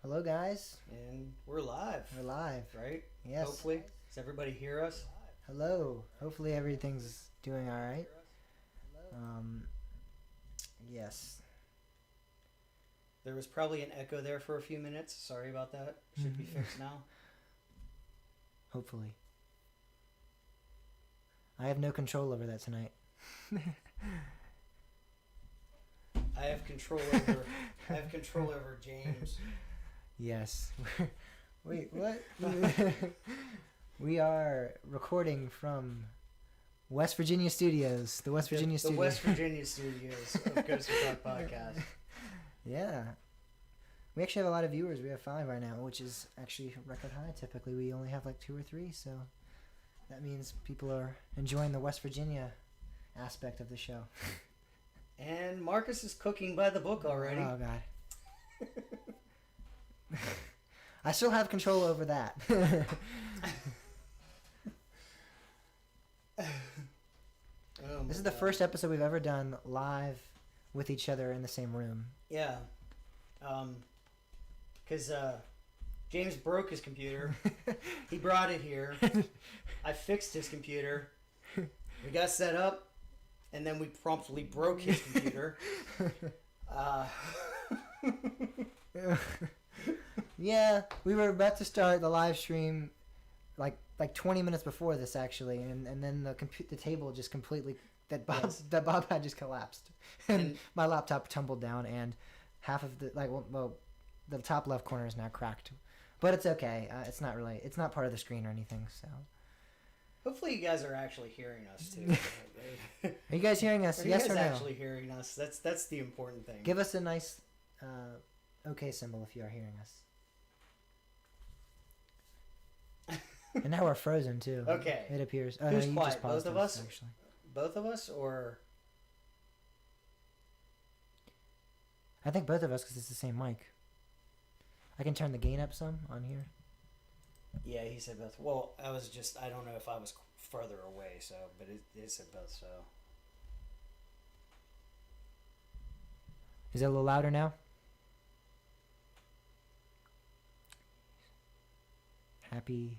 Hello, guys. And we're live. We're live. Right? Yes. Hopefully. Does everybody hear us? Hello. Hopefully everything's doing all right. Yes. There was probably an echo there for a few minutes. Sorry about that. Should be fixed now. Hopefully. I have no control over that tonight. I have control over James. Yes. Wait, what? We are recording from West Virginia Studios. The West Virginia The Studios. West Virginia studios of Ghost to Talk podcast. Yeah. We actually have a lot of viewers. We have 5 right now, which is actually record high. Typically, we only have like 2 or 3, so that means people are enjoying the West Virginia aspect of the show. And Marcus is cooking by the book already. Oh, God. I still have control over that. This is the first episode we've ever done live with each other in the same room. Yeah. Because James broke his computer. He brought it here. I fixed his computer. We got set up, and then we promptly broke his computer. Yeah, we were about to start the live stream like 20 minutes before this actually, and then the table just completely that Bob had just collapsed, and my laptop tumbled down, and half of the the top left corner is now cracked, but it's okay. It's not part of the screen or anything. So hopefully you guys are actually hearing us too. Are you guys hearing us? Are Yes you guys or no? actually hearing us? That's the important thing. Give us a nice okay symbol if you are hearing us. And now we're frozen too. Okay. It appears. Who's no, you quiet? just paused Both of us, us? actually. Both of us, or I think both of us because it's the same mic. I can turn the gain up some on here. yeah, he said both. Well, I don't know if I was further away, so but it said both. So Is it a little louder now? Happy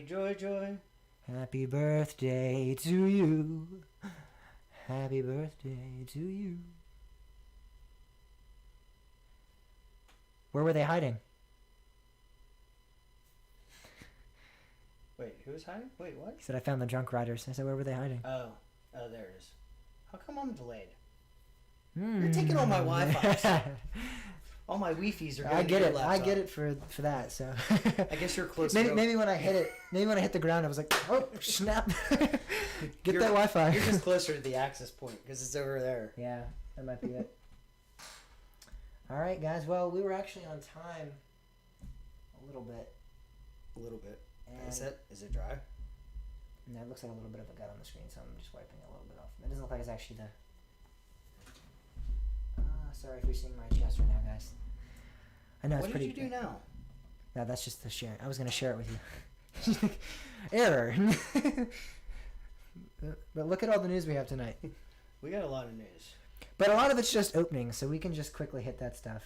joy. Happy birthday to you. Happy birthday to you. Where were they hiding? Wait, who was hiding? Wait, He what? said I found the drunk riders. I said where were they hiding? Oh, there it is. How come I'm delayed? Mm. You're taking all my Wi-Fi. All my Wi-Fi's are going I to get your it. laptop. I get it for that. So I guess you're close. maybe when I hit it, the ground, I was like, oh snap! Get You're- that Wi-Fi. You're just closer to the access point because it's over there. Yeah, that might be it. All right, guys. Well, we were actually on time a little bit. A little bit. And Is it dry? it looks like a little bit of a gut on the screen, so I'm just wiping it a little bit off. It doesn't look like it's actually the... sorry if you're seeing my chest right now, guys. I know it's What pretty... did you do now? No, that's just the share. I was going to share it with you. Error. But look at all the news we have tonight. We got a lot of news. But a lot of it's just openings, so we can just quickly hit that stuff.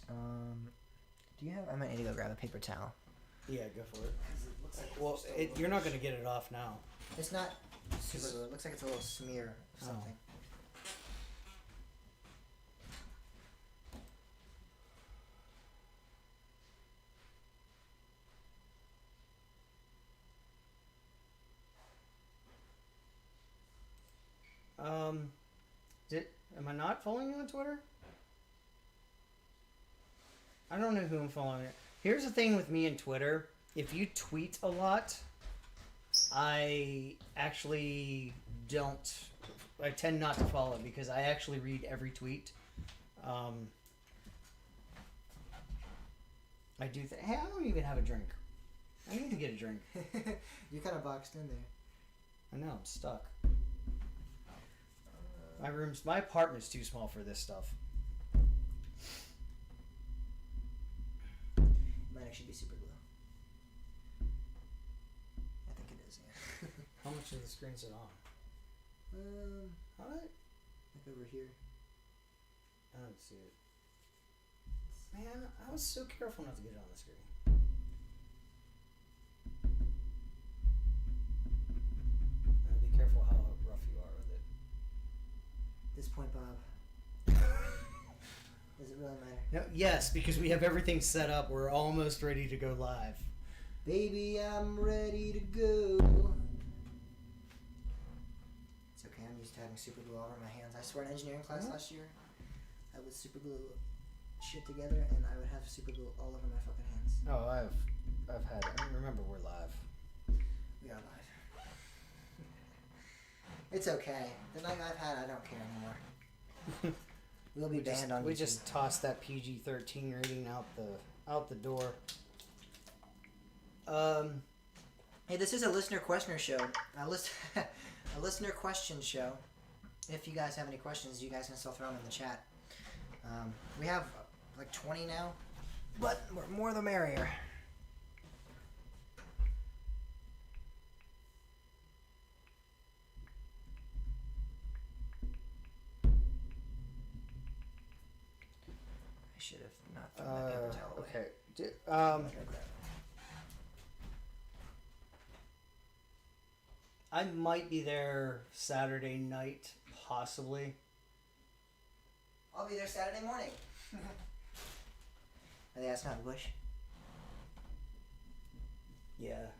Do you have... I might need to go grab a paper towel. Yeah, go for it. Well, you're not going to get it off now. It's not super glue. It looks like it's a little smear of Oh. something. Am I not following you on Twitter? I don't know who I'm following. Here's the thing with me and Twitter. If you tweet a lot, I actually don't. I tend not to follow because I actually read every tweet. I do. Hey, I don't even have a drink. I need to get a drink. You kind of boxed in there. I know. I'm stuck. My apartment's too small for this stuff. Might actually be super glue. I think it is, yeah. How much of the screen's it on? Um, Alright. like over here. I don't see it. Man, I was so careful not to get it on the screen. Be careful how rough you are with it. At this point, Bob, does it really matter? No, yes, because we have everything set up. We're almost ready to go live. Baby, I'm ready to go. It's okay, I'm used to having super glue all over my hands. I swear in engineering class last year, I would super glue shit together and I would have super glue all over my fucking hands. Oh, I've had. I remember we're live. We are live. It's okay. The night I've had, I don't care anymore. We'll be banned on YouTube. We just tossed that PG-13 rating out the door. Hey, this is a listener questioner show. A listener question show. If you guys have any questions, you guys can still throw them in the chat. We have like 20 now, but more the merrier. I should have not thrown that paper towel away. Okay. I might be there Saturday night, possibly. I'll be there Saturday morning. Are they asking about Bush? Yeah.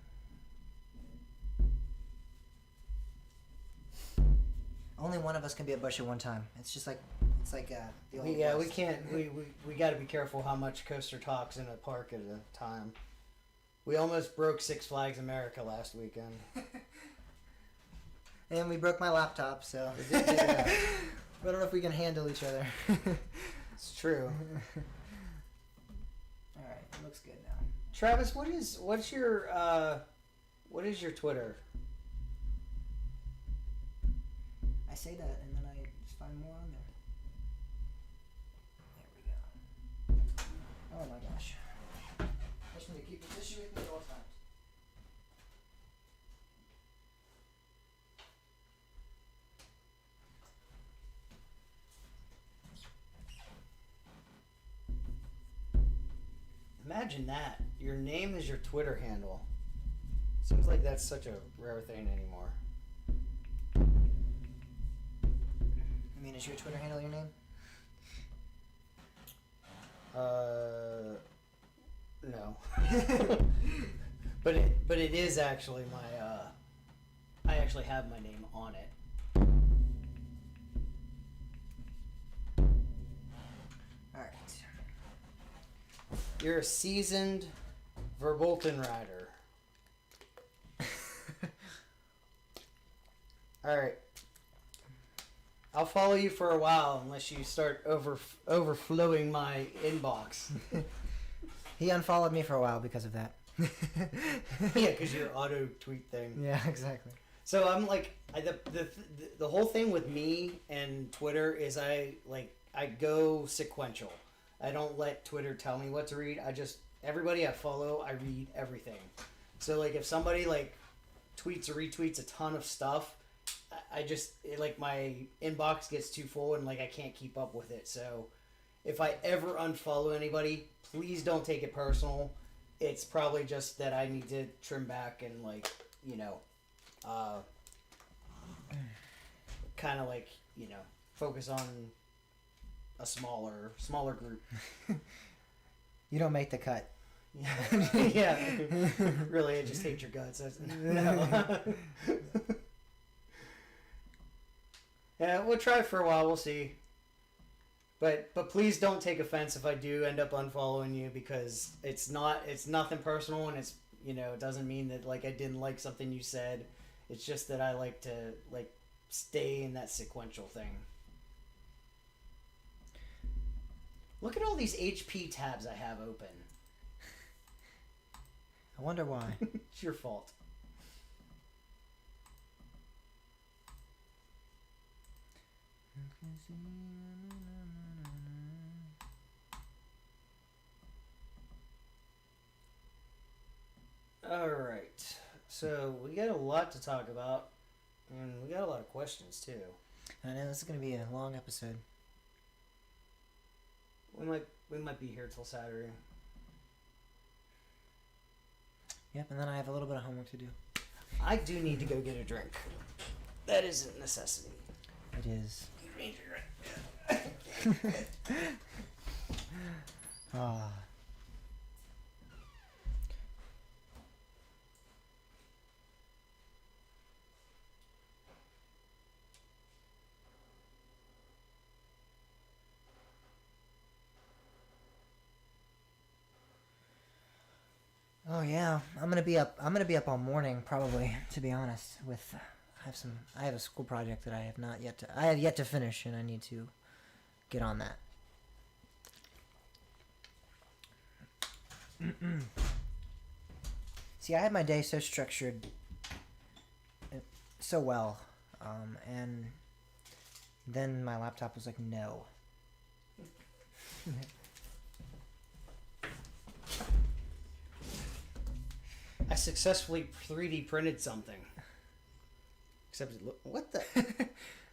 Only one of us can be a Bush at one time. It's like the old We West. can't. We got to be careful how much Coaster talks in a park at a time. We almost broke Six Flags America last weekend. And we broke my laptop, so We did do that. I don't know if we can handle each other. It's true. All right, it looks good now. Travis, what's your Twitter? I say that, and then I just find more on there. There we go. Oh my gosh. I just need to keep the tissue with me at all times. Imagine that. Your name is your Twitter handle. Seems like that's such a rare thing anymore. I mean, is your Twitter handle your name? No. but it is actually my I actually have my name on it. All right. You're a seasoned Verbolten rider. All right. I'll follow you for a while unless you start overflowing my inbox. He unfollowed me for a while because of that. Yeah, because your auto tweet thing. Yeah, exactly. So I'm like, the whole thing with me and Twitter is I go sequential. I don't let Twitter tell me what to read. Everybody I follow, I read everything. So like if somebody like tweets or retweets a ton of stuff, my inbox gets too full and like I can't keep up with it. So if I ever unfollow anybody, please don't take it personal. It's probably just that I need to trim back and kind of focus on a smaller group. You don't make the cut. Yeah. Really, I just hate your guts. No. Yeah, we'll try for a while. We'll see. But please don't take offense if I do end up unfollowing you, because it's nothing personal, and it doesn't mean that like I didn't like something you said. It's just that I like to stay in that sequential thing. Look at all these HP tabs I have open. I wonder why. It's your fault. Alright, so we got a lot to talk about, and we got a lot of questions too. I know this is going to be a long episode. We might We might be here till Saturday. Yep, and then I have a little bit of homework to do. I do need to go get a drink. That is a necessity. It is. Ah. Oh yeah, I'm gonna be up. I'm gonna be up all morning, probably. To be honest, with I have a school project that I have not yet to. I have yet to finish, and I need to get on that. See, I had my day so structured, so well, and then my laptop was like, no. I successfully 3D printed something. Except it what the?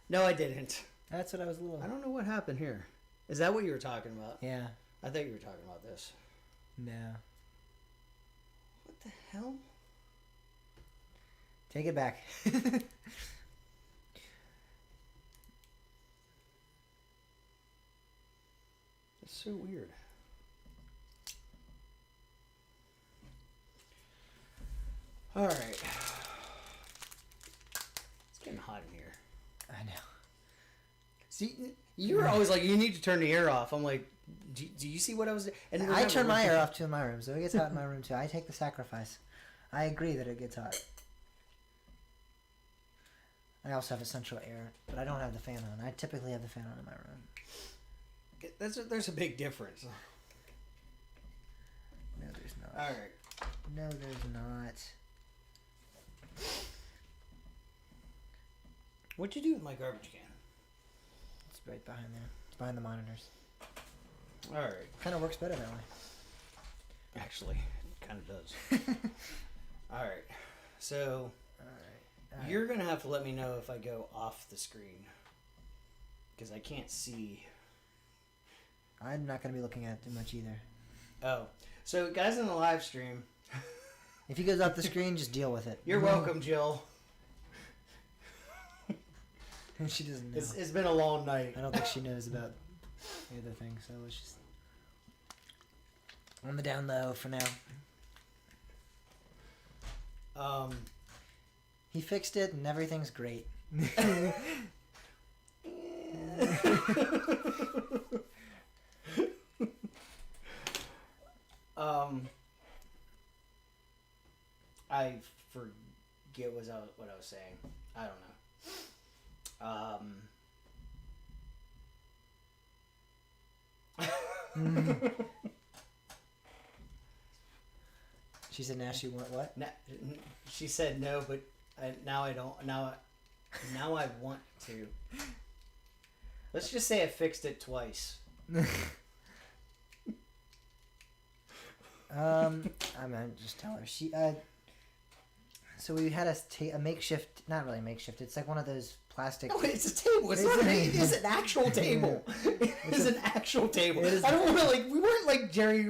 No, I didn't. That's what I was a little. I don't know what happened here. Is that what you were talking about? Yeah. I thought you were talking about this. No. What the hell? Take it back. It's so weird. All right. It's getting hot in here. I know. See, you were always like, you need to turn the air off. I'm like, do you see what I was doing? And I turn my air off too in my room, so it gets hot in my room too. I take the sacrifice. I agree that it gets hot. I also have a central air, but I don't have the fan on. I typically have the fan on in my room. There's a big difference. No, there's not. All right. No, there's not. What'd you do with my garbage can? It's right behind there. It's behind the monitors. All right. Kind of works better that way. Actually, it kind of does. All right. So, All right. you're going to have to let me know if I go off the screen. Because I can't see. I'm not going to be looking at it too much either. Oh. So, guys in the live stream. If he goes off the screen, just deal with it. You're welcome, Jill. She doesn't know. It's been a long night. I don't think she knows about the other thing, so let's just on the down low for now. He fixed it and everything's great. I forget what I was saying. I don't know. She said now she want what? She said no, but now I don't. Now I want to. Let's just say I fixed it twice. I'm gonna just tell her. So we had a makeshift, not really makeshift. It's like one of those plastic. No, it's a table. It's an actual table. It's an actual table. I don't want to we weren't like jerry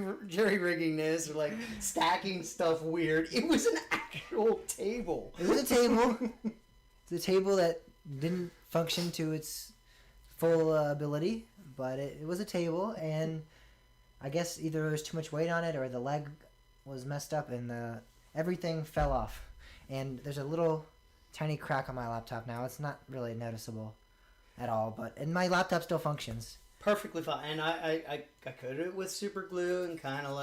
rigging this or like stacking stuff weird. It was an actual table. It was a table. It's a table that didn't function to its full ability, but it was a table, and I guess either there was too much weight on it or the leg was messed up and everything fell off. And there's a little tiny crack on my laptop now. It's not really noticeable at all, and my laptop still functions. Perfectly fine. And I coated it with super glue and kind of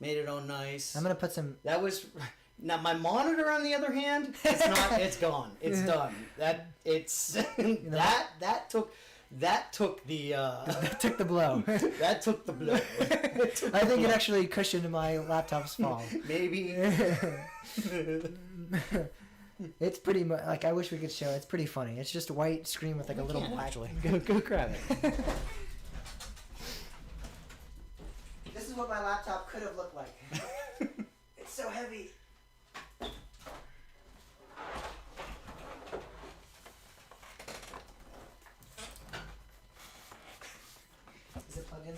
made it all nice. I'm going to put some... That was... Now, my monitor, on the other hand, it's not... It's gone. It's done. That took the... That took the blow. That took the blow. I think it actually cushioned my laptop's fall. Maybe. It's pretty much I wish we could show. It's pretty funny. It's just a white screen with a little black. Actually, go grab it. This is what my laptop could have looked like. It's so heavy. Is it plugged in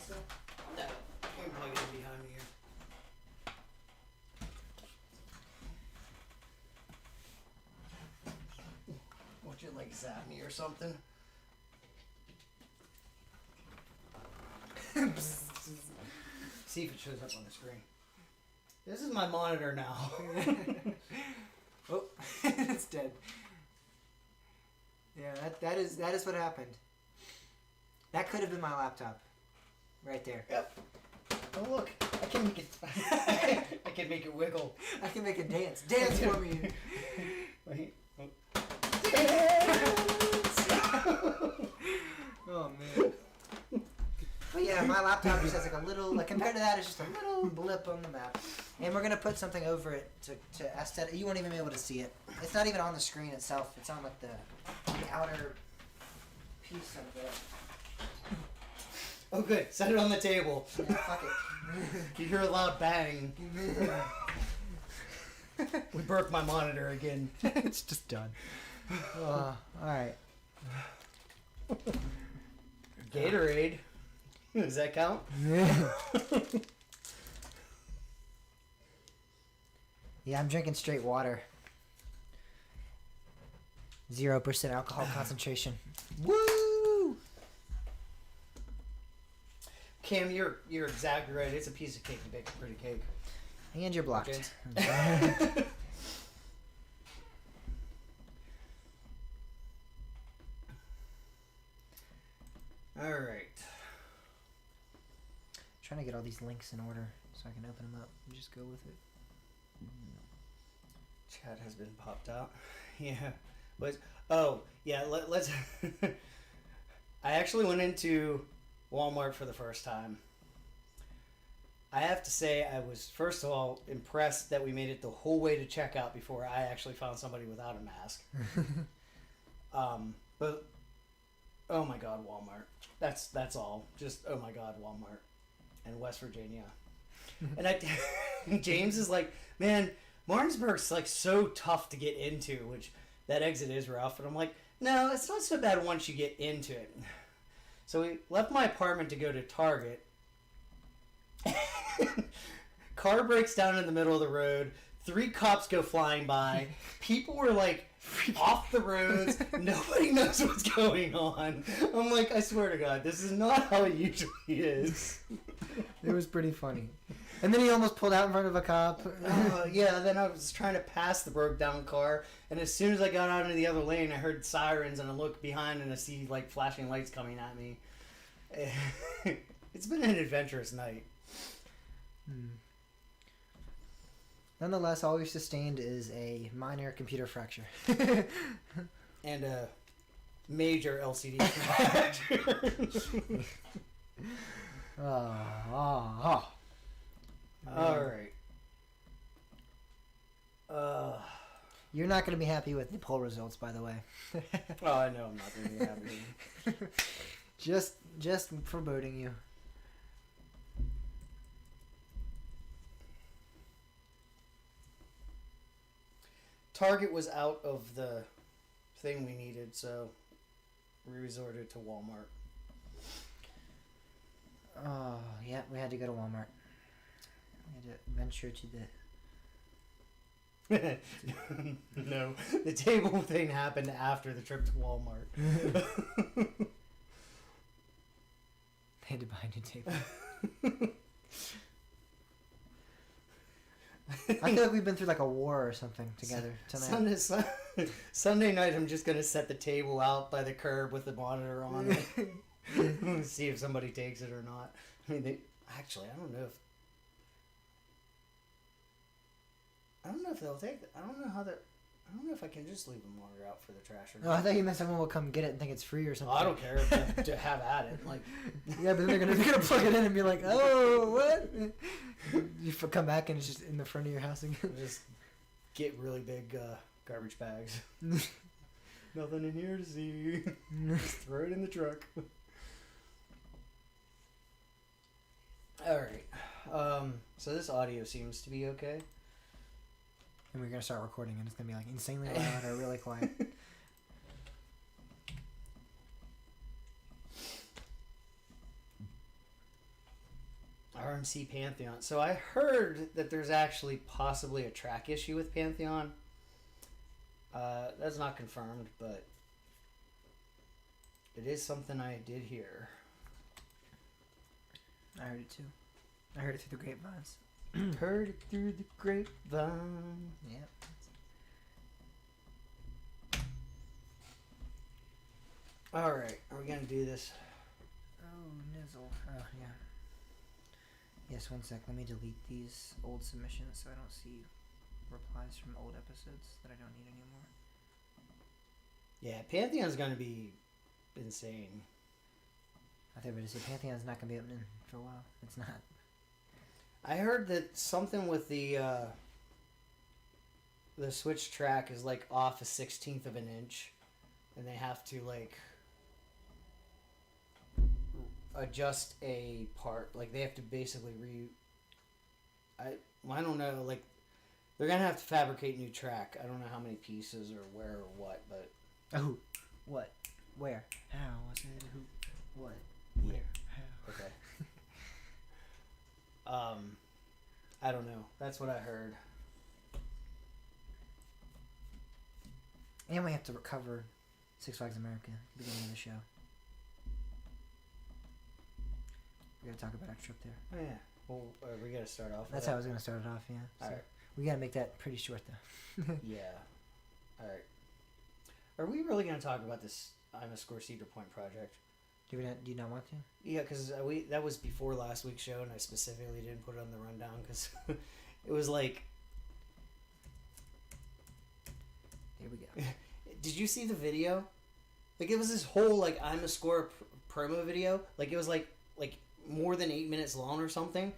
zap me or something. See if it shows up on the screen. This is my monitor now. Oh, it's dead. Yeah, that is what happened. That could have been my laptop, right there. Yep. Oh look, I can make it. I can make it wiggle. I can make it dance. Dance for me. Wait. Oh. Oh man. But yeah, my laptop just has like a little, like compared to that, it's just a little blip on the map. And we're gonna put something over it to aesthetic. You won't even be able to see it. It's not even on the screen itself. It's on like the outer piece of the. Oh good, set it on the table. Yeah, fuck it. You hear a loud bang. We broke my monitor again. It's just done. All right. Gatorade. Does that count? Yeah. Yeah, I'm drinking straight water. 0% alcohol concentration. Woo! Cam, you're exactly right. It's a piece of cake to bake a pretty cake. And you're blocked. Okay. All right. Trying to get all these links in order so I can open them up and just go with it. Chat has been popped out. Yeah. But oh yeah. Let's. I actually went into Walmart for the first time. I have to say I was first of all impressed that we made it the whole way to checkout before I actually found somebody without a mask. But oh my God, Walmart. That's all. Just oh my God, Walmart, and West Virginia. And James is like, man, Martinsburg's like so tough to get into, which that exit is rough. And I'm like, no, it's not so bad once you get into it. So we left my apartment to go to Target. Car breaks down in the middle of the road. 3 cops go flying by. People were like off the roads. Nobody knows what's going on. I'm like, I swear to God, this is not how it usually is. It was pretty funny. And then he almost pulled out in front of a cop. Yeah, then I was trying to pass the broke down car, and as soon as I got out into the other lane, I heard sirens, and I look behind and I see like flashing lights coming at me. It's been an adventurous night. Nonetheless, all we've sustained is a minor computer fracture. And a major LCD fracture. All right. You're not going to be happy with the poll results, by the way. Oh, I know I'm not going to be happy. Just foreboding you. Target was out of the thing we needed, so we resorted to Walmart. Oh, yeah, we had to go to Walmart. We had to venture to the... No, the table thing happened after the trip to Walmart. They had to buy a new table. I feel like we've been through like a war or something together tonight. Sunday night, I'm just going to set the table out by the curb with the monitor on it. See if somebody takes it or not. I mean, actually, I don't know if they'll take it. I don't know if I can just leave the monitor out for the trash or not. Oh, I thought you meant someone will come get it and think it's free or something. Oh, I don't care to have at it. Like, yeah, but then they're gonna plug it in and be like, oh, what? You come back and it's just in the front of your house again. Just get really big garbage bags. Nothing in here to see. Just throw it in the truck. All right. So this audio seems to be okay. And we're gonna start recording, and it's gonna be like insanely loud or really quiet. RMC Pantheon. So I heard that there's actually possibly a track issue with Pantheon. That's not confirmed, but it is something I did hear. I heard it too. I heard it through the grapevines. Heard it through the grapevine. Yep. All right, are we gonna do this? Oh, nizzle. Oh, yeah. Yes, one sec. Let me delete these old submissions so I don't see replies from old episodes that I don't need anymore. Yeah, Pantheon's gonna be insane. I thought you were going to say Pantheon's not going to be opening for a while. It's not. I heard that something with the Switch track is like off a 1/16 of an inch, and they have to like adjust a part. Like they have to basically I don't know. Like they're gonna have to fabricate new track. I don't know how many pieces or where or what, but Oh, what? Where? How? Was it? Who? What? Where? How? okay. I don't know. That's what I heard. And we have to recover Six Flags America at the beginning of the show. We gotta talk about our trip there. Oh yeah. Well, we gotta start off. That's how I was gonna start it off. Yeah. So Alright. we gotta make that pretty short though. Yeah. All right. Are we really gonna talk about this I'm a Score Cedar Point project? Do you not want to? Yeah, because that was before last week's show, and I specifically didn't put it on the rundown because it was like. Here we go. Did you see the video? Like it was this whole like I'm a Score promo video. Like it was like more than 8 minutes long or something,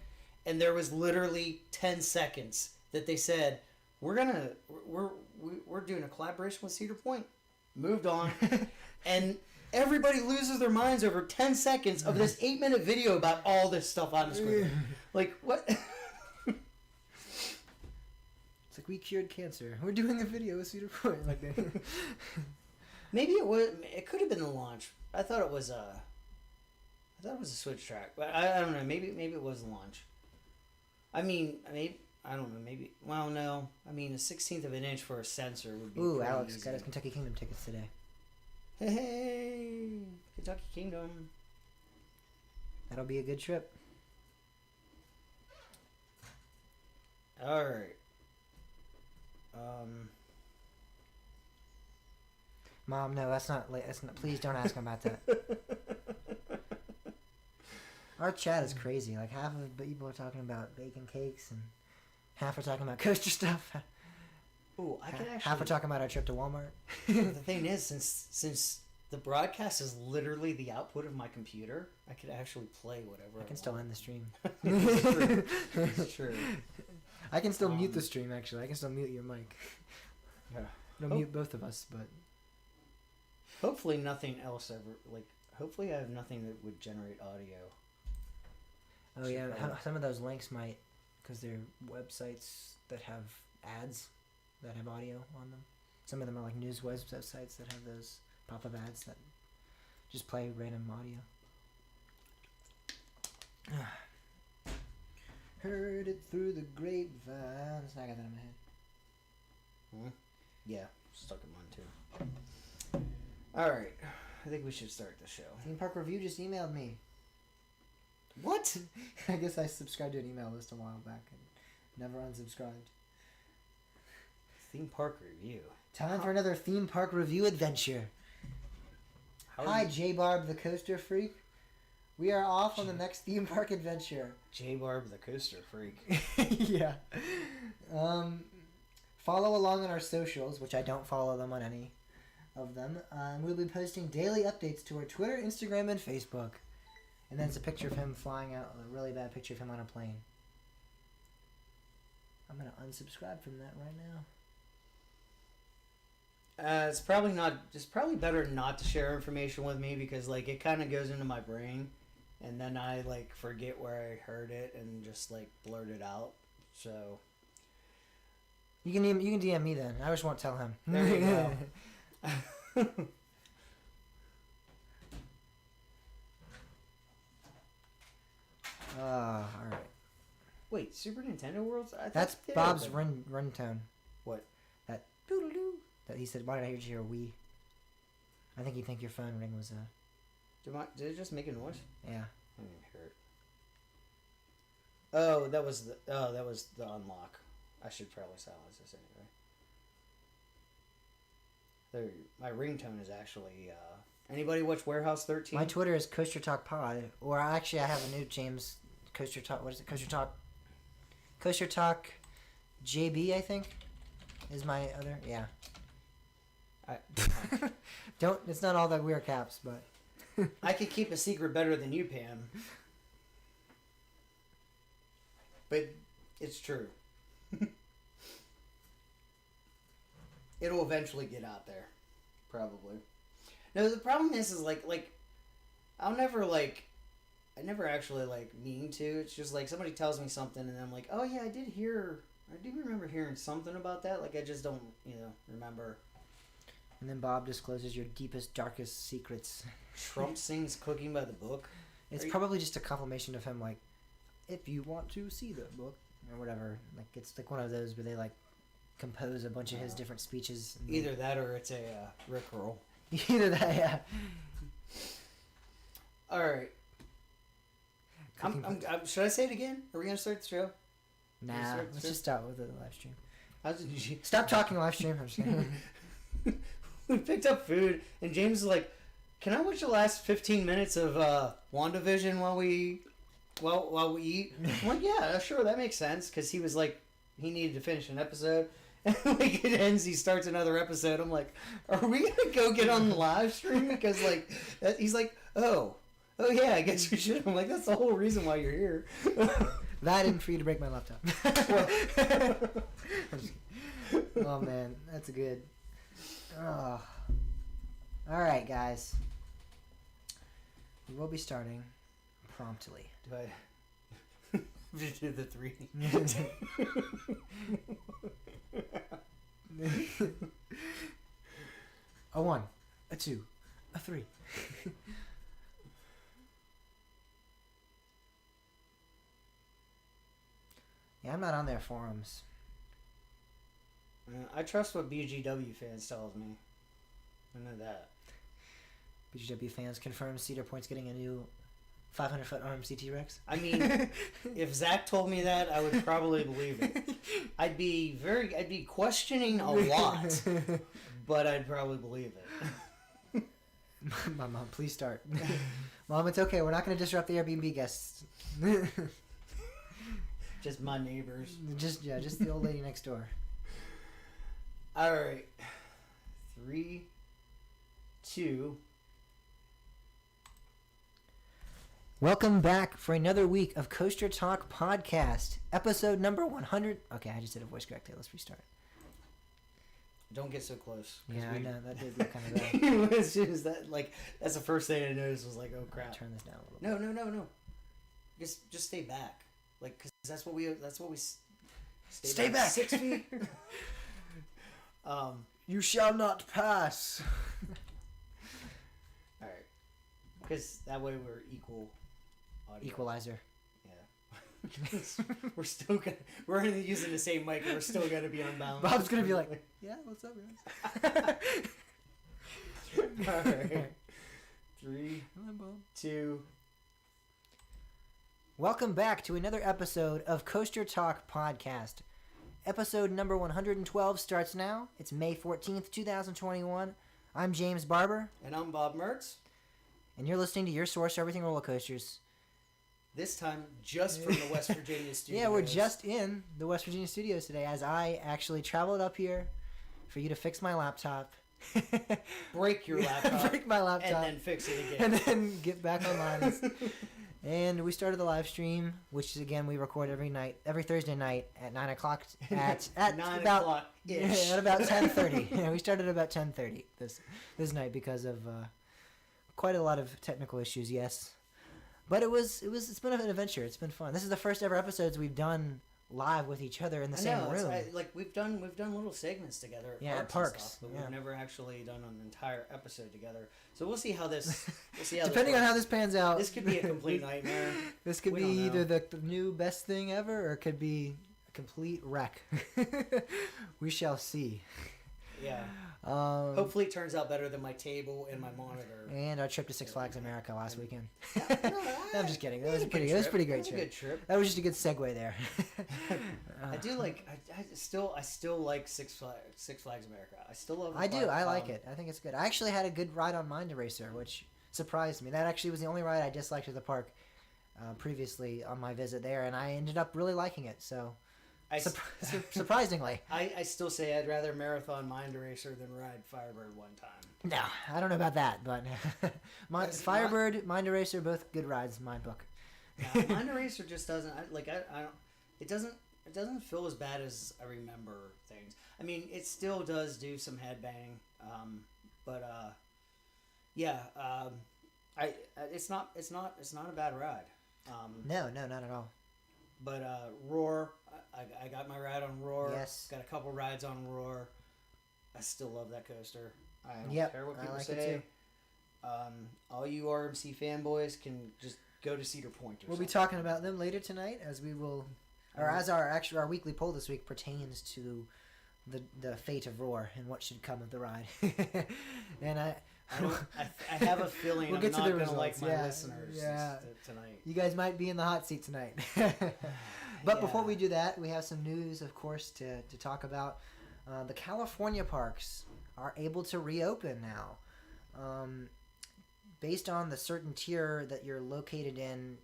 and there was literally 10 seconds that they said we're doing a collaboration with Cedar Point. Moved on, and everybody loses their minds over 10 seconds of this 8-minute video about all this stuff on the screen. Like what? It's like we cured cancer. We're doing a video with Cedar Point. Like that. Maybe it was. It could have been the launch. I thought it was a Switch track, but I don't know. Maybe it was the launch. I mean, I don't know. Maybe. Well, no. I mean, a 1/16 of an inch for a sensor would be. Ooh, Alex easy. got his Kentucky Kingdom tickets today. Hey, Kentucky Kingdom. That'll be a good trip. All right. Mom, no, that's not. Please don't ask him about that. Our chat is crazy. Like half of the people are talking about baking cakes, and half are talking about coaster stuff. Ooh, I can actually. Half are talking about our trip to Walmart. The thing is, since the broadcast is literally the output of my computer, I could actually play whatever. I can still end the stream. It's true. I can still mute the stream. Actually, I can still mute your mic. Yeah. It'll mute both of us, but Hopefully, nothing else ever. Like, hopefully, I have nothing that would generate audio. oh yeah, some of those links might, because they're websites that have ads that have audio on them. Some of them are like news websites that have those pop-up ads that just play random audio. Heard it through the grapevines. I got that in my head. Yeah, stuck in mine too. All right, I think we should start the show. Theme Park Review just emailed me. What? I guess I subscribed to an email list a while back and never unsubscribed. Theme park review. Time for another theme park review adventure. Hi, J-Barb the Coaster Freak. We are off on the next theme park adventure. J-Barb the Coaster Freak. Yeah. Follow along on our socials, which I don't follow them on any of them. We'll be posting daily updates to our Twitter, Instagram, and Facebook. And then it's a picture of him flying out, a really bad picture of him on a plane. I'm going to unsubscribe from that right now. It's probably better not to share information with me because like it kind of goes into my brain, and then I like forget where I heard it and just like blurt it out. So you can DM me then. I just won't tell him. There you go. All right. Wait, Super Nintendo Worlds? I thought That's they Bob's opened. ringtone. What? That doodle-doo. That he said, why did I hear you hear a Wii? I think he'd think your phone ring was a Did it just make a noise? Yeah. I didn't even hear it. Oh, that was the unlock. I should probably silence this anyway. My ringtone is actually. Anybody watch Warehouse 13? My Twitter is Coaster Talk Pod, or actually I have a new James Coaster Talk. What is it? Coaster Talk JB, I think, is my other. Yeah. Don't. It's not all that weird caps, but. I could keep a secret better than you, Pam. But it's true. It'll eventually get out there, probably. No, the problem is like I never actually mean to. It's just like somebody tells me something and I'm like, oh yeah, I do remember hearing something about that. Like I just don't, remember. And then Bob discloses your deepest, darkest secrets. Trump sings "Cooking by the Book." It's probably just a confirmation of him, like, if you want to see the book or whatever. Like it's like one of those where they compose a bunch of his different speeches. Either that or it's a Rickroll. Either that, yeah. All right. Should I say it again? Are we gonna start the show? Nah, let's just start with the live stream. You... Stop talking live stream. I'm just kidding. We picked up food, and James is like, "Can I watch the last 15 minutes of WandaVision while we eat?" I'm like, "Yeah, sure, that makes sense." Because he was like, he needed to finish an episode, and it ends. He starts another episode. I'm like, "Are we gonna go get on the live stream?" Because he's like, "Oh yeah, I guess we should." I'm like, "That's the whole reason why you're here." That and for you to break my laptop. Oh man, that's good. Oh. All right, guys. We will be starting promptly. Do I do the 3? A 1, a 2, a 3. Yeah, I'm not on their forums. I trust what BGW fans tells me. I know that. BGW fans confirm Cedar Point's getting a new 500-foot RMC Rex. I mean, if Zach told me that, I would probably believe it. I'd be questioning a lot, but I'd probably believe it. My mom, please start. Mom, it's okay. We're not going to disrupt the Airbnb guests. Just my neighbors. Just the old lady next door. All right. 3, 2. Welcome back for another week of Coaster Talk Podcast, episode number 100. Okay, I just did a voice crack there. Let's restart. Don't get so close. Yeah, I know. That did look kind of bad. As soon as that, that's the first thing I noticed was like, oh crap. Turn this down a little bit. No. Just stay back. Cause that's what we stay back. 6 feet. You shall not pass. All right. Because that way we're equal audio. Equalizer. Yeah. we're only using the same mic and we're still gonna be unbound. Bob's gonna be like, yeah, what's up, guys? All right. 3, 2. Welcome back to another episode of Coaster Talk Podcast. Episode number 112 starts now. It's May 14th, 2021. I'm James Barber. And I'm Bob Mertz. And you're listening to your source for everything roller coasters. This time just from the West Virginia studios. Yeah, we're just in the West Virginia studios today as I actually traveled up here for you to fix my laptop. Break your laptop. Break my laptop. And then fix it again. And then get back online. And we started the live stream, which is, again, we record every Thursday night at 9 o'clock at 9 about o'clock-ish. at about 10:30. Yeah, we started about 10:30 this night because of quite a lot of technical issues. Yes, but it's been an adventure. It's been fun. This is the first ever episodes we've done live with each other in the same room. We've done little segments together at parks and stuff, but yeah. we've never actually done an entire episode together. So we'll see how this. Depending on how this pans out, this could be a complete nightmare. This could be either the new best thing ever, or it could be a complete wreck. We shall see. Yeah. Hopefully, it turns out better than my table and my monitor. And our trip to Six Flags America last weekend. No, I'm just kidding. That was a good pretty trip. great It was a trip. good trip. That was just a good segue there. I do like. I still like Six Flags America. I still love. The I do. park. I like it. I think it's good. I actually had a good ride on Mind Eraser, which surprised me. That actually was the only ride I disliked at the park previously on my visit there, and I ended up really liking it. So, surprisingly. I still say I'd rather marathon Mind Eraser than ride Firebird one time. No, I don't know about that, but Firebird, Mind Eraser, both good rides in my book. Mind Eraser just doesn't. I don't. It doesn't feel as bad as I remember things. I mean, it still does do some headbanging, but yeah. It's not a bad ride. No, not at all. But Roar, I got my ride on Roar. Yes. Got a couple rides on Roar. I still love that coaster. I don't care what people I like say. it too. All you RMC fanboys can just go to Cedar Point. We'll be talking about them later tonight, as we will, or as our weekly poll this week pertains to the fate of Roar and what should come of the ride. And I have a feeling we'll I'm get to not the going to results. like my listeners tonight. You guys might be in the hot seat tonight. But Yeah. before we do that, we have some news, of course, to talk about. The California parks are able to reopen now. Based on the certain tier that you're located in,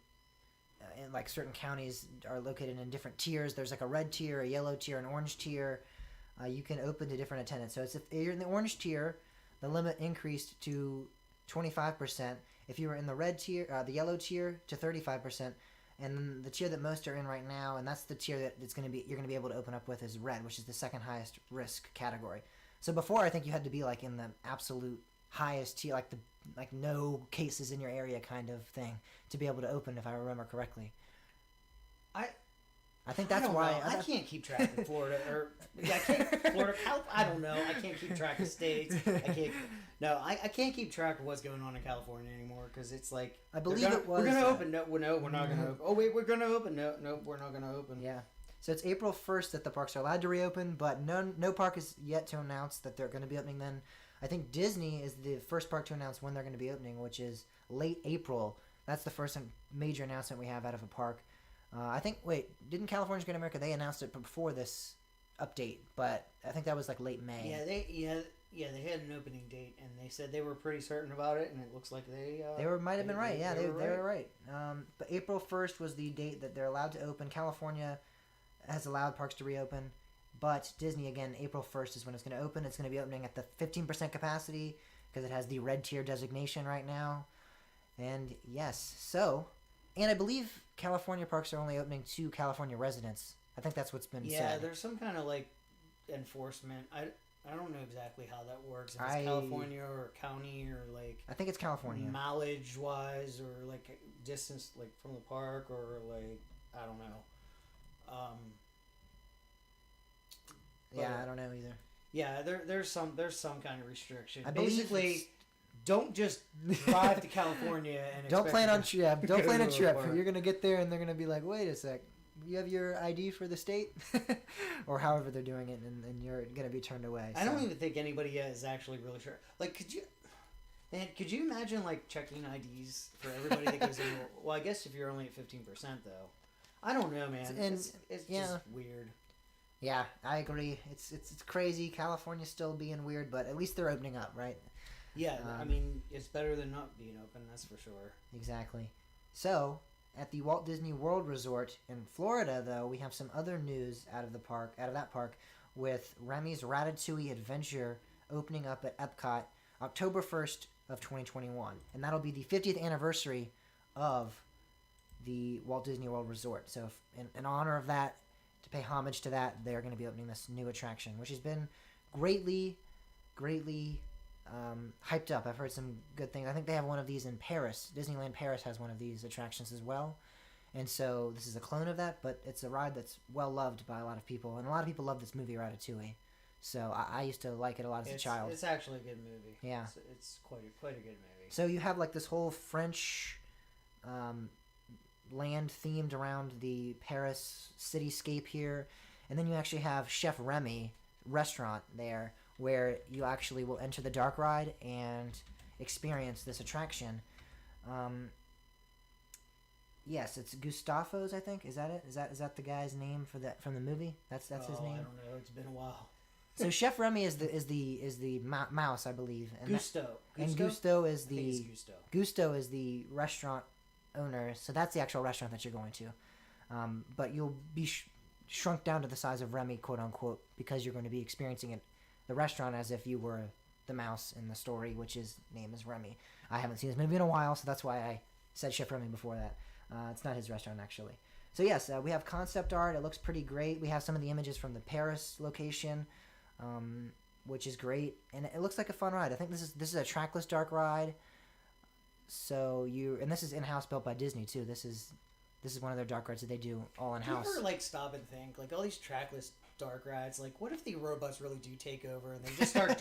and like certain counties are located in different tiers. There's like a red tier, a yellow tier, an orange tier. You can open to different attendance. So if you're in the orange tier, the limit increased to 25%. If you were in the red tier, the yellow tier, to 35%. And the tier that most are in right now, and that's the tier that you're gonna be able to open up with, is red, which is the second highest risk category. So before, I think you had to be like in the absolute highest tier, like no cases in your area kind of thing, to be able to open, if I remember correctly. I think that's why I can't keep track of Florida I don't know. I can't keep track of states. I can't keep track of what's going on in California anymore, because it's like I believe we're gonna open. No, we're not gonna open. Oh wait, we're gonna open. No, we're not gonna open. Yeah. So it's April 1st that the parks are allowed to reopen, but no park is yet to announce that they're going to be opening then. I think Disney is the first park to announce when they're going to be opening, which is late April. That's the first major announcement we have out of a park. Didn't California's Great America, they announced it before this update, but I think that was like late May. Yeah, they had an opening date, and they said they were pretty certain about it, and it looks like they might have been right. Yeah, they were were right. But April 1st was the date that they're allowed to open. California has allowed parks to reopen, but Disney, again, April 1st is when it's going to open. It's going to be opening at the 15% capacity because it has the red tier designation right now. And and I believe California parks are only opening to California residents. I think that's what's been said. Yeah, there's some kind of like enforcement. I don't know exactly how that works. If it's California or county or like. I think it's California. Mileage wise, or like distance, like from the park, or like I don't know. I don't know either. Yeah, there's some kind of restriction. I believe basically. Don't just drive to California and don't plan on trip. Don't plan a trip. Park. You're gonna get there and they're gonna be like, "Wait a sec, you have your ID for the state," or however they're doing it, and you're gonna be turned away. I don't even think anybody is actually really sure. Like, could you imagine like checking IDs for everybody that goes in? Well, I guess if you're only at 15% though. I don't know, man. It's just weird. Yeah, I agree. It's crazy. California's still being weird, but at least they're opening up, right? Yeah, I mean, it's better than not being open, that's for sure. Exactly. So, at the Walt Disney World Resort in Florida, though, we have some other news out of that park, with Remy's Ratatouille Adventure opening up at Epcot October 1st of 2021. And that'll be the 50th anniversary of the Walt Disney World Resort. So, in honor of that, to pay homage to that, they're going to be opening this new attraction, which has been greatly hyped up. I've heard some good things. I think they have one of these in Paris. Disneyland Paris has one of these attractions as well. And so this is a clone of that, but it's a ride that's well loved by a lot of people. And a lot of people love this movie, Ratatouille. So I used to like it a lot as a child. It's actually a good movie. Yeah. It's quite a good movie. So you have like this whole French land themed around the Paris cityscape here. And then you actually have Chef Remy restaurant there, where you actually will enter the dark ride and experience this attraction. Yes, it's Gustafo's, I think. Is that it? Is that the guy's name for that from the movie? That's his name. I don't know. It's been a while. So Chef Remy is the mouse, I believe. And Gusto. And Gusto is the I think it's Gusto. Gusto is the restaurant owner. So that's the actual restaurant that you're going to. But you'll be shrunk down to the size of Remy, quote unquote, because you're going to be experiencing the restaurant as if you were the mouse in the story, which his name is Remy. I haven't seen this movie in a while, so that's why I said Chef Remy before that. It's not his restaurant, actually. So yes, we have concept art. It looks pretty great. We have some of the images from the Paris location, which is great, and it looks like a fun ride. I think this is a trackless dark ride. So and this is in-house built by Disney too. This is one of their dark rides that they do all in-house. Do you ever stop and think all these trackless dark rides? What if the robots really do take over and they just start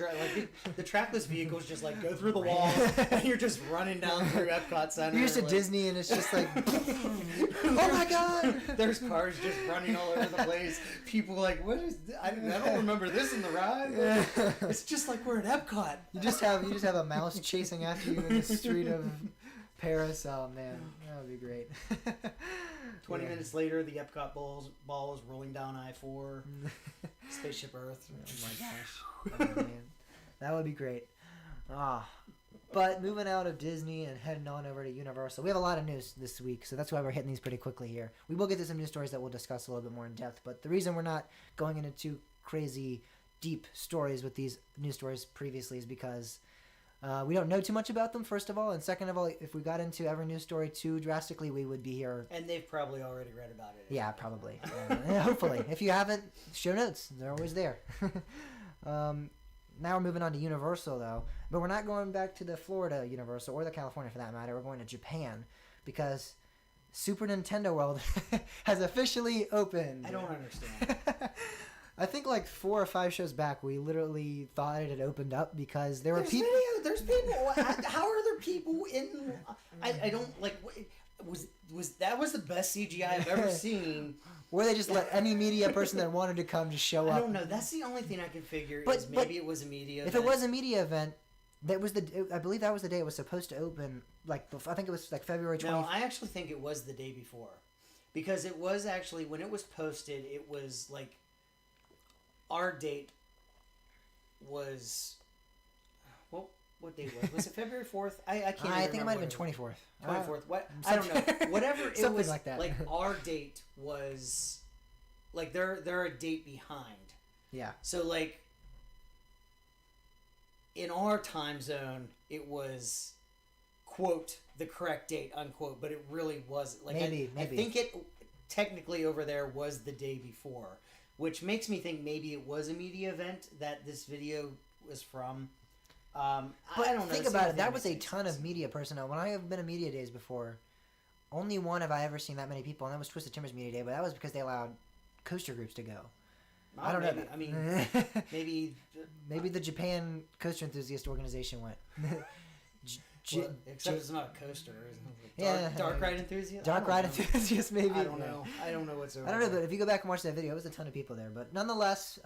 the trackless vehicles just go through the walls and you're just running down through Epcot Center? You're just at Disney and it's just oh my god! There's cars just running all over the place. People what is? I don't remember this in the ride. It's just we're at Epcot. You just have a mouse chasing after you in the street of Paris. Oh man, that would be great. 20 minutes later, the Epcot ball is rolling down I-4, Spaceship Earth. Oh my gosh, oh, man. That would be great. But moving out of Disney and heading on over to Universal, we have a lot of news this week, so that's why we're hitting these pretty quickly here. We will get to some news stories that we'll discuss a little bit more in depth, but the reason we're not going into too crazy deep stories with these news stories previously is because we don't know too much about them, first of all, and second of all, if we got into every news story too drastically, we would be here. And they've probably already read about it. Yeah, probably. Hopefully. If you haven't, show notes. They're always there. Now we're moving on to Universal, though. But we're not going back to the Florida Universal, or the California for that matter. We're going to Japan, because Super Nintendo World has officially opened. I don't understand. I think 4 or 5 shows back, we literally thought it had opened up because there were people. There's people. How are there people in? I don't was that was the best CGI I've ever seen. Or they just let any media person that wanted to come just show up. I don't know. That's the only thing I can figure is maybe it was a media event. If it was a media event, I believe that was the day it was supposed to open. I think it was February 20th. No, I actually think it was the day before, because it was actually when it was posted. It was our date was. What date was? Was it February 4th? I can't. I think it might have been 24th. 24th. What? I don't know. Whatever it something was. Like that. Our date was, they're a date behind. Yeah. So in our time zone, it was, quote, the correct date, unquote, but it really wasn't. Maybe. I think it technically over there was the day before, which makes me think maybe it was a media event that this video was from. But I don't know. Think about it. That was a ton of media personnel. When I have been at media days before, only one have I ever seen that many people, and that was Twisted Timbers Media Day. But that was because they allowed coaster groups to go. I don't know. I mean, maybe the Japan Coaster Enthusiast Organization went. Except it's not a coaster. Yeah, Dark Ride Enthusiast. Dark Ride Enthusiast, maybe. I don't know. I don't know what's over. I don't know, but if you go back and watch that video, it was a ton of people there. But nonetheless,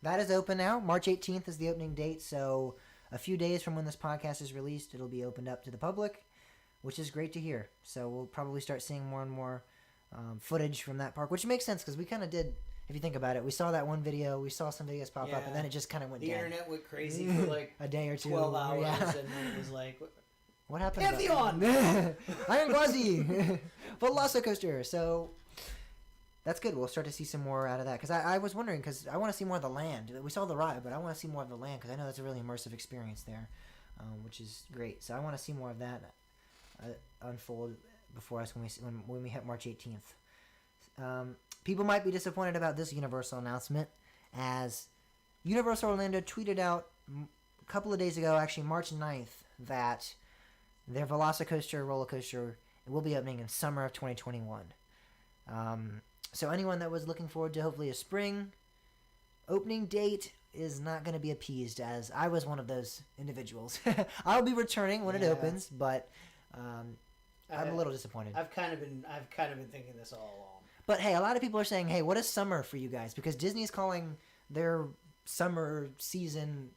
that is open now. March 18th is the opening date, so a few days from when this podcast is released, it'll be opened up to the public, which is great to hear. So we'll probably start seeing more and more footage from that park, which makes sense because we kind of did. If you think about it, we saw that one video, we saw some videos pop up, and then it just kind of went dead. The internet went crazy for a day or two, 12 hours, and then it was what happened? Pantheon! Iron Gwazi! Velocicoaster! So that's good. We'll start to see some more out of that. Because I was wondering, because I want to see more of the land. We saw the ride, but I want to see more of the land, because I know that's a really immersive experience there, which is great. So I want to see more of that unfold before us when we hit March 18th. People might be disappointed about this Universal announcement, as Universal Orlando tweeted out a couple of days ago, actually March 9th, that their Velocicoaster roller coaster will be opening in summer of 2021. So anyone that was looking forward to hopefully a spring opening date is not going to be appeased, as I was one of those individuals. I'll be returning when it opens, but I'm a little disappointed. I've kind of been thinking this all along. But hey, a lot of people are saying, hey, what is summer for you guys? Because Disney's calling their summer season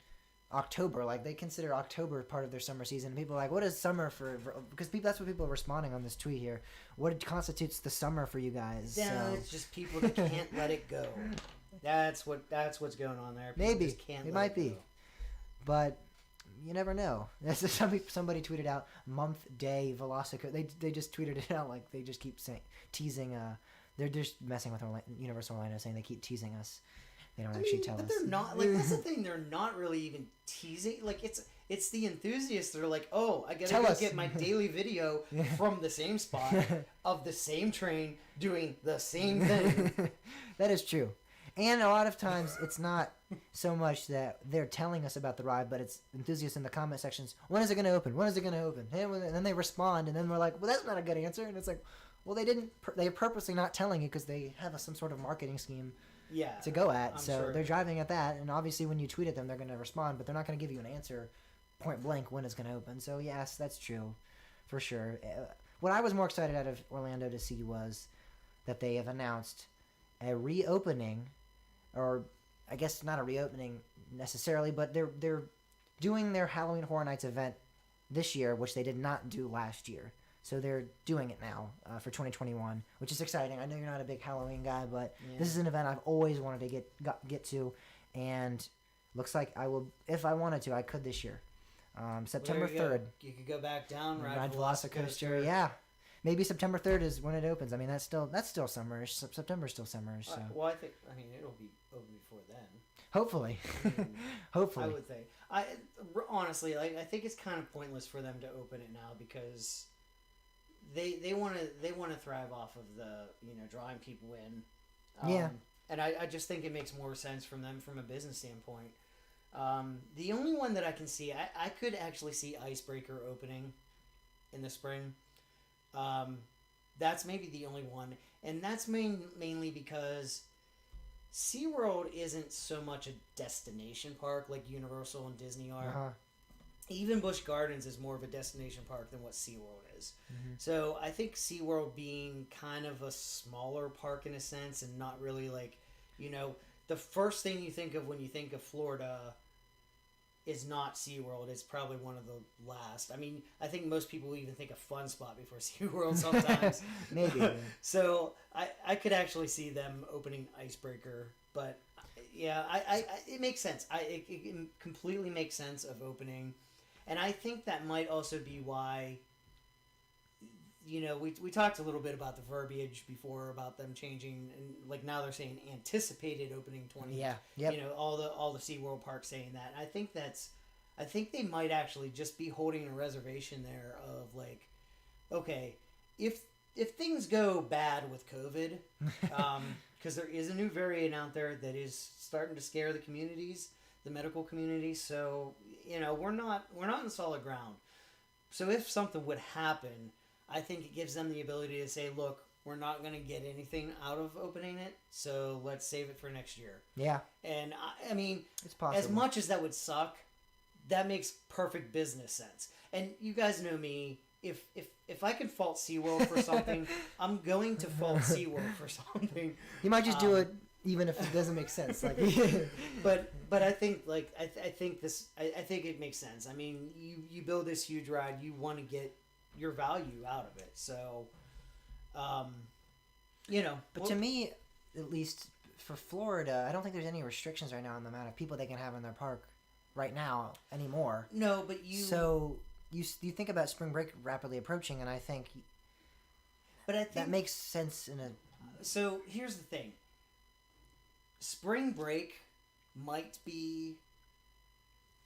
October. Like they consider October part of their summer season. And people are like, what is summer for because people, that's what people are responding on this tweet here. What constitutes the summer for you guys? Yeah, So, it's just people that can't let it go. That's what's going on there. People maybe just can't it let might it be, go. but you never know. Somebody tweeted out month day Velocico. They just tweeted it out like they just keep saying teasing. They're just messing with Universal Orlando, saying they keep teasing us. They don't actually tell but us. they're not like that's the thing. They're not really even teasing. Like it's the enthusiasts that are like, oh, I gotta Tell go us. get my daily video from the same spot of the same train doing the same thing. That is true. And a lot of times it's not so much that they're telling us about the ride, but it's enthusiasts in the comment sections. When is it going to open? When is it going to open? And then they respond, and then we're like, well, that's not a good answer. And it's like, well, they're purposely not telling you because they have some sort of marketing scheme Yeah, to go at. I'm So sure. they're driving at that. And obviously when you tweet at them, they're going to respond, but they're not going to give you an answer point blank when it's going to open. So yes, that's true for sure. What I was more excited out of Orlando to see was that they have announced a reopening, or I guess not a reopening necessarily, but they're doing their Halloween Horror Nights event this year, which they did not do last year. So they're doing it now for 2021, which is exciting. I know you're not a big Halloween guy, but Yeah. this is an event I've always wanted to get to, and looks like I will, if I wanted to, I could this year. September There you go. 3rd. You could go back down, Ride Velocicoaster. Yeah, maybe September 3rd is when it opens. I mean, that's still summerish. September's still summerish. So Well, I mean, it'll be open before then. hopefully, I mean, hopefully. I would think. Honestly, like I think it's kind of pointless for them to open it now because they want to thrive off of the drawing people in. Yeah. And I just think it makes more sense from them from a business standpoint. The only one that I can see, I could actually see Icebreaker opening in the spring. That's maybe the only one, and that's mainly because SeaWorld isn't so much a destination park like Universal and Disney are. Uh-huh. Even Busch Gardens is more of a destination park than what SeaWorld is. Mm-hmm. So I think SeaWorld being kind of a smaller park in a sense and not really like, the first thing you think of when you think of Florida is not SeaWorld. It's probably one of the last. I mean, I think most people even think of Fun Spot before SeaWorld sometimes. Maybe. Yeah. So I could actually see them opening Icebreaker, but yeah, it makes sense. It completely makes sense of opening, and I think that might also be why. We talked a little bit about the verbiage before about them changing, and like now they're saying anticipated opening 20. Yeah. Yep. All the SeaWorld parks saying that. I think they might actually just be holding a reservation there of like, okay, if things go bad with COVID, because there is a new variant out there that is starting to scare the communities, the medical community. So we're not in solid ground. So if something would happen, I think it gives them the ability to say, look, we're not going to get anything out of opening it, so let's save it for next year. Yeah. And I mean, It's possible. as much as that would suck, that makes perfect business sense. And you guys know me. If I can fault SeaWorld for something, I'm going to fault SeaWorld for something. You might just do it even if it doesn't make sense. Like, but I think like I think it makes sense. I mean, you build this huge ride, you want to get your value out of it. So, But to me, at least for Florida, I don't think there's any restrictions right now on the amount of people they can have in their park right now anymore. No, but So you think about spring break rapidly approaching, and I think that makes sense in a. So here's the thing. Spring break might be.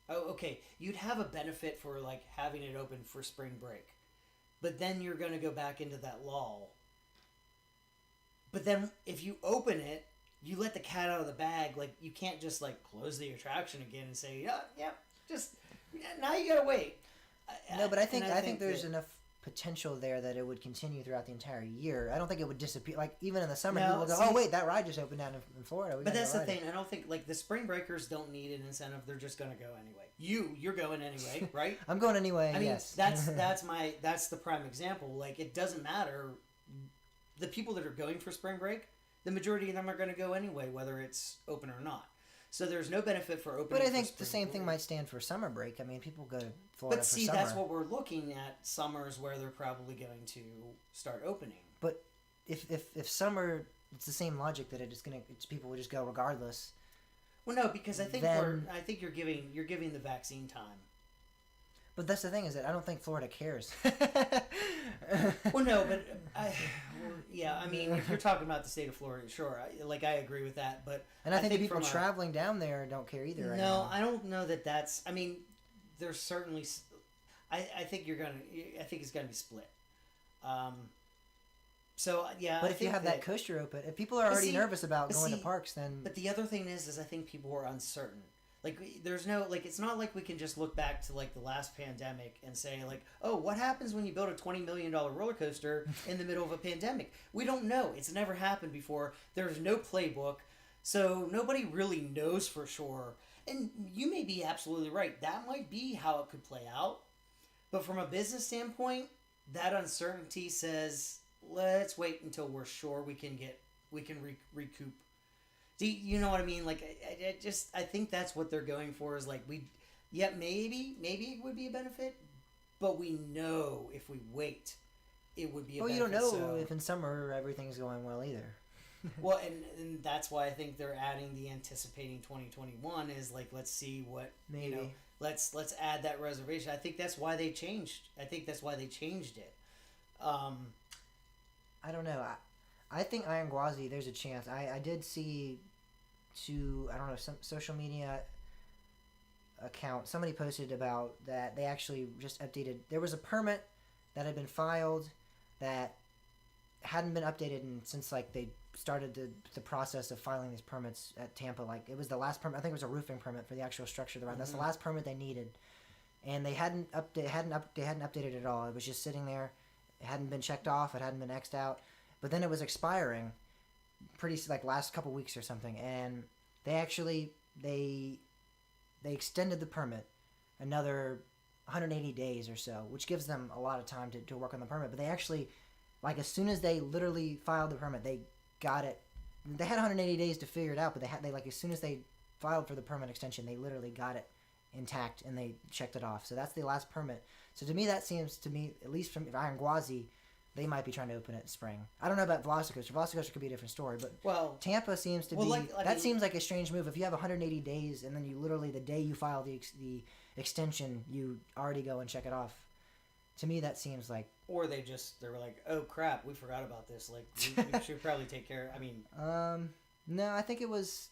Oh, okay. You'd have a benefit for like having it open for spring break, but then you're going to go back into that lull. But then if you open it, you let the cat out of the bag. Like you can't just like close the attraction again and say, now you gotta wait. No, but I think there's that- enough potential there that it would continue throughout the entire year. I don't think it would disappear. Like even in the summer, No, people go, see- "Oh wait, that ride just opened down in Florida." We But gotta that's go the ride it." thing. I don't think like the spring breakers don't need an incentive. They're just gonna go anyway. You're going anyway, right? I'm going anyway. I mean, yes. that's the prime example. Like it doesn't matter. The people that are going for spring break, the majority of them are going to go anyway, whether it's open or not. So there's no benefit for opening. But I for think the spring same break. thing might stand for summer break. I mean, people go to Florida But for see, summer. that's what we're looking at. Summers where they're probably going to start opening. But if summer, it's the same logic that people will just go regardless. Well, no, because I think Then- I think you're giving the vaccine time. But that's the thing is that I don't think Florida cares. Well, no, but yeah, I mean, if you're talking about the state of Florida, sure, I agree with that. But And I think the people from a- traveling down there don't care either. Right No, now. I don't know that that's. I mean, there's certainly. I think I think it's gonna be split. So yeah, But I if you think have that coaster open, if people are But already see- nervous about but going to see- parks, then But the other thing is I think people are uncertain. Like, there's no, like, it's not like we can just look back to, like, the last pandemic and say, like, oh, what happens when you build a $20 million roller coaster in the middle of a pandemic? We don't know. It's never happened before. There's no playbook. So nobody really knows for sure. And you may be absolutely right. That might be how it could play out. But from a business standpoint, that uncertainty says, let's wait until we're sure we can recoup. Do you know what I mean? Like, I think that's what they're going for is like, maybe it would be a benefit, but we know if we wait, it would be a benefit. you don't know so, if in summer everything's going well either. well, and that's why I think they're adding the anticipating 2021 is like, let's see what, Maybe. let's add that reservation. I think that's why they changed. It. I don't know. I think Iron Gwazi, there's a chance. I did see I don't know, some social media account, somebody posted about that they actually just updated. There was a permit that had been filed that hadn't been updated since like they started the process of filing these permits at Tampa. Like it was the last permit. I think it was a roofing permit for the actual structure of the ride. That's the last permit they needed, and they hadn't updated it at all. It was just sitting there. It hadn't been checked off. It hadn't been X'd out. But then it was expiring like last couple weeks or something, and they actually they extended the permit another 180 days or so, which gives them a lot of time to work on the permit. But they actually, like, as soon as they literally filed the permit, they got it. They had 180 days to figure it out, but they like as soon as they filed for the permit extension, they literally got it intact and they checked it off. So that's the last permit. So to me, that seems to me, at least from Iron Gwazi, they might be trying to open it in spring. I don't know about Velocicoaster. Velocicoaster could be a different story, but Tampa seems to be. Seems like a strange move. If you have 180 days and then you literally the day you file the extension, you already go and check it off. To me, that seems like. Or they were like, oh crap, we forgot about this. Like we should probably take care. I mean. No, I think it was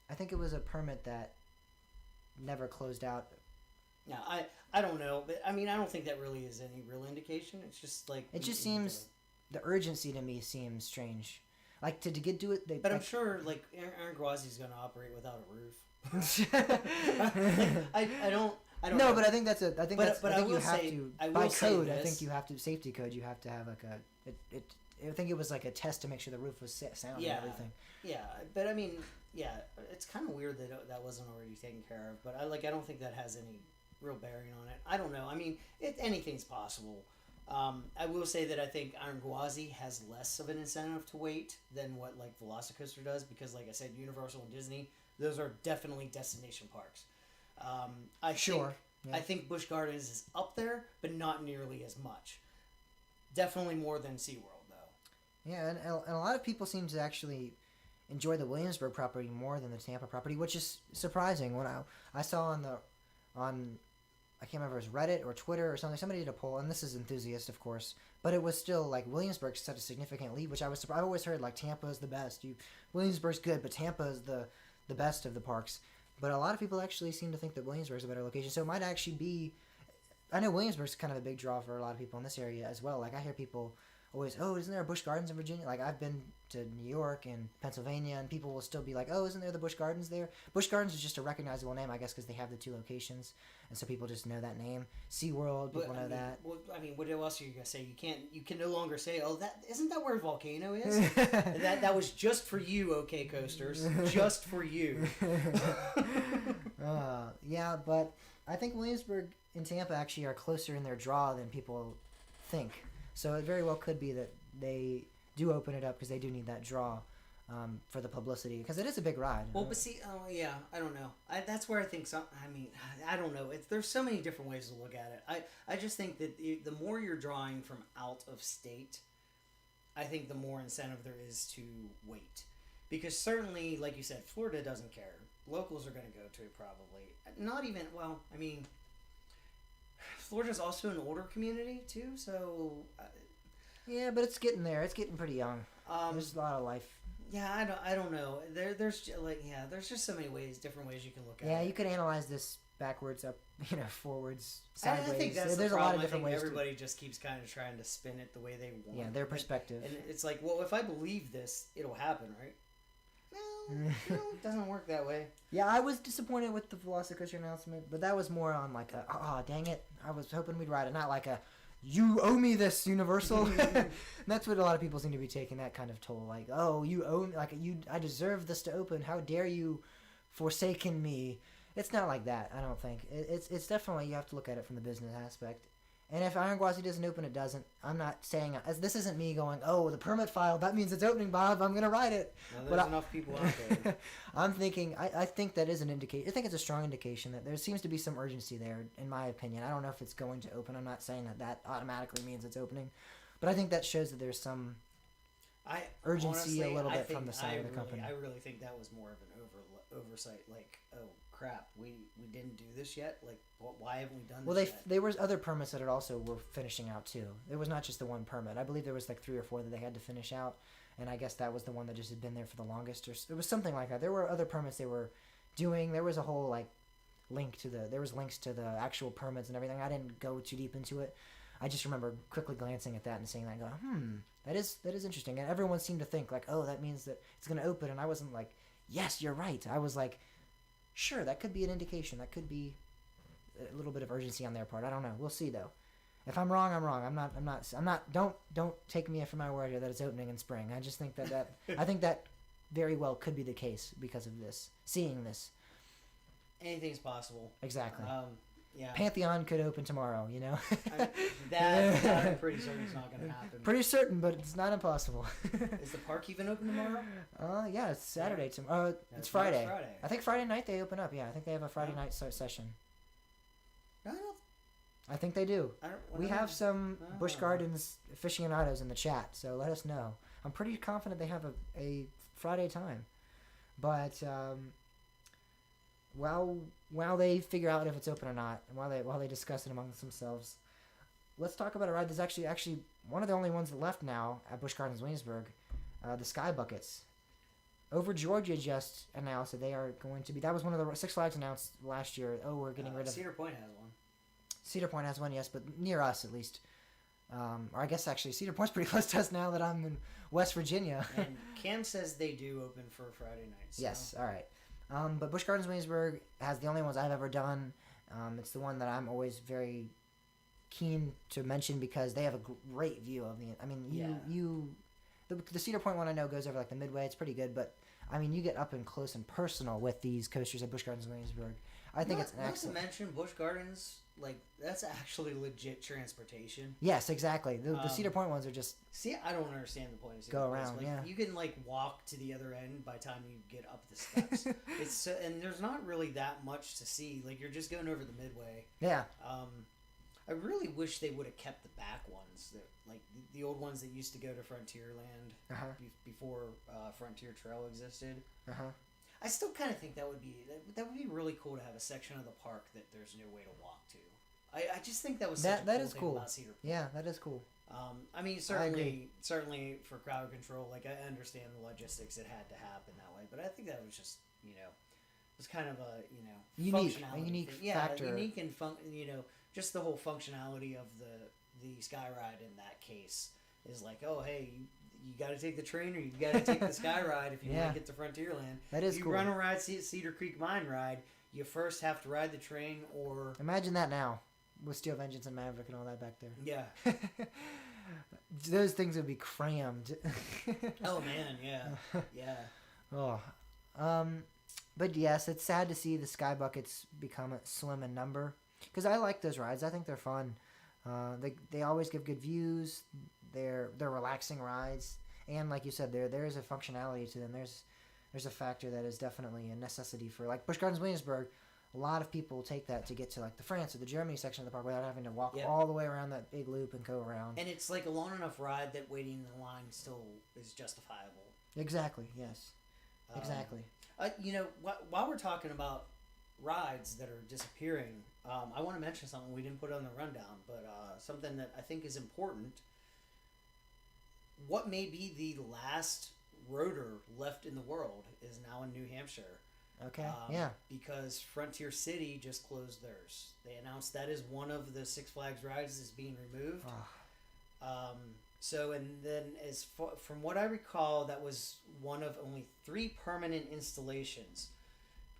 a permit that never closed out. Yeah, I don't know, but I mean, I don't think that really is any real indication. It's just like it just seems the urgency to me seems strange. Like to do it. But I'm sure like Aaron Gwazi's going to operate without a roof. I don't. No, know. but I think that's I think you have to by code. I think you have to safety code. You have to have like I think it was like a test to make sure the roof was sound and everything. Yeah, but I mean, yeah, it's kind of weird that wasn't already taken care of. But I don't think that has any real bearing on it. I don't know. I mean, anything's possible. I will say that I think Iron Gwazi has less of an incentive to wait than what like Velocicoaster does because, like I said, Universal and Disney, those are definitely destination parks. I think Busch Gardens is up there, but not nearly as much. Definitely more than SeaWorld, though. Yeah, and a lot of people seem to actually enjoy the Williamsburg property more than the Tampa property, which is surprising. When I saw on I can't remember if it was Reddit or Twitter or something, somebody did a poll, and this is enthusiast, of course, but it was still like Williamsburg's such a significant lead, which I was surprised. I've always heard like Tampa is the best. Williamsburg's good, but Tampa is the best of the parks. But a lot of people actually seem to think that Williamsburg's a better location, so it might actually be. I know Williamsburg's kind of a big draw for a lot of people in this area as well. Like I hear people always, oh, isn't there a Busch Gardens in Virginia? Like I've been to New York and Pennsylvania, and people will still be like, oh, isn't there the Busch Gardens there? Busch Gardens is just a recognizable name, I guess, because they have the two locations, and so people just know that name. SeaWorld, people know that. Well, I mean, what else are you gonna say? You can no longer say, oh, that isn't that where Volcano is? that was just for you, OK Coasters, just for you. Yeah, but I think Williamsburg and Tampa actually are closer in their draw than people think. So it very well could be that they do open it up because they do need that draw. for the publicity because it is a big ride. Well, but see, oh yeah, I don't know. That's where I think some. I mean, I don't know. There's so many different ways to look at it. I just think that the more you're drawing from out of state, I think the more incentive there is to wait, because certainly, like you said, Florida doesn't care. Locals are going to go to it probably. Not even. Well, I mean, Florida's also an older community too, so. Yeah, but it's getting there. It's getting pretty young. There's a lot of life. Yeah, I don't know. There's just so many different ways you can look at it. Yeah, you could analyze this backwards, up, forwards, sideways. I think that's There's the a problem. lot of different ways. Everybody just keeps kind of trying to spin it the way they want. Yeah, their perspective. And it's like, well, if I believe this, it'll happen, right? No, it doesn't work that way. Yeah, I was disappointed with the Velocicoaster announcement, but that was more on like dang it, I was hoping we'd ride it, not like you owe me this, Universal. That's what a lot of people seem to be taking that kind of toll. Like, oh, you owe me, I deserve this to open. How dare you forsaken me? It's not like that, I don't think. It's definitely, you have to look at it from the business aspect. And if Iron Gwazi doesn't open, it doesn't. I'm not saying, this isn't me going, oh, the permit filed, that means it's opening, Bob, I'm going to ride it. No, there's enough people out there. I'm thinking, I think that is an indication. I think it's a strong indication that there seems to be some urgency there, in my opinion. I don't know if it's going to open. I'm not saying that automatically means it's opening. But I think that shows that there's some urgency honestly, a little bit from the side of the company. I really think that was more of an oversight. Like, oh, crap, we didn't do this yet? Like, why haven't we done this yet? There was other permits that also were finishing out, too. It was not just the one permit. I believe there was like 3 or 4 that they had to finish out. And I guess that was the one that just had been there for the longest. Or it was something like that. There were other permits they were doing. There was a whole links to the actual permits and everything. I didn't go too deep into it. I just remember quickly glancing at that and saying that, that is interesting. And everyone seemed to think like, oh, that means that it's going to open. And I wasn't like, yes, you're right. I was like, sure, that could be an indication. That could be a little bit of urgency on their part. I don't know. We'll see though. If I'm wrong, I'm wrong. I'm not. Don't take me for my word here that it's opening in spring. I just think that I think that very well could be the case because of this. Seeing this. Anything's possible. Exactly. Yeah. Pantheon could open tomorrow. That I'm pretty certain it's not going to happen. Pretty certain, but it's not impossible. Is the park even open tomorrow? Yeah, it's Saturday tomorrow. It's Friday. I think Friday night they open up. Yeah, I think they have a Friday night session. No, I think they do. We have some Busch Gardens aficionados in the chat, so let us know. I'm pretty confident they have a Friday time, but while they figure out if it's open or not, and while they discuss it amongst themselves, let's talk about a ride that's actually one of the only ones left now at Busch Gardens Williamsburg, the Sky Buckets. Over Georgia just announced that they are going to be. That was one of the Six Flags announced last year. Oh, we're getting rid of. Cedar Point has one. Cedar Point has one, yes, but near us at least. Or I guess actually Cedar Point's pretty close to us now that I'm in West Virginia. And Cam says they do open for Friday nights. So. Yes, all right. But Busch Gardens Williamsburg has the only ones I've ever done. It's the one that I'm always very keen to mention because they have a great view of the. I mean, the Cedar Point one I know goes over like the Midway. It's pretty good, but I mean, you get up and close and personal with these coasters at Busch Gardens Williamsburg. I think it's an excellent. Not to mention Busch Gardens, like that's actually legit transportation. Yes, exactly. The Cedar Point ones are just. See, I don't understand the point of Cedar go around. Like, yeah, you can like walk to the other end by the time you get up the steps. And there's not really that much to see. Like you're just going over the Midway. Yeah. I really wish they would have kept the back ones, like the old ones that used to go to Frontierland before Frontier Trail existed. I still kind of think that would be really cool to have a section of the park that there's no way to walk to. I just think that was such a cool thing about Cedar Point. Yeah, that is cool. I mean, certainly for crowd control, like I understand the logistics, it had to happen that way, but I think that was just it was kind of a unique factor. Yeah, unique and just the whole functionality of the Sky Ride in that case is like, oh hey, you got to take the train or you got to take the Sky Ride if you want to get to Frontierland. That is cool. You run a ride, Cedar Creek Mine Ride, you first have to ride the train or... Imagine that now with Steel Vengeance and Maverick and all that back there. Yeah. Those things would be crammed. Oh man, yeah. Yeah. Oh. But yes, it's sad to see the Sky Buckets become slim in number. Because I like those rides. I think they're fun. They always give good views. They're relaxing rides. and like you said, there is a functionality to them. There's a factor that is definitely a necessity for like Busch Gardens Williamsburg. A lot of people take that to get to like the France or the Germany section of the park without having to walk all the way around that big loop and go around. And it's like a long enough ride that waiting in the line still is justifiable. Exactly. Yes. Exactly. While we're talking about rides that are disappearing, I want to mention something we didn't put on the rundown, but something that I think is important. What may be the last rotor left in the world is now in New Hampshire. Okay. Yeah. Because Frontier City just closed theirs. They announced that is one of the Six Flags rides is being removed. So, and then from what I recall, that was one of only 3 permanent installations.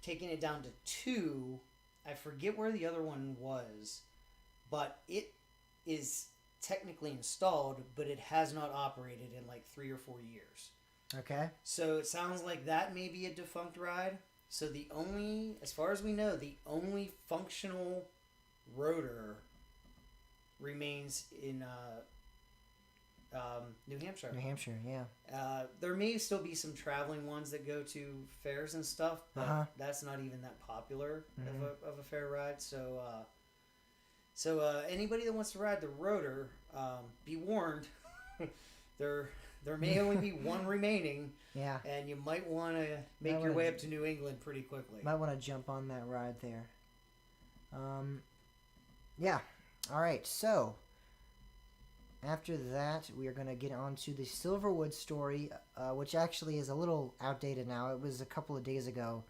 Taking it down to 2, I forget where the other one was, but it is technically installed, but it has not operated in like 3 or 4 years. Okay. So it sounds like that may be a defunct ride. So as far as we know, the only functional rotor remains in New Hampshire. New Hampshire, yeah. There may still be some traveling ones that go to fairs and stuff, but that's not even that popular of a fair ride. So, anybody that wants to ride the rotor, be warned. There may only be one remaining. Yeah. And you might want to make your way up to New England pretty quickly. Might want to jump on that ride there. Yeah. All right. So, after that, we are going to get on to the Silverwood story, which actually is a little outdated now. It was a couple of days ago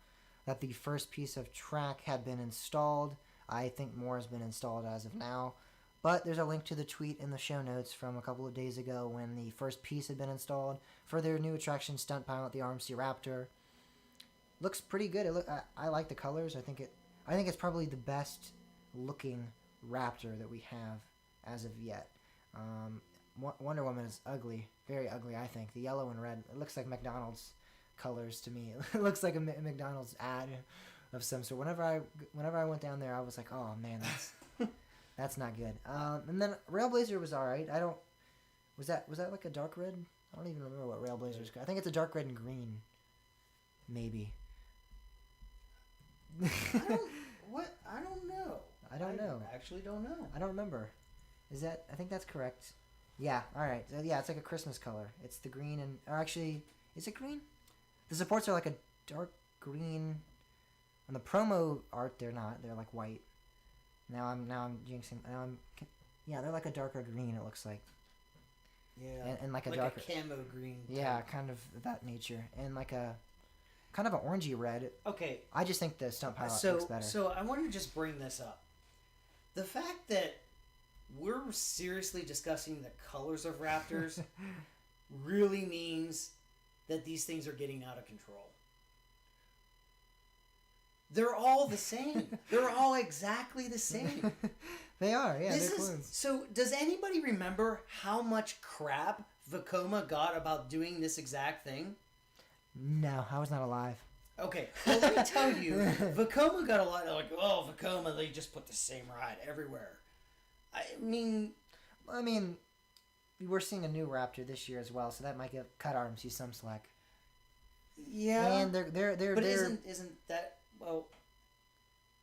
that the first piece of track had been installed. I think more has been installed as of now. But there's a link to the tweet in the show notes from a couple of days ago when the first piece had been installed for their new attraction Stunt Pilot, the RMC Raptor. Looks pretty good. I like the colors. I think it's probably the best looking Raptor that we have as of yet. Wonder Woman is ugly, very ugly. I think the yellow and red. It looks like McDonald's colors to me. It looks like a McDonald's ad of some sort. Whenever I went down there, I was like, oh man, that's not good. And then Railblazer was all right. Was that like a dark red? I don't even remember what Railblazer's got. I think it's a dark red and green. Maybe. I don't know. I actually don't know. I don't remember. I think that's correct. Yeah, all right. So, yeah, it's like a Christmas color. It's the green or actually, is it green? The supports are like a dark green. On the promo art, they're not. They're like white. Now I'm jinxing. Yeah, they're like a darker green. It looks like. Yeah. And like a like darker a camo green. Yeah, kind of that nature, and like a kind of an orangey red. Okay. I just think the Stunt Pilot looks better. So I want to just bring this up. The fact that we're seriously discussing the colors of Raptors really means that these things are getting out of control. They're all the same. They're all exactly the same. They are, yeah. They're clones. So, does anybody remember how much crap Vekoma got about doing this exact thing? No, I was not alive. Okay, well, let me tell you, Vekoma got a lot of like, oh, Vekoma, they just put the same ride everywhere. I mean, we're seeing a new Raptor this year as well, so that might cut RMC some slack. Yeah, and they're. But isn't that well?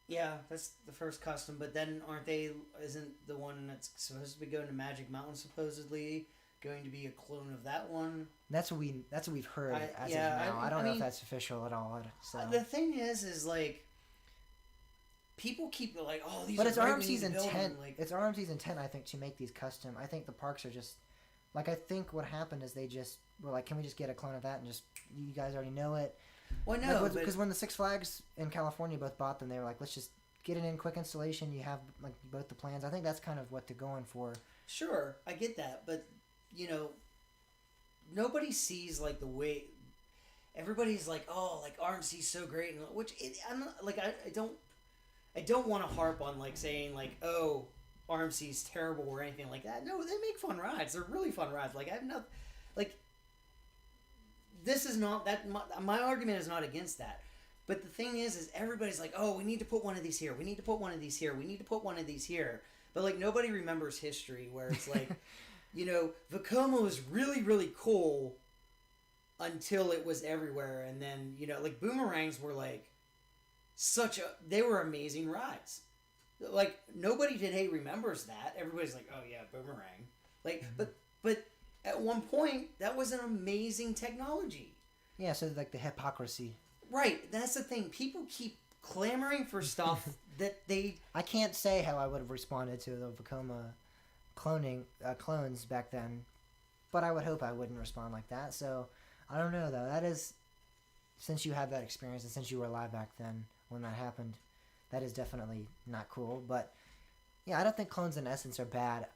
Yeah, that's the first custom, but then isn't the one that's supposed to be going to Magic Mountain supposedly going to be a clone of that one? That's what we've heard as of now. I don't know if that's official at all. So the thing is like people keep like, oh, these. But are it's great, RMC's intent. It's RMC's intent, I think, to make these custom. I think the parks are just like, I think what happened is they just were like, can we just get a clone of that and just, you guys already know it. Well, no, because when the Six Flags in California both bought them, they were like, let's just get it in quick installation. You have like both the plans. I think that's kind of what they're going for. Sure, I get that, but nobody sees like the way everybody's like, oh, like RMC's so great, and I'm not, like I don't want to harp on like saying like, oh, RMC's terrible or anything like that. No, they make fun rides. They're really fun rides. Like I have no, like. This is not that. My argument is not against that, but the thing is everybody's like, oh, we need to put one of these here. We need to put one of these here. We need to put one of these here. But like nobody remembers history where it's like, Vekoma was really really cool until it was everywhere. And then, like boomerangs were like they were amazing rides. Like nobody today remembers that. Everybody's like, oh yeah, boomerang. Like, but at one point that was an amazing technology. Yeah, so like the hypocrisy. Right, that's the thing. People keep clamoring for stuff that they. I can't say how I would have responded to the Vekoma clones back then, but I would hope I wouldn't respond like that. So I don't know though. That is, since you had that experience and since you were alive back then when that happened, that is definitely not cool. But yeah, I don't think clones in essence are bad.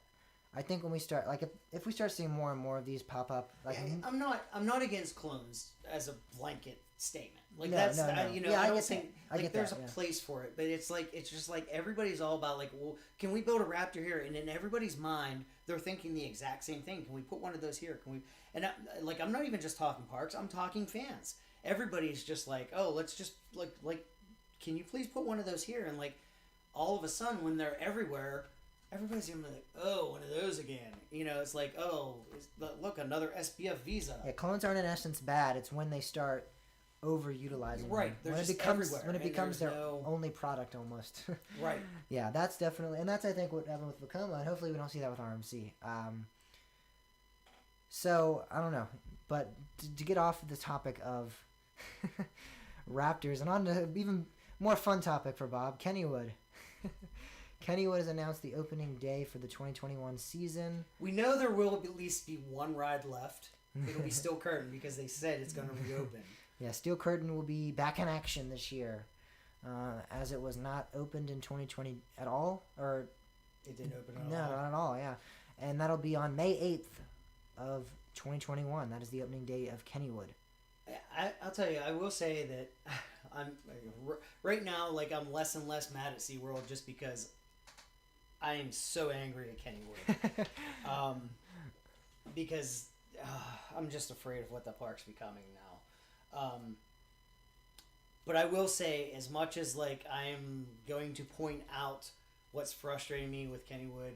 I think when we start, like, if we start seeing more and more of these pop up, like, I'm not against clones as a blanket statement. Like No, that's no, no. I don't think I get there's that, a yeah. place for it, but it's just like everybody's all about like, well, can we build a Raptor here? And in everybody's mind, they're thinking the exact same thing. Can we put one of those here? Can we? And I'm not even just talking parks. I'm talking fans. Everybody's just like, oh, let's just like, can you please put one of those here? And like, all of a sudden, when they're everywhere, everybody's gonna be like, oh, one of those again. It's like, oh, look, another SPF Visa. Yeah, clones aren't in essence bad. It's when they start overutilizing Right, them. they're When it just becomes everywhere, when it and becomes there's their no- only product almost. Right. Yeah, that's definitely, and that's I think what happened with Vekoma, and hopefully we don't see that with RMC. So I don't know, but to get off the topic of Raptors and on to even more fun topic for Bob, Kennywood. Kennywood has announced the opening day for the 2021 season. We know there will at least be one ride left. It'll be Steel Curtain because they said it's going to reopen. Yeah, Steel Curtain will be back in action this year, as it was not opened in 2020 at all, or It didn't open at no, all. not at all. Yeah, and that'll be on May 8th of 2021. That is the opening day of Kennywood. I'll tell you, I will say that I'm right now, like I'm less and less mad at SeaWorld just because I am so angry at Kennywood. Because I'm just afraid of what the park's becoming now. But I will say, as much as like I'm going to point out what's frustrating me with Kennywood,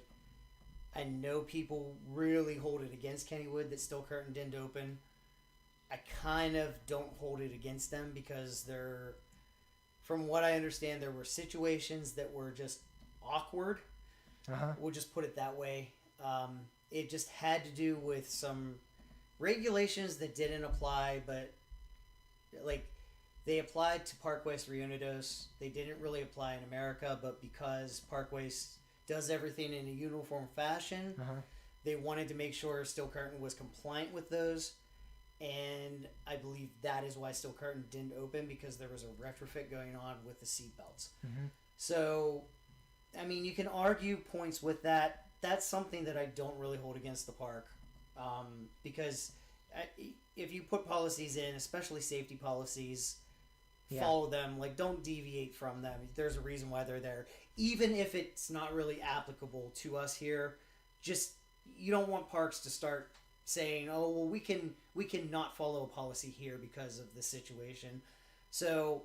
I know people really hold it against Kennywood that Steel Curtain didn't open. I kind of don't hold it against them because from what I understand, there were situations that were just awkward. We'll just put it that way. It just had to do with some regulations that didn't apply, but like they applied to Park West Reunidos. They didn't really apply in America, but because Park West does everything in a uniform fashion, they wanted to make sure Steel Curtain was compliant with those. And I believe that is why Steel Curtain didn't open, because there was a retrofit going on with the seatbelts. So, I mean, you can argue points with that. That's something that I don't really hold against the park, because if you put policies in, especially safety policies, follow them. Like, don't deviate from them. There's a reason why they're there, even if it's not really applicable to us here. Just, you don't want parks to start saying, oh, well, we can not follow a policy here because of the situation. So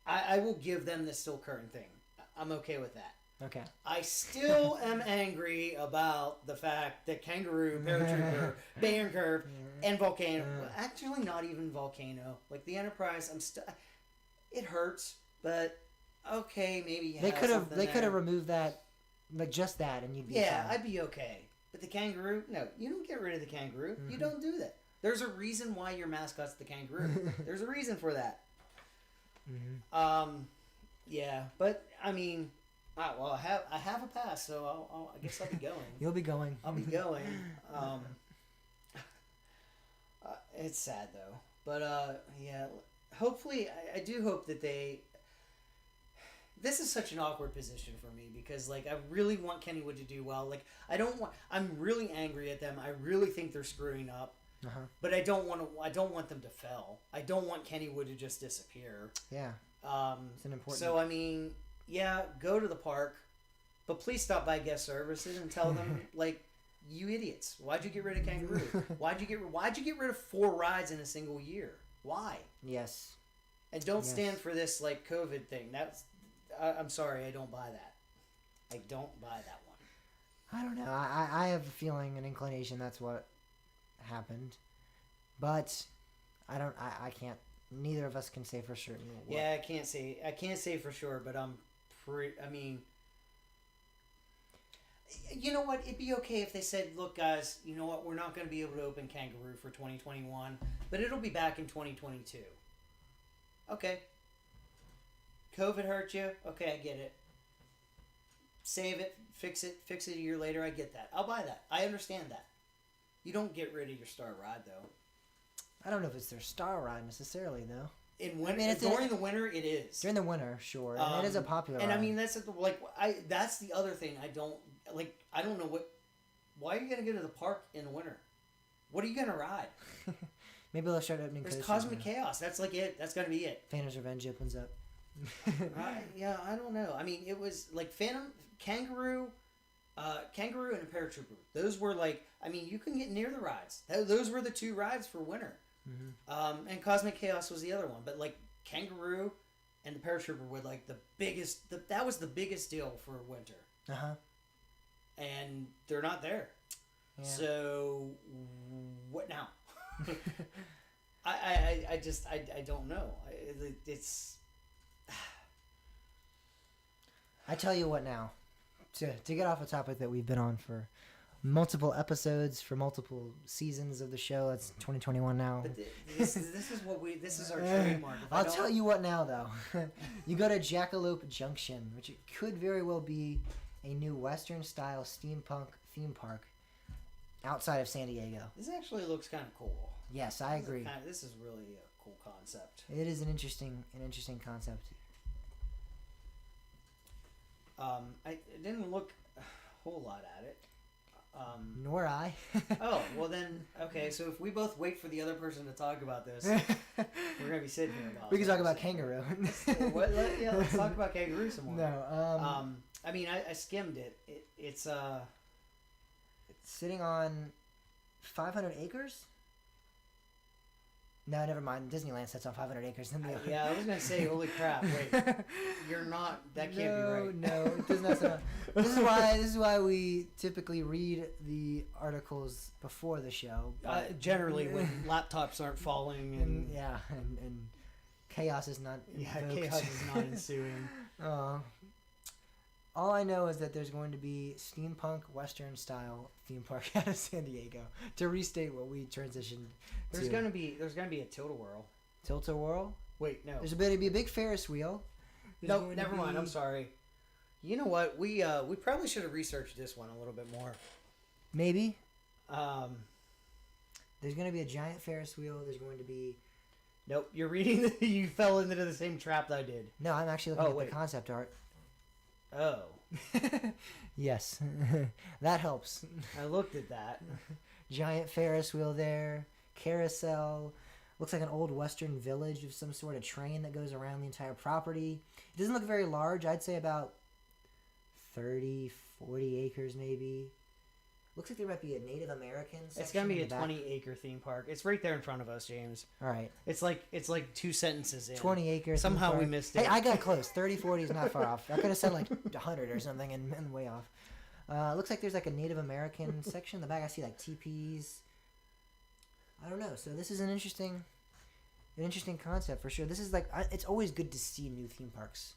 I will give them the Steel Curtain thing. I'm okay with that. Okay. I still am angry about the fact that Kangaroo, Paratrooper, Bay and Curve, and Volcano, well, actually not even Volcano, like the Enterprise, it hurts, but okay, maybe They could have removed that, like just that, and you'd be yeah, fine. I'd be okay. But the Kangaroo, no, you don't get rid of the Kangaroo. You don't do that. There's a reason why your mascot's the Kangaroo. There's a reason for that. Yeah, but I mean, well, I have a pass, so I guess I'll be going. You'll be going. I'll be going. It's sad though, but yeah. Hopefully, I do hope that they. This is such an awkward position for me because, like, I really want Kennywood to do well. Like, I'm really angry at them. I really think they're screwing up. But I don't want them to fail. I don't want Kennywood to just disappear. Yeah. It's an important. So I mean, yeah, go to the park, but please stop by guest services and tell them like, you idiots, why'd you get rid of Kangaroo? Why'd you get rid of 4 rides in a single year? Why? Yes. And don't stand for this like COVID thing. I'm sorry, I don't buy that. I don't buy that one. I don't know. I have a feeling, an inclination that's what happened. but I can't. Neither of us can say for certain. Yeah, I can't say for sure, but I mean, you know what? It'd be okay if they said, "Look, guys, you know what? We're not going to be able to open Kangaroo for 2021, but it'll be back in 2022." Okay. COVID hurt you. Okay, I get it. Save it, fix it a year later. I get that. I'll buy that. I understand that. You don't get rid of your star ride though. I don't know if it's their star ride necessarily, though. In winter, during the winter, it is. During the winter, sure, and it is a popular and ride. I mean, that's the other thing I don't like. I don't know why are you gonna go to the park in the winter? What are you gonna ride? Maybe they'll start opening. There's Cosmic Chaos. That's like it. That's gonna be it. Phantom's Revenge opens up. Yeah, I don't know. I mean, it was like Kangaroo and a Paratrooper. Those were like, I mean, you can get near the rides. Those were the two rides for winter. Mm-hmm. And Cosmic Chaos was the other one. But like Kangaroo and the Paratrooper were like the biggest. That was the biggest deal for winter. And they're not there. Yeah. So what now? I just don't know. It's. I tell you what now, to get off a topic that we've been on for multiple episodes, for multiple seasons of the show. That's 2021 now. But this is our trademark. I'll tell you what now, though. You go to Jackalope Junction, which it could very well be a new Western-style steampunk theme park outside of San Diego. This actually looks kind of cool. Yes, I agree. This is really a cool concept. It is an interesting concept. I didn't look a whole lot at it. Nor I. Oh, well then, okay, so if we both wait for the other person to talk about this, we're going to be sitting here about We can talk about Kangaroo. Let's talk about Kangaroo some more. No. I mean, I skimmed it. It's sitting on 500 acres? No, never mind. Disneyland sits on 500 acres. Yeah, I was going to say, holy crap, wait. You're not, that can't be right. No, it does not sound. This is why we typically read the articles before the show. Generally, when laptops aren't falling and chaos is not invoked. Chaos is not ensuing. All I know is that there's going to be steampunk Western style theme park out of San Diego. To restate what we transitioned there's gonna be a Tilt-A-Whirl. Tilt-A-Whirl? Wait, no. There's going to be a big Ferris wheel. No, never mind. I'm sorry. You know what? We probably should have researched this one a little bit more. Maybe. There's going to be a giant Ferris wheel. There's going to be. Nope, you're reading. You fell into the same trap that I did. No, I'm actually looking at the concept art. Oh. Yes. That helps. I looked at that. Giant Ferris wheel there. Carousel. Looks like an old Western village of some sort. A train that goes around the entire property. It doesn't look very large. I'd say about 30, 40 acres maybe. Looks like there might be a Native American section. It's going to be a 20-acre theme park. It's right there in front of us, James. All right. It's like 2 sentences in. 20 acres. Somehow we missed it. Hey, I got close. 30, 40 is not far off. I could have said like 100 or something and way off. Looks like there's like a Native American section in the back. I see like teepees. I don't know. So this is an interesting concept for sure. This is like it's always good to see new theme parks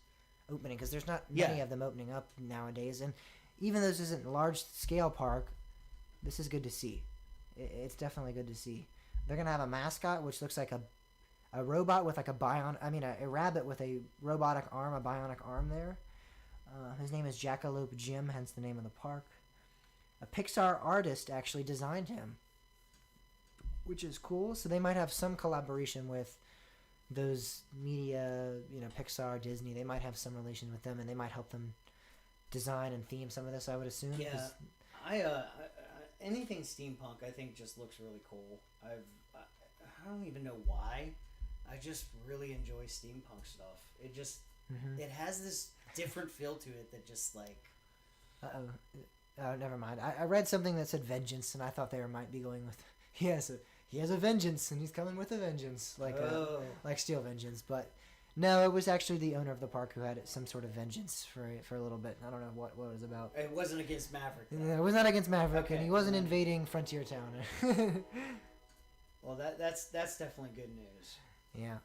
opening because there's not many of them opening up nowadays. And even though this isn't a large scale park, this is good to see. It's definitely good to see. They're gonna have a mascot which looks like a robot with like a rabbit with a robotic arm, a bionic arm there. His name is Jackalope Jim, hence the name of the park. A Pixar artist actually designed him, which is cool. So they might have some collaboration with those media, Pixar, Disney. They might have some relation with them, and they might help them design and theme some of this, I would assume. Yeah, anything steampunk I think just looks really cool. I don't even know why. I just really enjoy steampunk stuff. It just it has this different feel to it that just like. Oh, never mind. I read something that said vengeance, and I thought they might be going with he has a vengeance, and he's coming with a vengeance, like Steel Vengeance. But no, it was actually the owner of the park who had some sort of vengeance for a little bit. I don't know what it was about. It wasn't against Maverick. It was not against Maverick, and he wasn't invading Frontier Town. Well, that's definitely good news. Yeah,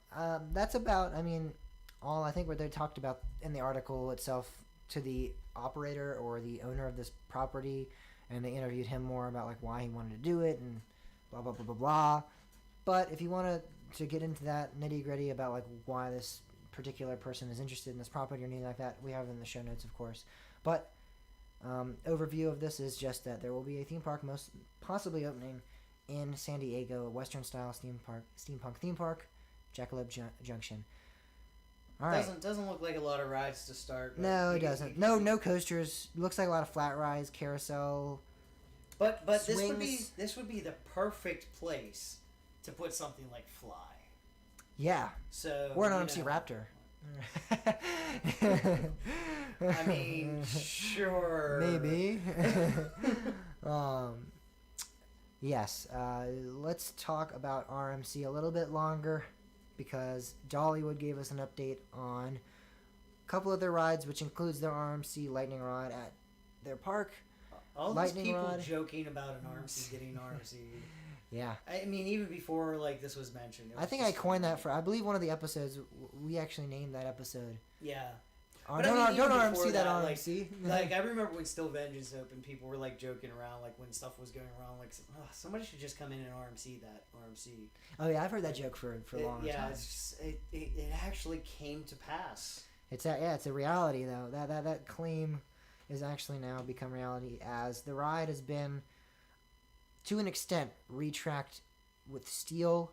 that's about. I mean, all I think what they talked about in the article itself to the operator or the owner of this property, and they interviewed him more about like why he wanted to do it and blah blah blah blah blah. But if you want to get into that nitty gritty about like why this particular person is interested in this property or anything like that, we have it in the show notes, of course. But overview of this is just that there will be a theme park, most possibly opening in San Diego, a Western style steampunk theme park, Jackalope Junction. All right. Doesn't look like a lot of rides to start. No, it doesn't. No coasters. Looks like a lot of flat rides, carousel. But swings. this would be the perfect place to put something like Fly. Yeah. So or an RMC Raptor. I mean, sure. Maybe. Yes. Let's talk about RMC a little bit longer because Dollywood gave us an update on a couple of their rides, which includes their RMC Lightning Rod at their park. All Lightning these people Rod. joking about an RMC getting RMC. Yeah. I mean, even before like this was mentioned. I think I coined that for. I believe one of the episodes we actually named that episode. Yeah. Don't even RMC before that like, RMC. like I remember when Still Vengeance opened, people were like joking around, like when stuff was going wrong, like somebody should just come in and RMC that RMC. Oh yeah, I've heard that joke for a long time. Yeah, it's just, it actually came to pass. It's a reality though. That claim is actually now become reality as the ride has been, to an extent, retracked with steel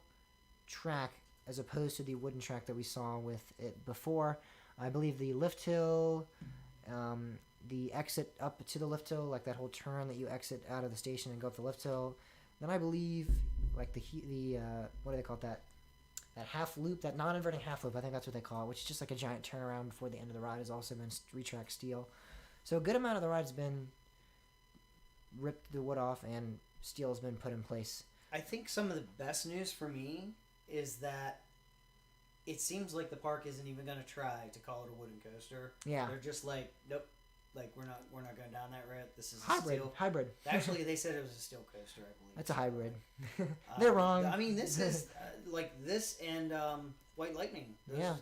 track as opposed to the wooden track that we saw with it before. I believe the lift hill, the exit up to the lift hill, like that whole turn that you exit out of the station and go up the lift hill. Then I believe like the what do they call it, that half loop, that non-inverting half loop, I think that's what they call it, which is just like a giant turnaround before the end of the ride, has also been retracked steel. So a good amount of the ride has been ripped the wood off and steel has been put in place. I think some of the best news for me is that it seems like the park isn't even going to try to call it a wooden coaster. Yeah. They're just like, nope, like we're not going down that route. This is hybrid. Actually, they said it was a steel coaster, I believe. That's a hybrid. They're wrong. I mean, this is like this and White Lightning.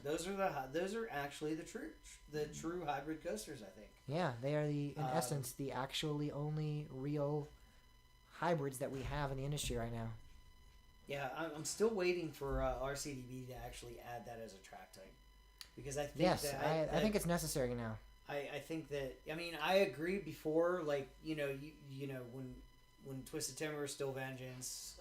Those are actually the true hybrid coasters, I think. Yeah, they are in essence the actually only real hybrids that we have in the industry right now. Yeah, I'm still waiting for RCDB to actually add that as a track type, because I think I think it's necessary now. I think that, I mean, I agree before, like, you know when Twisted Timber, Still Vengeance,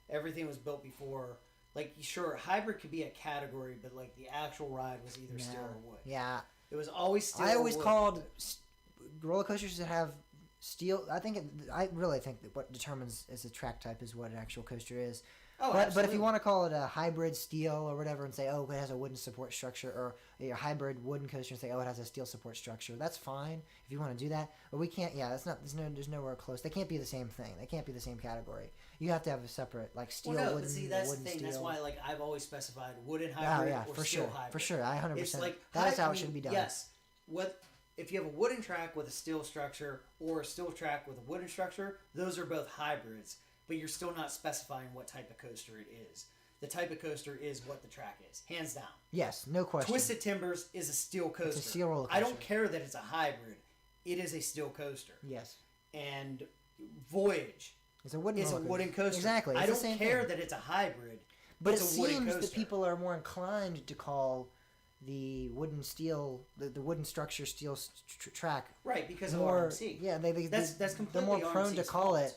everything was built before. Like, sure, hybrid could be a category, but like the actual ride was either steel or wood. Yeah, it was always steel. I always or wood. called roller coasters that have steel. I really think that what determines as a track type is what an actual coaster is. Oh, but if you want to call it a hybrid steel or whatever and say, oh, it has a wooden support structure, or a hybrid wooden coaster and say, oh, it has a steel support structure, that's fine if you want to do that. But we can't. Yeah, that's not. There's nowhere close. They can't be the same thing. They can't be the same category. You have to have a separate like steel. Well, no, wooden, but see, that's the thing. steel. That's why like I've always specified wooden hybrid or for steel sure, hybrid. for sure. I 100%. It's like that is how it should be done. Yes. What if you have a wooden track with a steel structure or a steel track with a wooden structure? Those are both hybrids. But you're still not specifying what type of coaster it is. The type of coaster is what the track is, hands down. Yes, no question. Twisted Timbers is a steel coaster. It's a steel roller coaster. I don't care that it's a hybrid. It is a steel coaster. Yes. And Voyage is a wooden coaster. Exactly. I don't care that it's a hybrid. But it seems that people are more inclined to call the wooden steel, the wooden structure steel track. Right, because more, of RMC. Yeah, that's completely they're more prone RMC's to call fault. it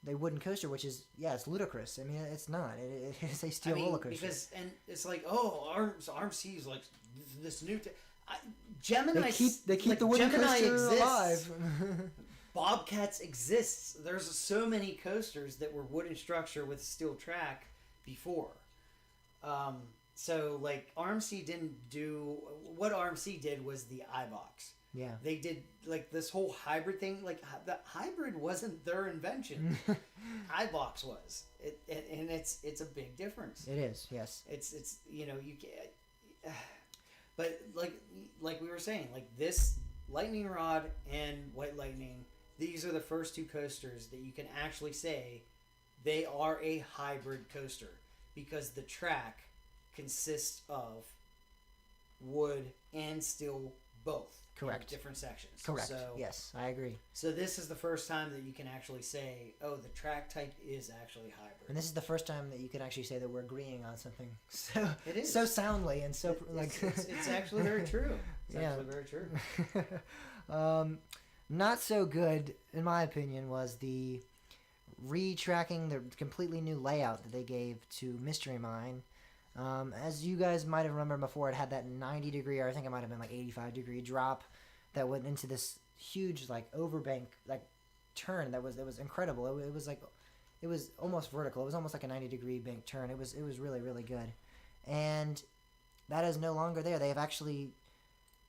the wooden coaster, which is, it's ludicrous. I mean, it's not. It is a steel roller coaster. Because, and it's like, RMC is like this new... Gemini... They keep the wooden Gemini coaster exists. alive. Bobcats exists. There's so many coasters that were wooden structure with steel track before. So, like, RMC didn't do... What RMC did was the iBox. Yeah. They did, like, this whole hybrid thing. Like, the hybrid wasn't their invention. iBox was. And it's a big difference. It is, yes. It's you can't... But, like we were saying, like, this Lightning Rod and White Lightning, these are the first two coasters that you can actually say they are a hybrid coaster because the track consists of wood and steel both. Correct. In different sections. Correct. So, Yes, I agree. So this is the first time that you can actually say, oh, the track type is actually hybrid. And this is the first time that you can actually say that we're agreeing on something so It is. so soundly and so It's actually very true. It's Yeah. actually very true. Not so good, in my opinion, was the retracking, the completely new layout that they gave to Mystery Mine. As you guys might have remembered before, it had that 90-degree, or I think it might have been like 85-degree drop that went into this huge like overbank like turn that was incredible. It was like it was almost vertical. It was almost like a 90-degree bank turn. It was really really good, and that is no longer there. They have actually,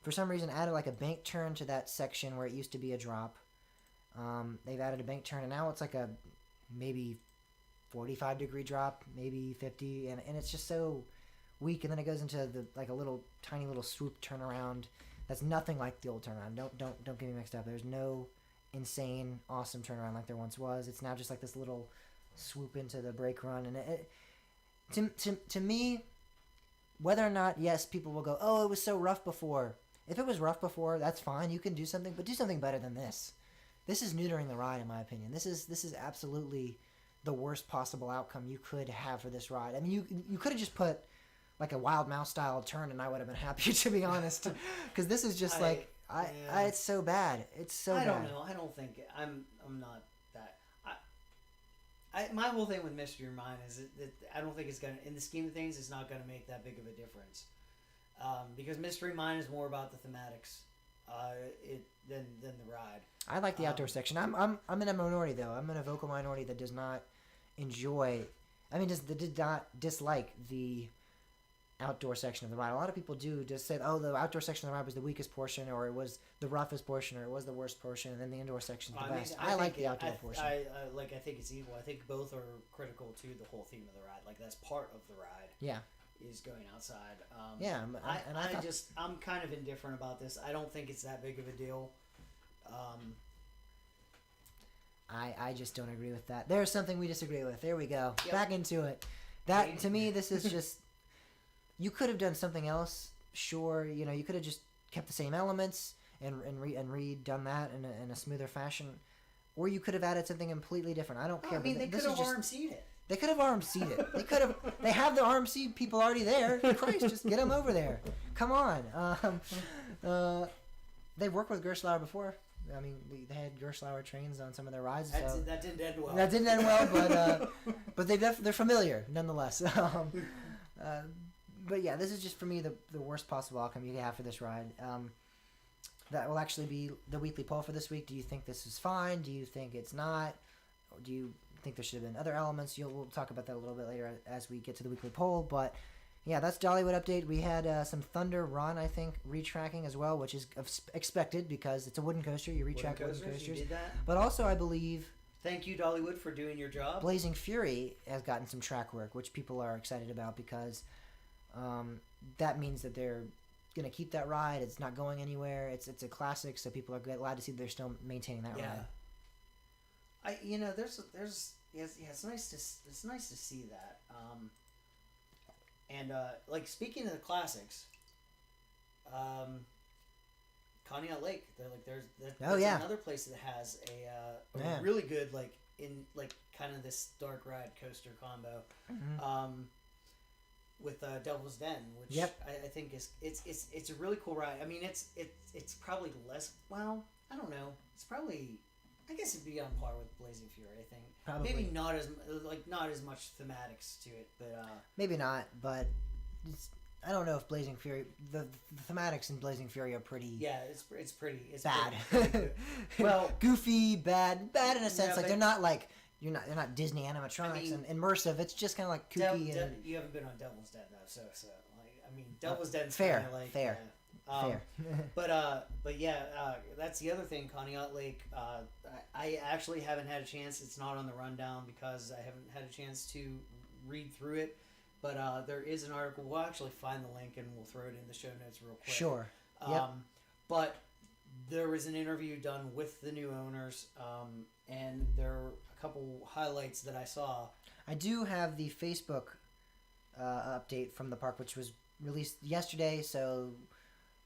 for some reason, added like a bank turn to that section where it used to be a drop. They've added a bank turn, and now it's like a maybe 45-degree drop, maybe 50, and it's just so weak. And then it goes into the like a little tiny little swoop turnaround. That's nothing like the old turnaround. Don't get me mixed up. There's no insane awesome turnaround like there once was. It's now just like this little swoop into the brake run, and to me, whether or not, yes, people will go, oh, it was so rough before. If it was rough before, that's fine. You can do something, but do something better than this. This is neutering the ride, in my opinion. This is absolutely the worst possible outcome you could have for this ride. I mean, you could have just put like a Wild Mouse style turn, and I would have been happy, to be honest. Because this is just it's so bad. It's so bad. I don't know. I don't think I'm not that. My whole thing with Mystery Mine is that I don't think it's gonna, in the scheme of things, it's not gonna make that big of a difference. Because Mystery Mine is more about the thematics, than the ride. I like the outdoor section. I'm in a minority though. I'm in a vocal minority that does not enjoy. I mean, that did not dislike the outdoor section of the ride. A lot of people do just say, oh, the outdoor section of the ride was the weakest portion, or it was the roughest portion, or it was the worst portion, and then the indoor section is the best. I like the outdoor portion. I think it's equal. I think both are critical to the whole theme of the ride. Like, that's part of the ride. Yeah. Is going outside. I'm kind of indifferent about this. I don't think it's that big of a deal. I just don't agree with that. There's something we disagree with. There we go. Yep. Back into it. That, to me, this is just... You could have done something else, sure. You know, you could have just kept the same elements and redone that in a smoother fashion, or you could have added something completely different. I don't care. I mean, they could have RMC'd it. They could have RMC'd it. They could have. They have the RMC people already there. Christ, just get them over there. Come on. They've worked with Gerstlauer before. I mean, they had Gerstlauer trains on some of their rides. That didn't end well. That didn't end well, but they're familiar nonetheless. But yeah, this is just for me the worst possible outcome you can have for this ride. That will actually be the weekly poll for this week. Do you think this is fine? Do you think it's not? Or do you think there should have been other elements? We'll talk about that a little bit later as we get to the weekly poll. But yeah, that's Dollywood update. We had some Thunder Run, I think, retracking as well, which is expected because it's a wooden coaster. You retrack wooden coasters. You did that. But also, I believe. Thank you, Dollywood, for doing your job. Blazing Fury has gotten some track work, which people are excited about because. That means that they're gonna keep that ride. It's not going anywhere. It's a classic, so people are glad to see they're still maintaining that ride. It's nice to see that. Like, speaking of the classics, Conneaut Lake. There's another place that has a really good kind of this dark ride coaster combo. Mm-hmm. With Devil's Den, which I think it's a really cool ride. I mean, it's probably less. Well, I don't know. It's probably, I guess it'd be on par with Blazing Fury. I think probably maybe not as much thematics to it, but maybe not. But I don't know if Blazing Fury, the thematics in Blazing Fury are pretty. Yeah, it's pretty bad. Pretty well, goofy, bad in a sense. Like they're not like. They're not Disney animatronics and immersive. It's just kind of like kooky. You haven't been on Devil's Den though, so Devil's Den's fair. Fair. But yeah, that's the other thing. Conneaut Lake. I actually haven't had a chance. It's not on the rundown because I haven't had a chance to read through it. But there is an article. We'll actually find the link and we'll throw it in the show notes real quick. Sure. Yep. But there was an interview done with the new owners, and there are a couple highlights that I saw. I do have the Facebook update from the park, which was released yesterday. So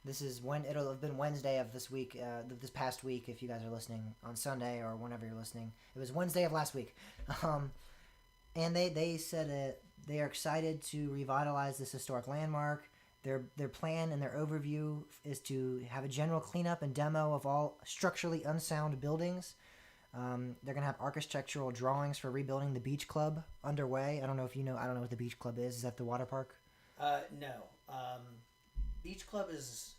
this is when it'll have been Wednesday of this week, this past week. If you guys are listening on Sunday or whenever you're listening, it was Wednesday of last week. And they said they are excited to revitalize this historic landmark. Their plan and their overview is to have a general cleanup and demo of all structurally unsound buildings. They're gonna have architectural drawings for rebuilding the beach club underway. I don't know if you know. I don't know what the beach club is. Is that the water park? No. Beach club is.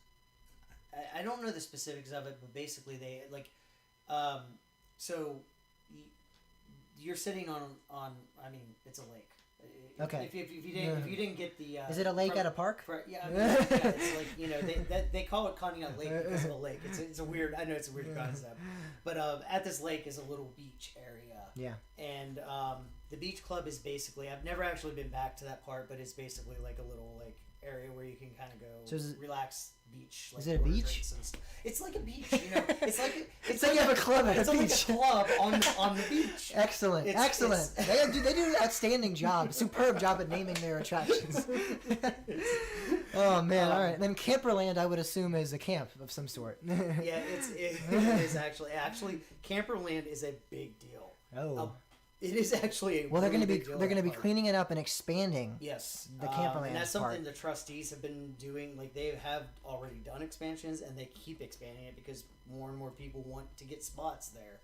I don't know the specifics of it, but basically they like. So you're sitting on. I mean, it's a lake. Okay. If you didn't get the. Is it a lake at a park? Yeah, I mean, yeah, it's like they call it Conneaut Lake because of a lake. It's a weird. I know it's a weird concept, but at this lake is a little beach area. Yeah. And the beach club is basically. I've never actually been back to that part, but it's basically like a little like area where you can kind of go relax. Beach. Like is it a beach? It's like a beach, you know. It's like you have a club at a beach. It's like a club on the beach. Excellent, excellent. They do an outstanding job, superb job at naming their attractions. Oh man! All right, then Camperland, I would assume, is a camp of some sort. Yeah, it is actually Camperland is a big deal. Oh. It is actually well. They're going to be cleaning it up and expanding. Yes, the Camperland and that's part. something the trustees have been doing. Like they have already done expansions, and they keep expanding it because more and more people want to get spots there.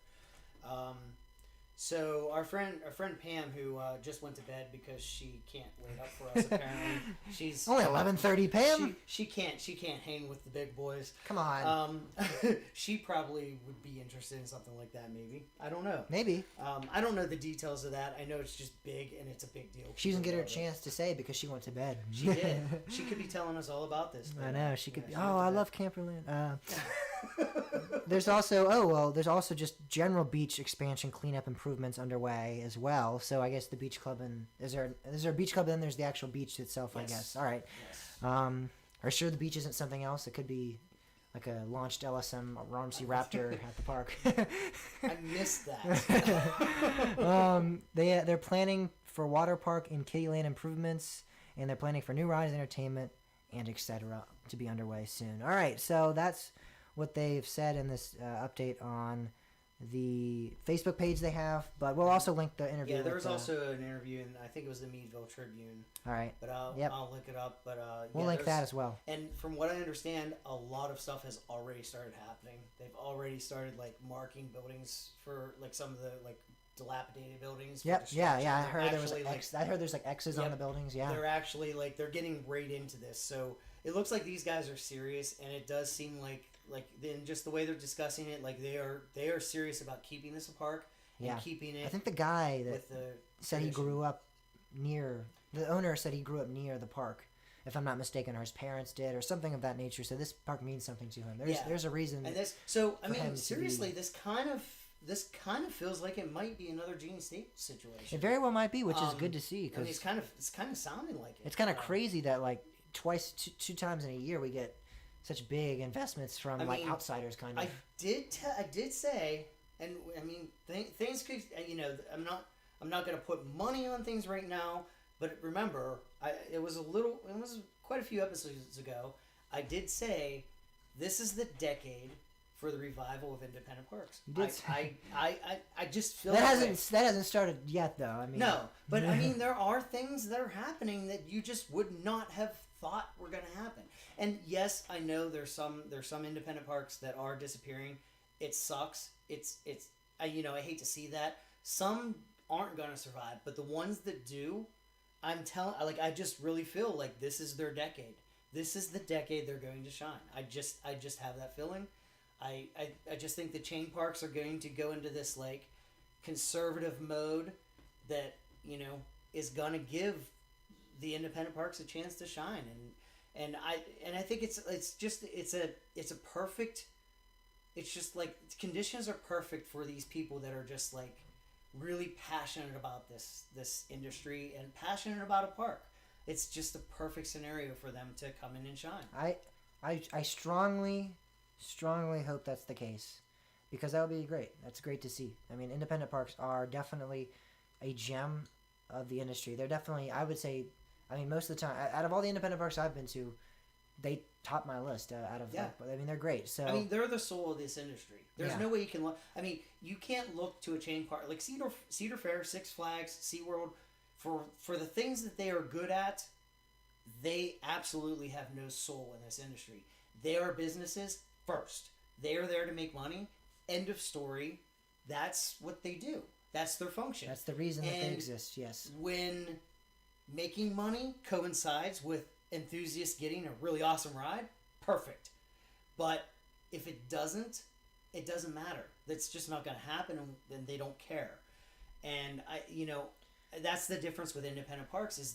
So our friend Pam, who just went to bed because she can't wait up for us. Apparently, she's only 11:30. Pam, she can't hang with the big boys. Come on. She probably would be interested in something like that. Maybe I don't know. Maybe. I don't know the details of that. I know it's just big and it's a big deal. She doesn't get her chance to say because she went to bed. She did. She could be telling us all about this. I know. She could be. Oh, I love Camperland. There's also just general beach expansion cleanup improvements underway as well. So I guess the beach club and is there a beach club? Then there's the actual beach itself. Yes. I guess. All right. Yes. Are sure the beach isn't something else? It could be like a launched LSM Ramsey Raptor at the park. I missed that. They're planning for water park and Kiddieland improvements, and they're planning for new rides, entertainment, and etc. to be underway soon. All right. So that's what they've said in this update on the Facebook page they have, but we'll also link the interview. Yeah, there was also an interview, and I think it was the Meadville Tribune. All right. But I'll look it up. But we'll link that as well. And from what I understand, a lot of stuff has already started happening. They've already started like marking buildings for like some of the like dilapidated buildings. Yep. Yeah. I heard there was I heard there's like X's on the buildings. Yeah. They're actually like they're getting right into this. So it looks like these guys are serious, and it does seem like then just the way they're discussing it, like they are serious about keeping this a park and keeping it. I think the guy that said he grew up near the owner said he grew up near the park, if I'm not mistaken, or his parents did, or something of that nature. So this park means something to him. There's a reason. And I mean, seriously, this kind of feels like it might be another Gene Staples situation. It very well might be, which is good to see. Cause it's kind of sounding like it. It's kind of crazy that like two times in a year we get such big investments from outsiders, kind of. I did say, and I mean things could, I'm not gonna put money on things right now, but remember, it was quite a few episodes ago. I did say this is the decade for the revival of independent parks. You did I just feel that hasn't started yet, though. I mean, no, but I mean there are things that are happening that you just would not have thought were going to happen. And yes, I know there's some independent parks that are disappearing. It sucks. I hate to see that. Some aren't going to survive, but the ones that do, I just really feel like this is their decade. This is the decade they're going to shine. I just have that feeling. I just think the chain parks are going to go into this like conservative mode that, is going to give the independent parks a chance to shine, and I think it's a perfect. It's just like conditions are perfect for these people that are just like really passionate about this industry and passionate about a park. It's just a perfect scenario for them to come in and shine. I strongly hope that's the case, because that would be great. That's great to see. I mean, independent parks are definitely a gem of the industry. They're definitely, I would say, I mean, most of the time, out of all the independent parks I've been to, they top my list out of I mean, they're great. So I mean, they're the soul of this industry. There's Yeah. no way you can look. I mean, you can't look to a chain park like Cedar Fair, Six Flags, SeaWorld for the things that they are good at. They absolutely have no soul in this industry. They are businesses first. They are there to make money. End of story. That's what they do. That's their function. that's the reason that they And exist. Yes. When making money coincides with enthusiasts getting a really awesome ride, perfect. But if it doesn't matter. That's just not going to happen, and they don't care. And that's the difference with independent parks is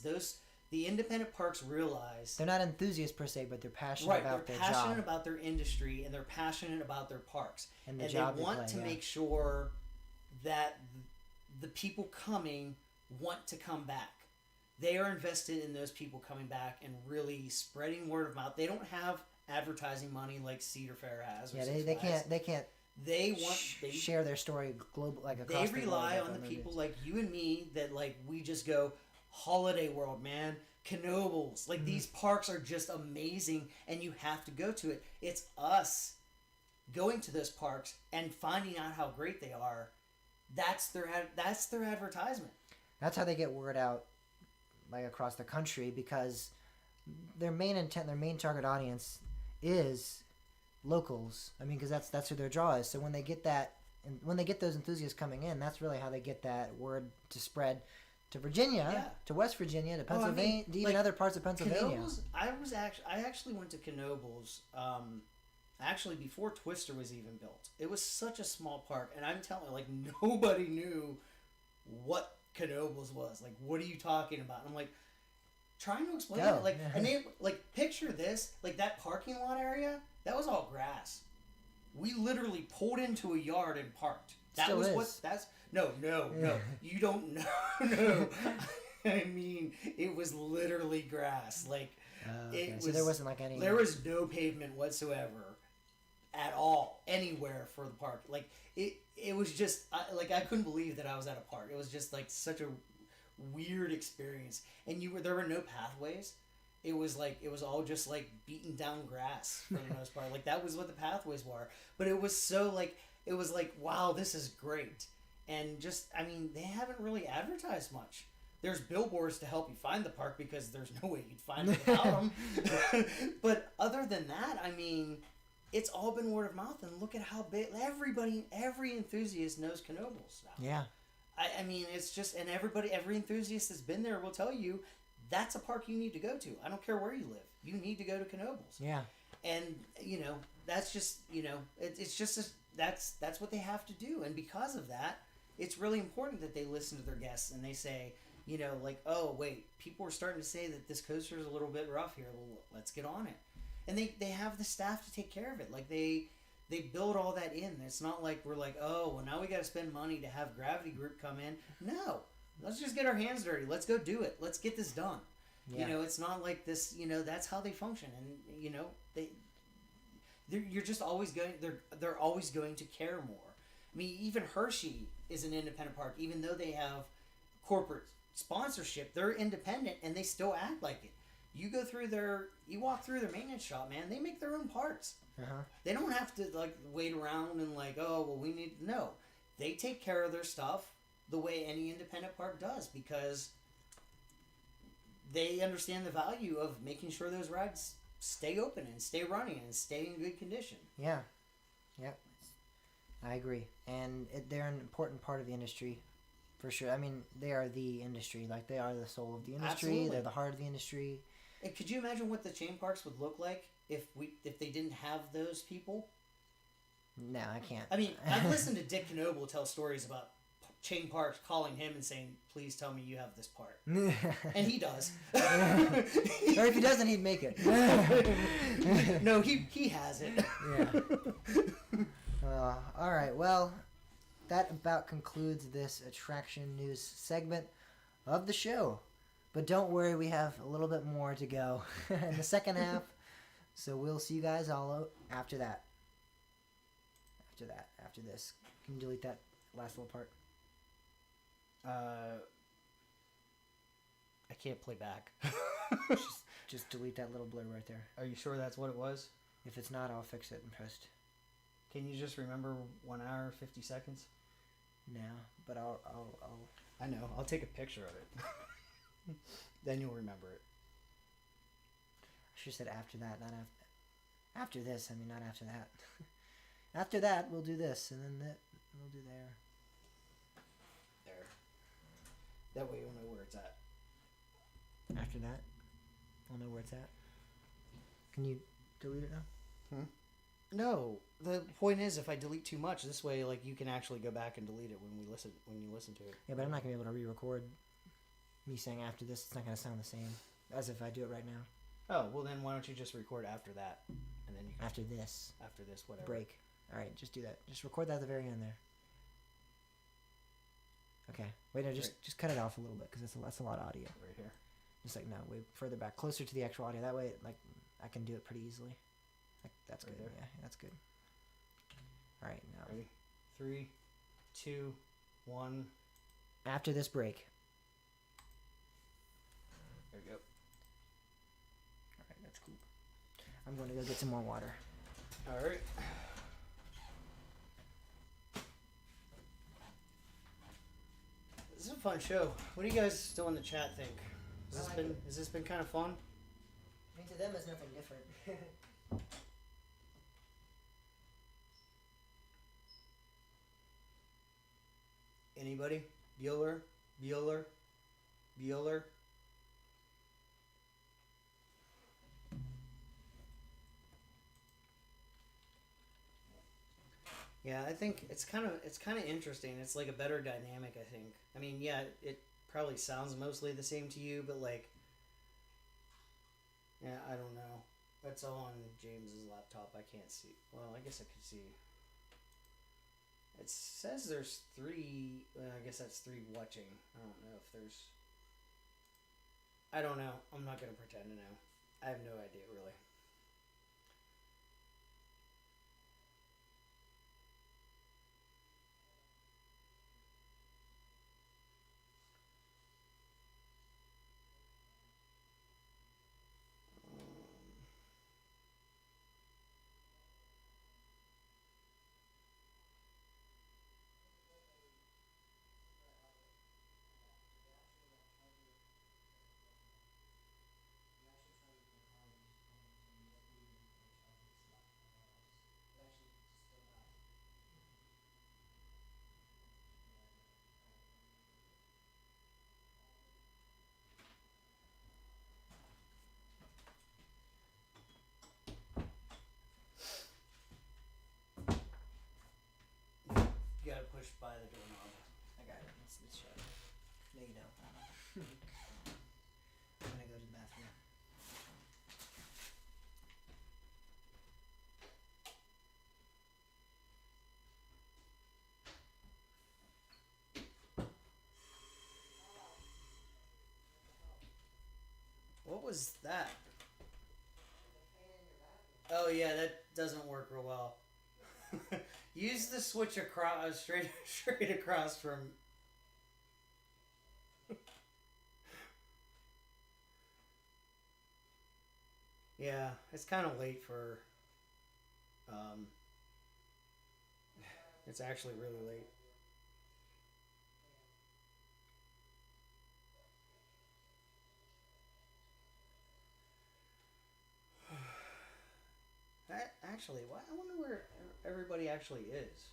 the independent parks realize They're not enthusiasts per se, but they're passionate about they're their passionate job about their industry, and they're passionate about their parks, and the and job they want play, to yeah. make sure that the people coming want to come back. They are invested in those people coming back and really spreading word of mouth. They don't have advertising money like Cedar Fair has. Or Yeah, Six they Flags. can't They want share their story global like they across the rely globe, on like the other people movies. like you and me that like we just go Holiday World, man, Knoebels. Like these parks are just amazing, and you have to go to it. It's us going to those parks and finding out how great they are. That's their advertisement. That's how they get word out, like across the country, because their main intent, their main target audience, is locals. I mean, because that's who their draw is. So when they get that, and when they get those enthusiasts coming in, that's really how they get that word to spread to Virginia, Yeah. to West Virginia, to Oh, I mean, Pennsylvania, to even like, other parts of Pennsylvania. Knoebels, I actually went to Knoebels. Actually, before Twister was even built, it was such a small park, and I'm telling you, like nobody knew what Knoebels was. Like, what are you talking about? And I'm like trying to explain Go. it, like, and they like picture this, like that parking lot area, that was all grass. We literally pulled into a yard and parked. That Still was is. what. That's no. You don't know. No. I mean, it was literally grass. Like. Okay. It So there wasn't like any. There was no pavement whatsoever, at all, anywhere for the park. Like it was just like I couldn't believe that I was at a park. It was just like such a weird experience, and there were no pathways. It was all just like beaten down grass for the most part. Like that was what the pathways were. But it was so like it was like wow, this is great, and just I mean they haven't really advertised much. There's billboards to help you find the park because there's no way you'd find it without them. But other than that, I mean, it's all been word of mouth. And look at how big every enthusiast knows Knoebels now. Yeah. I mean, it's just, and every enthusiast that's been there will tell you that's a park you need to go to. I don't care where you live. You need to go to Knoebels. Yeah. And, that's just, it's just, that's what they have to do. And because of that, it's really important that they listen to their guests and they say, like, oh, wait, people are starting to say that this coaster is a little bit rough here. Well, let's get on it. And they have the staff to take care of it. Like, they build all that in. It's not like we're like, oh, well, now we got to spend money to have Gravity Group come in. No. Let's just get our hands dirty. Let's go do it. Let's get this done. Yeah. It's not like this, that's how they function. And, you're just always they're always going to care more. I mean, even Hershey is an independent park, even though they have corporate sponsorship. They're independent and they still act like it. You walk through their maintenance shop, man. They make their own parts. Uh-huh. They don't have to like wait around and like, oh, well, we need no. They take care of their stuff the way any independent park does because they understand the value of making sure those rides stay open and stay running and stay in good condition. Yeah. Yep. I agree. And they're an important part of the industry, for sure. I mean, they are the industry. Like, they are the soul of the industry. Absolutely. They're the heart of the industry. And could you imagine what the chain parks would look like if they didn't have those people? No, I can't. I mean, I've listened to Dick Knoebel tell stories about chain parks calling him and saying, please tell me you have this part. And he does. Or if he doesn't, he'd make it. No, he has it. Yeah. All right. Well, that about concludes this attraction news segment of the show. But don't worry, we have a little bit more to go in the second half. So we'll see you guys all after that. after that. After this, can you delete that last little part? I can't play back. Just delete that little blur right there. Are you sure that's what it was? If it's not, I'll fix it in post. Can you just remember 1 hour 50 seconds? No, but I'll. I know. I'll take a picture of it. Then you'll remember it. I should have said after that, not after. After this, I mean not after that. After that, we'll do this, and then that we'll do there. There. That way you'll know where it's at. After that, I'll know where it's at. Can you delete it now? No. The point is, if I delete too much, this way, like, you can actually go back and delete it when you listen to it. Yeah, but I'm not gonna be able to re-record me saying after this. It's not gonna sound the same as if I do it right now. Oh, well then why don't you just record after that, and then you can After this whatever. break. All right, just do that. Just record that at the very end there. Okay. Wait, no, just cut it off a little bit because that's a lot of audio. Right here. Just like no, way further back, closer to the actual audio. That way, like I can do it pretty easily. Like that's Right good. there? Yeah, that's good. All right, now Ready? 3, 2, 1. after this break. There you go. All right, that's cool. I'm going to go get some more water. All right. This is a fun show. What do you guys still in the chat think? Has this been kind of fun? I mean, to them, it's nothing different. Anybody? Bueller? Yeah, I think it's kind of interesting. It's like a better dynamic, I think. I mean, yeah, it probably sounds mostly the same to you, but like, yeah, I don't know. That's all on James's laptop. I can't see. Well, I guess I could see. It says there's 3. I guess that's 3 watching. I don't know if there's. I don't know. I'm not gonna pretend to know. I have no idea really. You gotta push by the doorknob. I got it. It's shut. No, you don't. I'm gonna go to the bathroom. What was that? Oh yeah, that doesn't work real well. Use the switch across straight across from. Yeah, it's kind of late for. It's actually really late. Actually, I wonder where everybody actually is.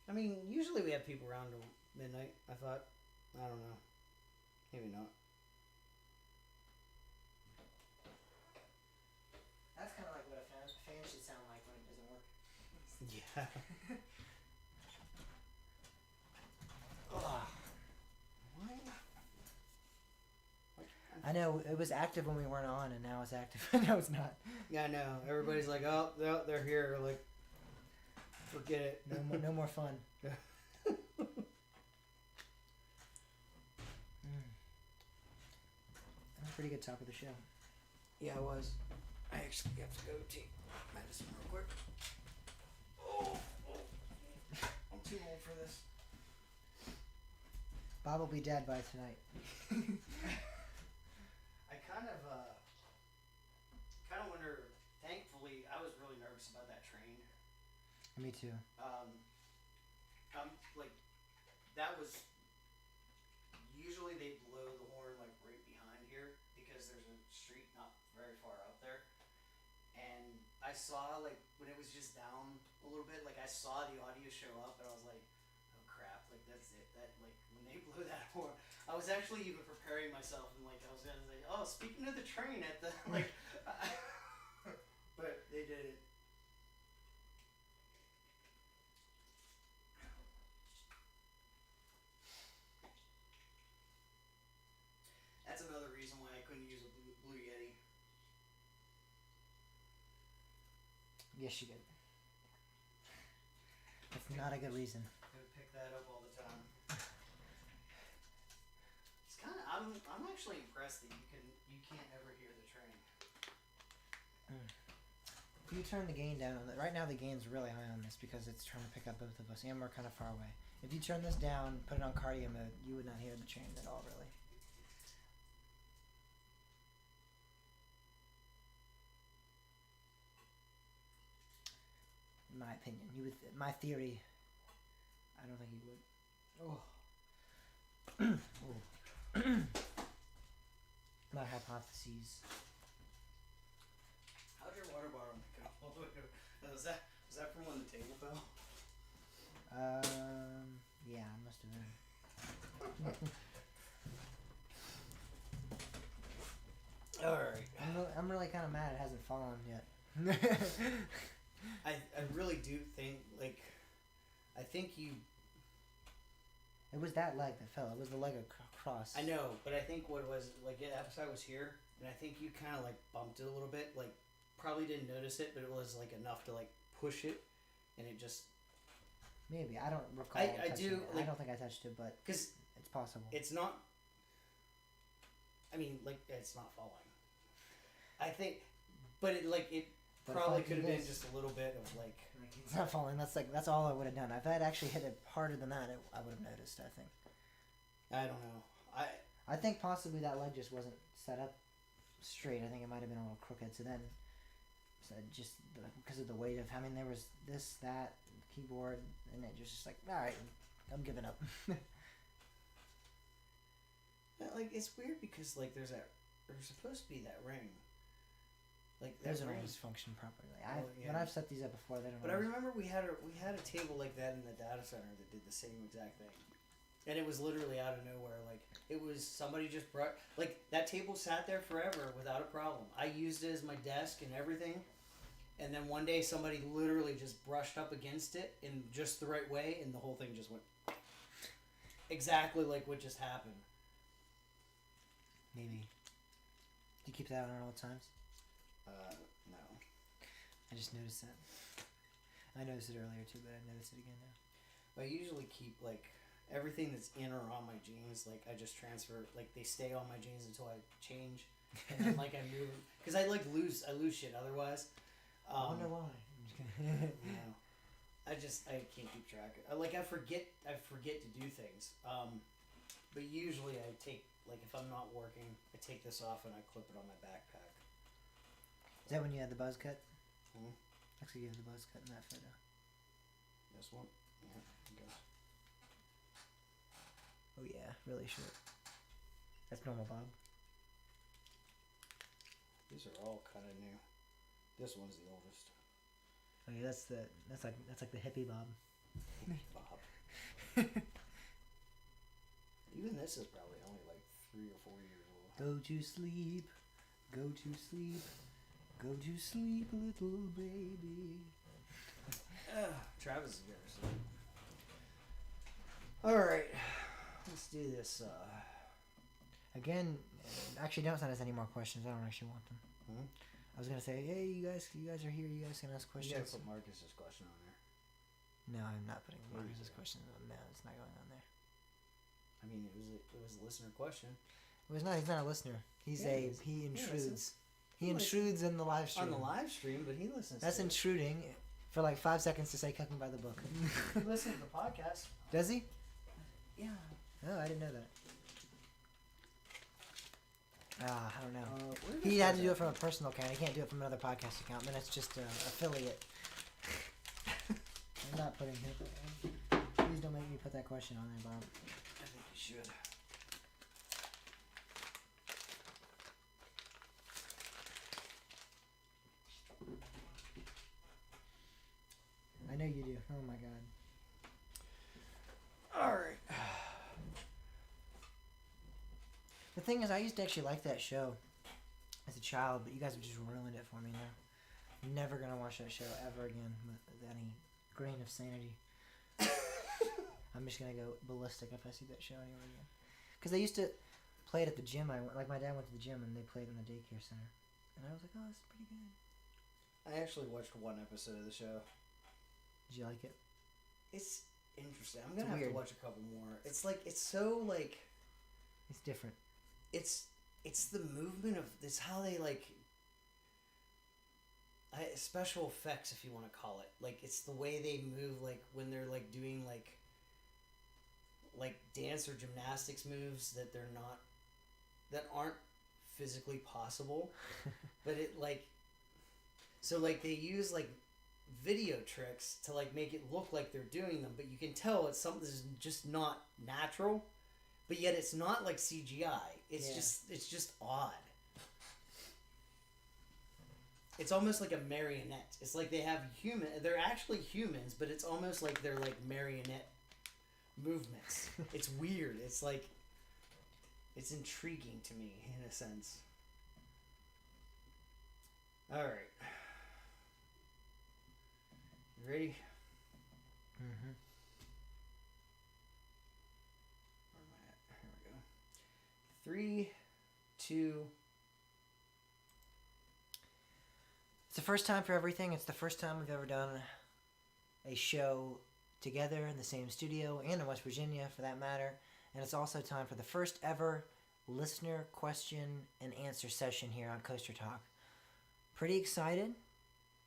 I mean, usually we have people around till midnight, I thought. I don't know. Maybe not. That's kind of like what a fan should sound like when it doesn't work. Yeah. Ugh. Why? I know it was active when we weren't on, and now it's active. No, it's not. Yeah, I know. Everybody's like, oh, they're here. Like, forget it. No more fun. That's a pretty good top of the show. Yeah, it was. I actually have to go take medicine real quick. Bob will be dead by tonight. I kind of wonder. Thankfully, I was really nervous about that train. Me too. Like that was. Usually they blow the horn like right behind here because there's a street not very far up there. And I saw like when it was just down a little bit, like I saw the audio show up and I was like, oh crap, like that's it. That like when they blew that horn, I was actually even preparing myself and like I was gonna say, oh, speaking of the train at the like, but they did it. That's another reason why I couldn't use a Blue Yeti. Yes, you did. That's not a good reason. I would pick that up all the time. It's kind of. I'm actually impressed that you can't ever hear the train. If you turn the gain down, right now the gain's really high on this because it's trying to pick up both of us and we're kind of far away. If you turn this down, put it on cardio mode, you would not hear the train at all, really. In my opinion, you would. My theory. I don't think you would. Oh. My hypotheses. How'd your water bottle make it all the way over? Was that from when the table fell? Yeah, it must have been. All right. I'm really kind of mad it hasn't fallen yet. I really do think I think you. It was that leg that fell. It was the leg across. I know, but I think what it was like the upside was here, and I think you kind of like bumped it a little bit. Like probably didn't notice it, but it was like enough to like push it, and it just. Maybe I don't recall. I do. It. Like, I don't think I touched it, but because it's possible. It's not. I mean, like it's not falling. I think, but it probably could have been just a little bit of like. It's not falling. That's all I would have done. If I had actually hit it harder than that, I would have noticed. I think. I don't know. I think possibly that leg just wasn't set up straight. I think it might have been a little crooked. So then, just because of the weight of, I mean, there was this, that, keyboard, and it just like, all right, I'm giving up. Like it's weird because like there's supposed to be that ring. Like those that don't ring. always function properly. Yeah. When I've set these up before, they don't. But I remember we had a table like that in the data center that did the same exact thing, and it was literally out of nowhere. Like it was somebody just brought like that table sat there forever without a problem. I used it as my desk and everything, and then one day somebody literally just brushed up against it in just the right way, and the whole thing just went exactly like what just happened. Maybe. Do you keep that on at all times? No. I just noticed that. I noticed it earlier too, but I noticed it again now. I usually keep like everything that's in or on my jeans. Like I just transfer, like they stay on my jeans until I change, and then like I move because I lose shit otherwise. I wonder why. You know, I can't keep track. I forget to do things. But usually I take like if I'm not working, I take this off and I clip it on my backpack. Is that when you had the buzz cut? Mm-hmm. Actually, you have the buzz cut in that photo. This one? Yeah, I guess. Oh yeah, really short. That's normal, Bob. These are all kind of new. This one's the oldest. Oh yeah, that's like the hippie Bob. Bob. Even this is probably only like 3 or 4 years old. Go to sleep, go to sleep, go to sleep, little baby. Travis is here. So. All right, let's do this. Again, actually, don't send us any more questions. I don't actually want them. Hmm? I was gonna say, hey, you guys are here. You guys can ask You gotta questions. put Marcus's question on there. No, I'm not putting Yeah, you Marcus's do. questions on. No, it's not going on there. I mean, it was a listener question. Well, he's not a listener. He intrudes. He listens. intrudes in the live stream. On the live stream, but he listens. That's to intruding for like 5 seconds to say cooking by the book. He listens to the podcast. Does he? Yeah. Oh, I didn't know that. I don't know. Where He does had to that do go? it from a personal account. He can't do it from another podcast account. Then it's just affiliate. I'm not putting him. Please don't make me put that question on there, Bob. I think you should. I know you do. Oh my god. All right. The thing is, I used to actually like that show as a child, but you guys have just ruined it for me now. I'm never gonna watch that show ever again with any grain of sanity. I'm just gonna go ballistic if I see that show anywhere again. Because they used to play it at the gym. Like my dad went to the gym and they played it in the daycare center, and I was like, oh, this is pretty good. I actually watched one episode of the show. Did you like it? It's interesting. I'm It's gonna have weird. to watch a couple more. It's like it's so like It's different. it's the movement of this how they like special effects, if you want to call it. Like it's the way they move, like when they're like doing like dance or gymnastics moves that aren't physically possible. But it like so like they use like video tricks to like make it look like they're doing them, but you can tell it's something that's just not natural. But yet it's not like CGI. It's Yeah. just odd. It's almost like a marionette. It's like they have they're actually humans, but it's almost like they're like marionette movements. It's weird. It's like it's intriguing to me in a sense. All right. You ready? Mm-hmm. Where am I at? Here we go. 3, 2. It's the first time for everything. It's the first time we've ever done a show together in the same studio and in West Virginia, for that matter. And it's also time for the first ever listener question and answer session here on Coaster Talk. Pretty excited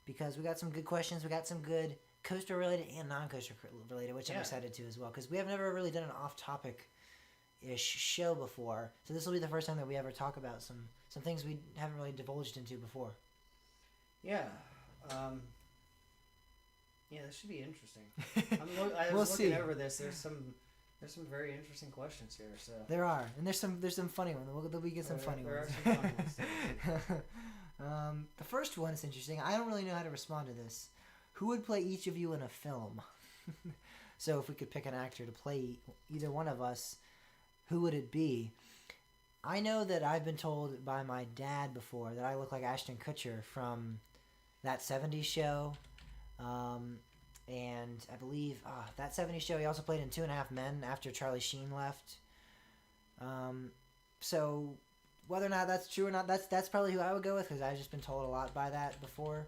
because we got some good questions. We got some good coaster related and non-coaster related, which I'm Yeah. excited to as well, because we have never really done an off-topic-ish show before. So this will be the first time that we ever talk about some things we haven't really divulged into before. Yeah. Yeah, this should be interesting. I We'll was looking see. over this. There's some very interesting questions here. So There are, and there's some funny ones. We get some funny there ones. are some funny ones. The first one is interesting. I don't really know how to respond to this. Who would play each of you in a film? So if we could pick an actor to play either one of us, who would it be? I know that I've been told by my dad before that I look like Ashton Kutcher from that 70s show. And I believe that 70s show, he also played in 2.5 Men after Charlie Sheen left. So whether or not that's true or not, that's probably who I would go with, because I've just been told a lot by that before.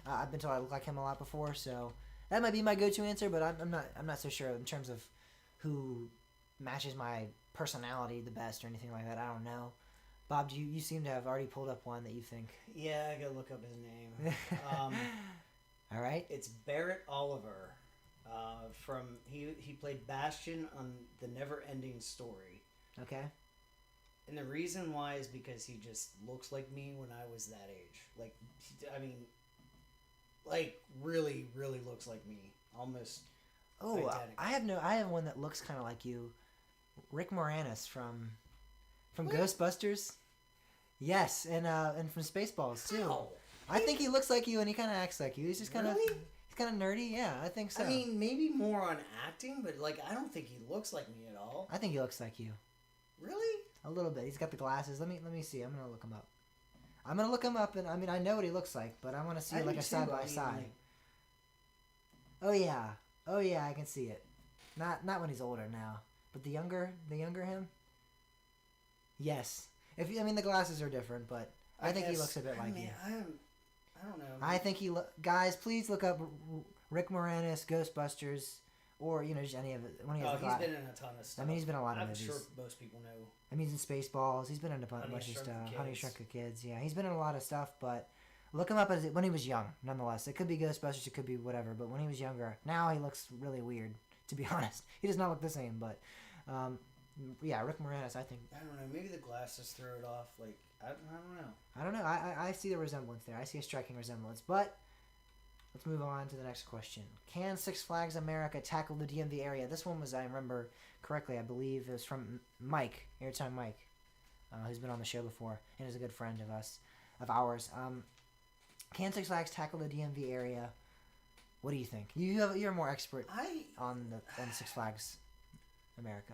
I've been told I look like him a lot before, so that might be my go-to answer. But I'm not so sure in terms of who matches my personality the best or anything like that. I don't know. Bob, you seem to have already pulled up one that you think. Yeah, I gotta look up his name. All right. It's Barrett Oliver. He played Bastion on The Never Ending Story. Okay. And the reason why is because he just looks like me when I was that age. Like really, really looks like me. Almost. Oh, identical. I have one that looks kind of like you. Rick Moranis from What? Ghostbusters. Yes, and from Spaceballs too. How? I think he looks like you, and he kind of acts like you. He's just kind of Really? he's kind of nerdy. Yeah, I think so. I mean, maybe more on acting, but like I don't think he looks like me at all. I think he looks like you Really? a little bit. He's got the glasses. Let me see. I'm gonna look him up. And I mean I know what he looks like, but I want to see I like do a too, side by I mean, side. like- Oh yeah, I can see it. Not when he's older now, but the younger him. Yes, I mean the glasses are different, but I think he guess- looks a bit like you. I don't know. I think guys, please look up Rick Moranis, Ghostbusters, or just any of it when he has the he's glasses. been in a ton of stuff. I mean, he's been in a lot of I'm movies. sure most people know. I mean, he's in Spaceballs. He's been in a bunch Honey, I of Shrunk the stuff. Honey, Kids. Shrunk the Kids. Yeah, he's been in a lot of stuff, but look him up when he was young. Nonetheless, it could be Ghostbusters, it could be whatever. But when he was younger, now he looks really weird. To be honest, he does not look the same. But Yeah, Rick Moranis. I think. I don't know. Maybe the glasses throw it off. Like I don't know. I don't know. I see the resemblance there. I see a striking resemblance. But let's move on to the next question. Can Six Flags America tackle the DMV area? This one was, I remember correctly, I believe it was from Mike, Airtime Mike, who's been on the show before and is a good friend of ours. Can Six Flags tackle the DMV area? What do you think? You're more expert on Six Flags America.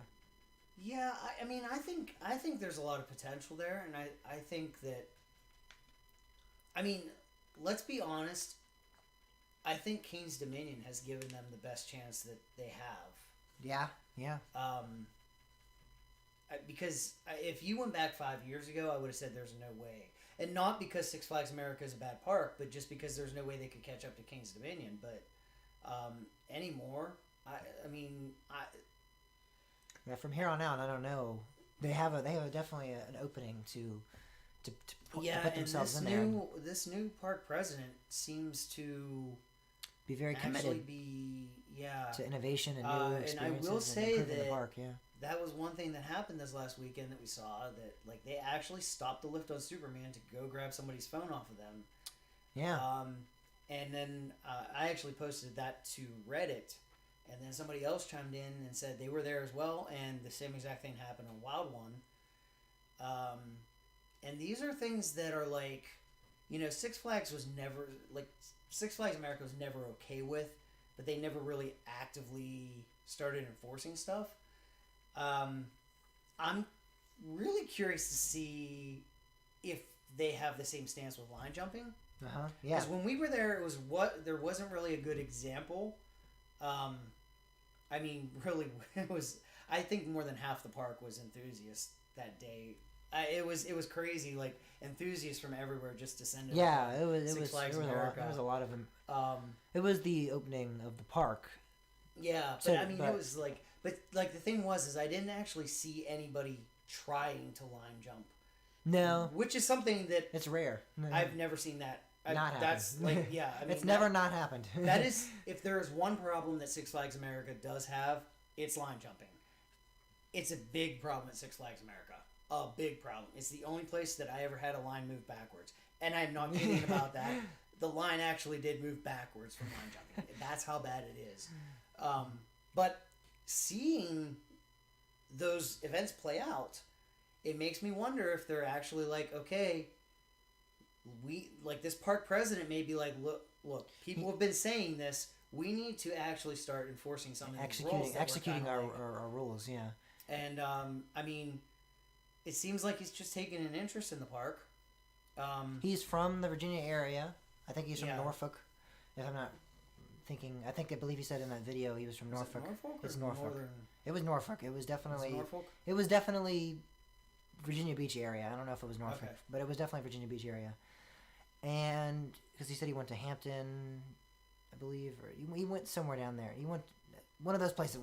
Yeah, I mean, I think there's a lot of potential there, and I think that. I mean, let's be honest. I think King's Dominion has given them the best chance that they have. Yeah. Because if you went back 5 years ago, I would have said there's no way. And not because Six Flags America is a bad park, but just because there's no way they could catch up to King's Dominion. But anymore, Yeah, from here on out, I don't know. They have definitely an opening to put themselves in there. This new park president seems to be very committed. To innovation and new experiences. And I will say that the park, that was one thing that happened this last weekend that we saw, that like they actually stopped the lift on Superman to go grab somebody's phone off of them. Yeah. And then I actually posted that to Reddit, and then somebody else chimed in and said they were there as well, and the same exact thing happened on Wild One. And these are things that are like, Six Flags America was never okay with, but they never really actively started enforcing stuff. I'm really curious to see if they have the same stance with line jumping. Yeah. Because when we were there, there wasn't really a good example. I mean, really, it was. I think more than half the park was enthusiasts that day. It was crazy. Like enthusiasts from everywhere just descended. Yeah, it was. Six Flags America. There was a lot of them. It was the opening of the park. Yeah, but it was like. But like the thing is I didn't actually see anybody trying to line jump. No, which is something that it's rare. I've never seen that. Not that's happened. Like yeah, I mean, it's never not happened. That is, if there is one problem that Six Flags America does have, it's line jumping. It's a big problem at Six Flags America. A big problem. It's the only place that I ever had a line move backwards, and I'm not kidding about that. The line actually did move backwards from line jumping. That's how bad it is. But seeing those events play out, it makes me wonder if they're actually like, okay, we like this park president may be like, look, people have been saying this. We need to actually start enforcing some of these rules. Executing our rules, yeah. And I mean, it seems like he's just taking an interest in the park. He's from the Virginia area. I think he's from Norfolk. If I'm not thinking, I believe he said in that video he was from Norfolk. It's Norfolk. Norfolk. It was Norfolk. It was definitely. Norfolk? It was definitely Virginia Beach area. I don't know if it was Norfolk, okay. But it was definitely Virginia Beach area. And because he said he went to Hampton, I believe, or he went somewhere down there. He went one of those places,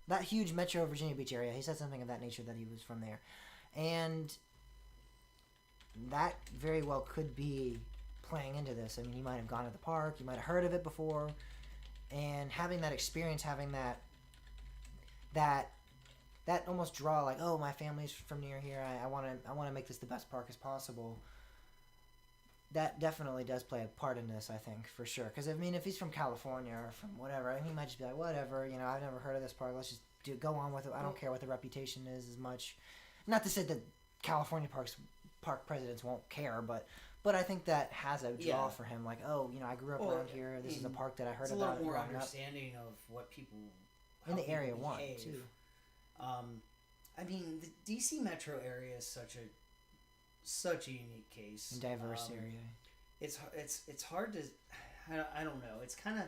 that huge metro Virginia Beach area. He said something of that nature, that he was from there, and that very well could be playing into this. I mean, he might have gone to the park, you might have heard of it before, and having that experience, having that almost draw, like, oh, my family's from near here, I want to make this the best park as possible. That definitely does play a part in this, I think, for sure. Because I mean, if he's from California or from whatever, he might just be like, whatever, I've never heard of this park, let's just go on with it. I don't care what the reputation is as much. Not to say that California park presidents won't care, but I think that has a draw for him. Like, oh, I grew up around here. This is a park that I heard about. It's a little more understanding of what people in the area want too. I mean, the DC metro area is such a unique case and diverse area. It's hard to. I don't know. It's kind of.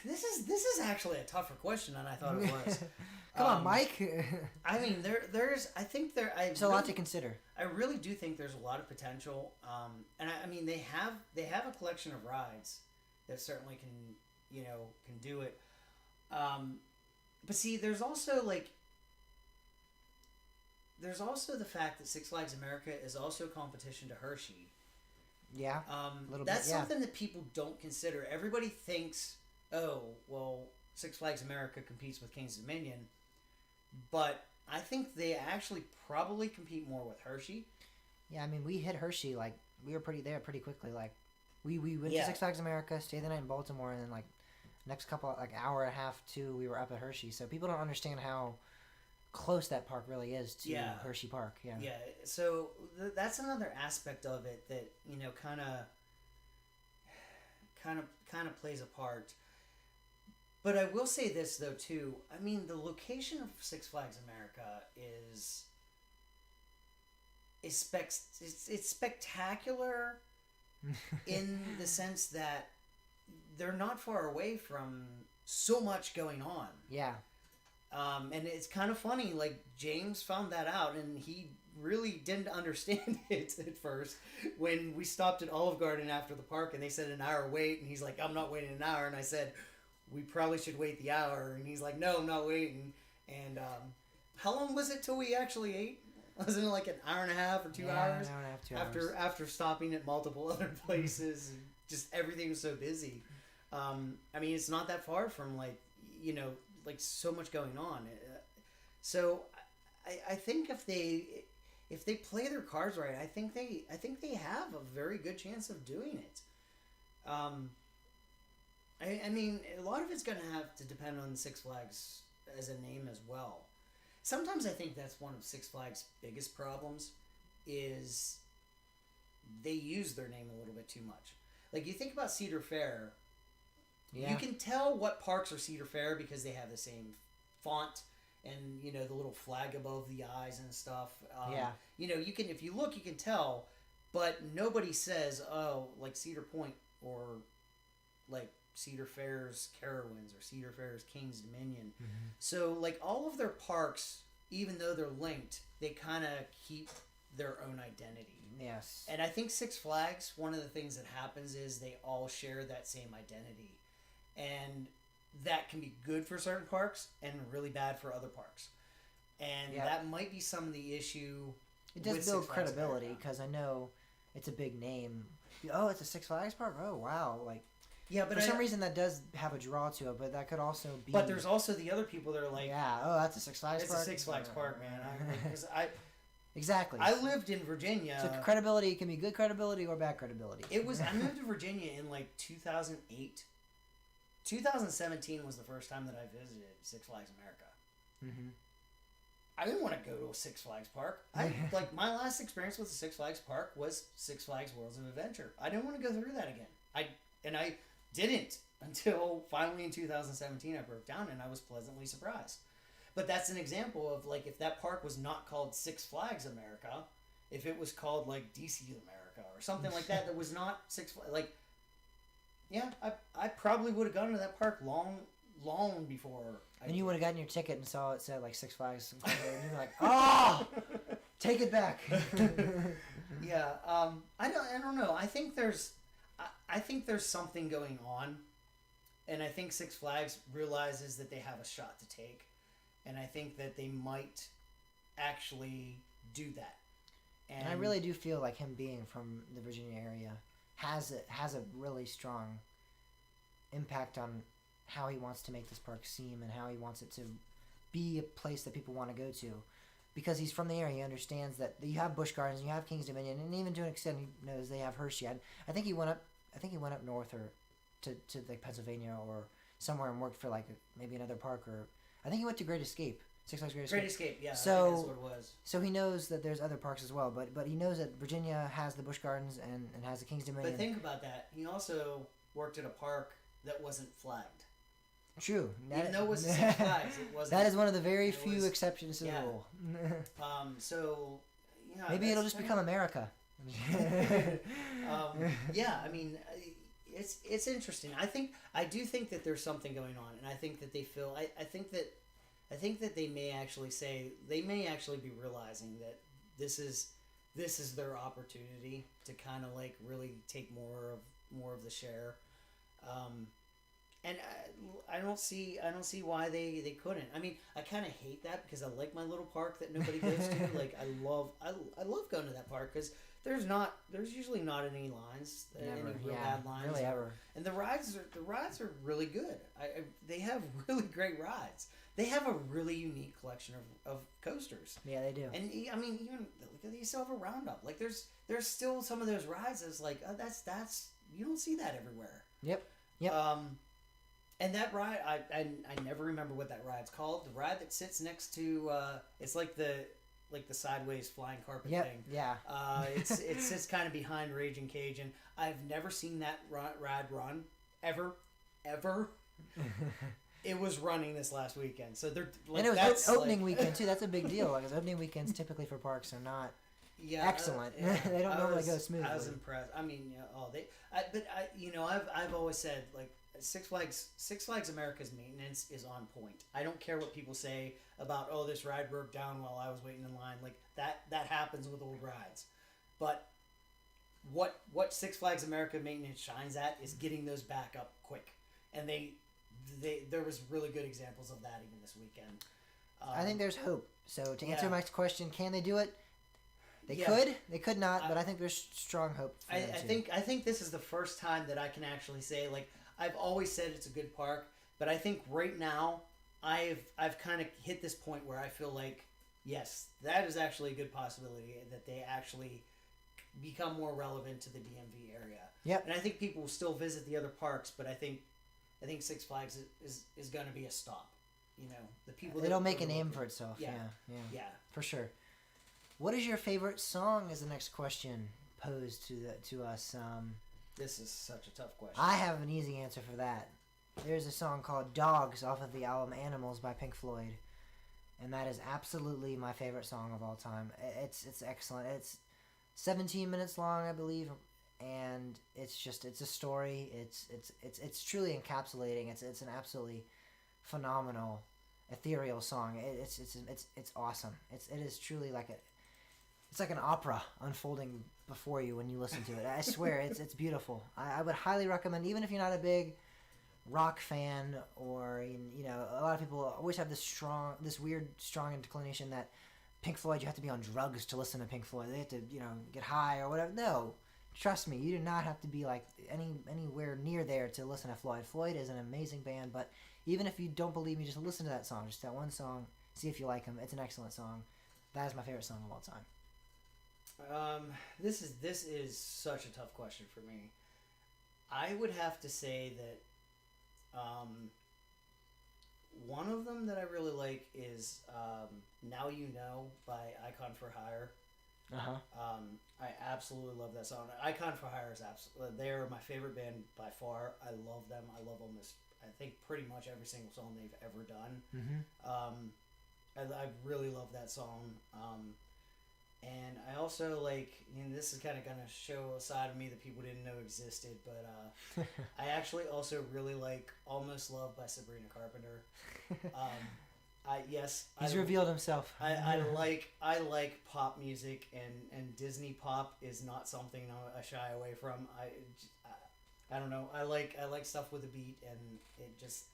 This is actually a tougher question than I thought it was. Come on, Mike. I mean, there's a lot to consider. I really do think there's a lot of potential, and I mean they have a collection of rides that certainly can do it. But see, there's also the fact that Six Flags America is also a competition to Hershey. Yeah, that's something that people don't consider. Everybody thinks, oh, well, Six Flags America competes with Kings Dominion, but I think they actually probably compete more with Hershey. Yeah, I mean, we hit Hershey, like, we were pretty there pretty quickly. Like, we went Yeah. to Six Flags America, stayed the night in Baltimore, and then, like, next couple, like, hour and a half, two, we were up at Hershey. So people don't understand how close that park really is to Yeah. Hershey Park. Yeah. Yeah, so that's another aspect of it that kind of plays a part. But I will say this though too. I mean, the location of Six Flags America it's spectacular in the sense that they're not far away from so much going on. Yeah. And it's kind of funny, like, James found that out, and he really didn't understand it at first when we stopped at Olive Garden after the park, and they said an hour wait, and he's like, I'm not waiting an hour, and I said, we probably should wait the hour, and he's like, no, I'm not waiting, and, how long was it till we actually ate? Wasn't it like an hour and a half or 2 hours? An hour and a half, 2 hours. After stopping at multiple other places, and just everything was so busy. I mean, it's not that far from, like, like so much going on. So I think if they play their cards right, I think they have a very good chance of doing it. I mean, a lot of it's going to have to depend on Six Flags as a name as well. Sometimes I think that's one of Six Flags' biggest problems is they use their name a little bit too much. Like, you think about Cedar Fair. Yeah. You can tell what parks are Cedar Fair because they have the same font and, the little flag above the eyes and stuff. Yeah. You can, if you look, you can tell, but nobody says, oh, like Cedar Point or like Cedar Fair's Carowinds or Cedar Fair's Kings Dominion. Mm-hmm. So, like, all of their parks, even though they're linked, they kind of keep their own identity. Yes. And I think Six Flags, one of the things that happens is they all share that same identity. And that can be good for certain parks and really bad for other parks. And that might be some of the issue. It does with build Six Flags credibility America. because I know it's a big name. Oh, it's a Six Flags park? Oh, wow. Like, Yeah, but for some reason that does have a draw to it, but that could also be... But there's also the other people that are like... Yeah, oh, that's a Six Flags it's park? a Six Flags park, man. Exactly. I lived in Virginia. So credibility can be good credibility or bad credibility. I moved to Virginia in like 2008. 2017 was the first time that I visited Six Flags America. Mm-hmm. I didn't want to go to a Six Flags park. Like, my last experience with the Six Flags park was Six Flags Worlds of Adventure. I didn't want to go through that again. I didn't until finally in 2017 I broke down and I was pleasantly surprised. But that's an example of, like, if that park was not called Six Flags America, if it was called, like, DC America or something like that was not Six Flags, like, yeah, I probably would have gone to that park long before. And you would have gotten your ticket and saw it said, like, Six Flags. And you're like, oh! Take it back. Yeah, I don't know. I think there's something going on, and I think Six Flags realizes that they have a shot to take, and I think that they might actually do that. And I really do feel like him being from the Virginia area has a really strong impact on how he wants to make this park seem and how he wants it to be a place that people want to go to. Because he's from the area, he understands that you have Busch Gardens, you have Kings Dominion, and even to an extent, he knows they have Hershey. I think he went up north or to like Pennsylvania or somewhere and worked for like maybe another park, or I think he went to Great Escape, Six Flags Great Escape. Yeah. So I think that's what it was. So he knows that there's other parks as well, but he knows that Virginia has the Busch Gardens and has the Kings Dominion. But think about that. He also worked at a park that wasn't flagged. True. Even though it was Six Flags, it wasn't. That is one of the very few exceptions to the rule. So, yeah. Maybe it'll just become America. Yeah, I mean, it's interesting. I do think that there's something going on, and I think that they feel. I think that they may actually be realizing that this is their opportunity to kind of like really take more of the share. And I don't see why they couldn't. I mean, I kind of hate that because I like my little park that nobody goes to. Like, I love going to that park because there's usually not any lines, Never. any real Yeah. bad lines, Really ever. and the rides are really good. They have really great rides. They have a really unique collection of coasters. Yeah, they do. And I mean, even they still have a roundup. Like there's still some of those rides that's like that's you don't see that everywhere. Yep. Yep. And that ride, I never remember what that ride's called. The ride that sits next to it's like the sideways flying carpet Yep. thing. Yeah. It sits kind of behind Raging Cajun. I've never seen that ride run ever. It was running this last weekend, so they're like, and it was that's opening weekend too. That's a big deal. Like, 'cause opening weekends typically for parks are not excellent. They don't normally go smoothly. I was impressed. I mean, I've always said like Six Flags America's maintenance is on point. I don't care what people say about this ride broke down while I was waiting in line. Like that happens with old rides, but what Six Flags America maintenance shines at is getting those back up quick, and there was really good examples of that even this weekend. I think there's hope. So to answer Yeah. my question, can they do it? They Yeah. could. They could not. But I think there's strong hope. For them to. I think this is the first time that I can actually say, like, I've always said it's a good park, but I think right now I've kind of hit this point where I feel like, yes, that is actually a good possibility that they actually become more relevant to the DMV area. Yep. And I think people will still visit the other parks, but I think Six Flags is going to be a stop. You know, the people. It'll make a name for itself. Yeah. Yeah. For sure. What is your favorite song? Is the next question posed to us. This is such a tough question. I have an easy answer for that. There's a song called "Dogs" off of the album "Animals" by Pink Floyd, and that is absolutely my favorite song of all time. It's excellent. It's 17 minutes long, I believe, and it's a story. It's truly encapsulating. It's an absolutely phenomenal, ethereal song. It's awesome. It is truly it's like an opera unfolding before you when you listen to it. I swear, it's beautiful. I would highly recommend, even if you're not a big rock fan, or a lot of people always have this weird strong inclination that Pink Floyd, you have to be on drugs to listen to Pink Floyd. They have to get high or whatever. No, trust me, you do not have to be like anywhere near there to listen to Floyd. Floyd is an amazing band, but even if you don't believe me, just listen to that song, just that one song. See if you like them. It's an excellent song. That is my favorite song of all time. This is such a tough question for me. I would have to say that one of them that I really like is "Now You Know" by Icon for Hire. I absolutely love that song. Icon for Hire is they're my favorite band by far. I love them. I love almost, I think, pretty much every single song they've ever done. I really love that song. And I also this is kind of going to show a side of me that people didn't know existed, but I actually also really like "Almost Love" by Sabrina Carpenter. He's revealed himself. I like pop music, and Disney pop is not something I shy away from. I don't know. I like stuff with a beat, and it just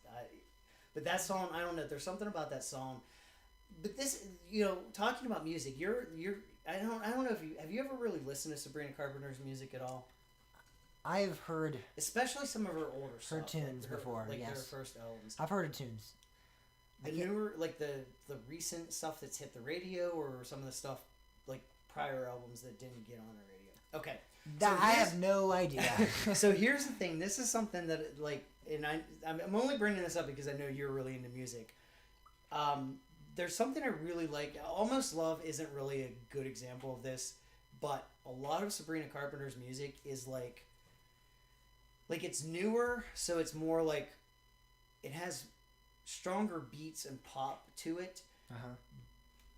but that song, I don't know. There's something about that song. But this, talking about music, I don't know if have you ever really listened to Sabrina Carpenter's music at all? I've heard, especially some of her older stuff, tunes before. Yes, her first albums. I've heard of tunes. The newer, the recent stuff that's hit the radio, or some of the stuff prior albums that didn't get on the radio. Okay, I have no idea. So here's the thing. This is something that and I'm only bringing this up because I know you're really into music. There's something I really like. Almost Love isn't really a good example of this, but a lot of Sabrina Carpenter's music is it's newer, so it's more it has stronger beats and pop to it.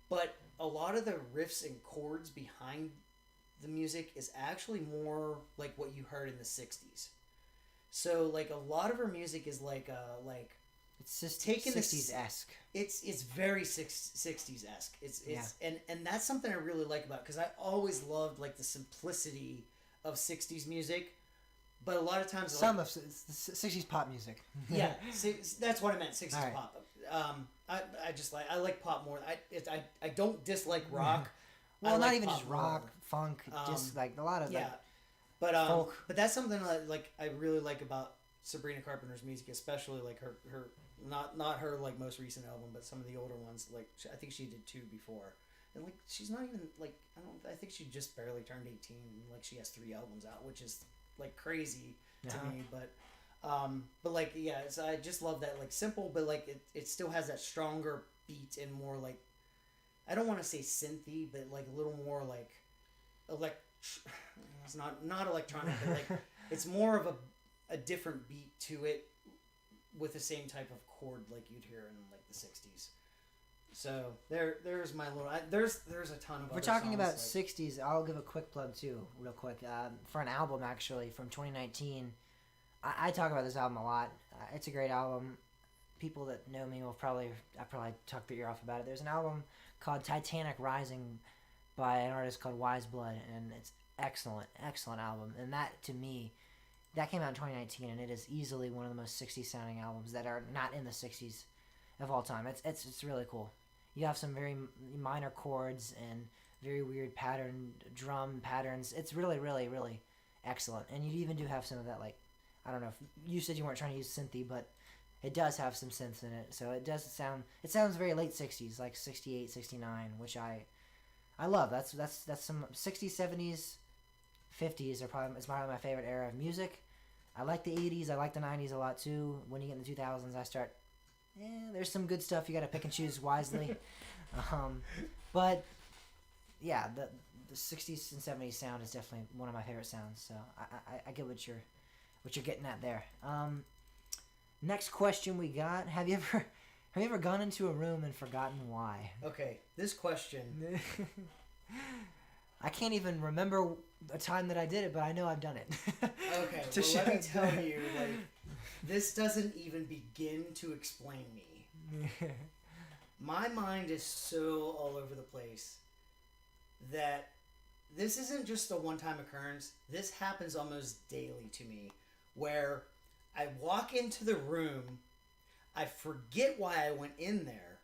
But a lot of the riffs and chords behind the music is actually more like what you heard in the 60s. So a lot of her music is it's just taking 60s-esque. It's very 60s-esque. It's and that's something I really like about it, because I always loved the simplicity of 60s music, but a lot of times some of 60s pop music. Yeah, that's what I meant. 60s right. pop. I like pop more. I don't dislike rock. Well, I not like even pop just rock, more. funk, just like a lot of Yeah, like but folk. but that's something that like I really like about Sabrina Carpenter's music, especially like her not her like most recent album, but some of the older ones. Like I think she did 2 before, and like she's not even like I think she just barely turned 18. Like she has 3 albums out, which is like crazy to me. But like yeah, I just love that like simple, but like it still has that stronger beat and more like I don't want to say synthy, but like a little more like it's not electronic, but like it's more of a different beat to it with the same type of chord like you'd hear in like the 60s. So there's my little there's a ton of We're other talking songs, about like, 60s. I'll give a quick plug too, real quick, for an album actually from 2019. I talk about this album a lot. It's a great album. People that know me will probably talk their ear off about it. There's an album called Titanic Rising by an artist called Wise Blood, and it's excellent album. And that to me, that came out in 2019, and it is easily one of the most 60s sounding albums that are not in the 60s of all time. It's really cool. You have some very minor chords and very weird drum patterns. It's really excellent. And you even do have some of that, like, I don't know if you said you weren't trying to use synthy, but it does have some synths in it. So it sounds very late 60s, like 68, 69, which I love. That's some 60s, 70s, 50s is probably my favorite era of music. I like the 80s, I like the 90s a lot too. When you get in the 2000s, I start there's some good stuff. You got to pick and choose wisely. But yeah, the 60s and 70s sound is definitely one of my favorite sounds. So I get what you're getting at there. Next question we got: Have you ever gone into a room and forgotten why? Okay, this question. I can't even remember a time that I did it, but I know I've done it. Okay, well, let me tell you, like, this doesn't even begin to explain me. My mind is so all over the place that this isn't just a one-time occurrence. This happens almost daily to me, where I walk into the room, I forget why I went in there,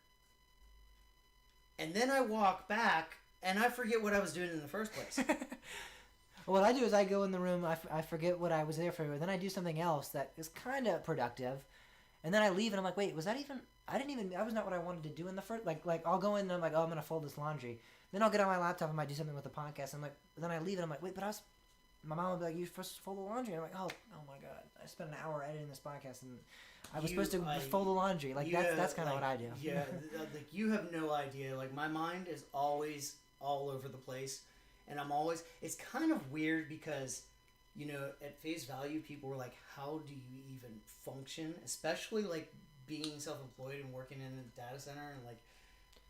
and then I walk back, and I forget what I was doing in the first place. What I do is I go in the room, I forget what I was there for, then I do something else that is kind of productive, and then I leave and I'm like, wait, was that even, that was not what I wanted to do in the first, like I'll go in and I'm like, oh, I'm going to fold this laundry. Then I'll get on my laptop and I might do something with the podcast, and I'm like, then I leave and I'm like, wait, but my mom would be like, you're supposed to fold the laundry. And I'm like, oh my God, I spent an hour editing this podcast and I was supposed to fold the laundry. Like, that's kind of what I do. Yeah, like, you have no idea. Like, my mind is always all over the place. And it's kind of weird because, you know, at face value, people were like, how do you even function? Especially, like, being self-employed and working in a data center and, like,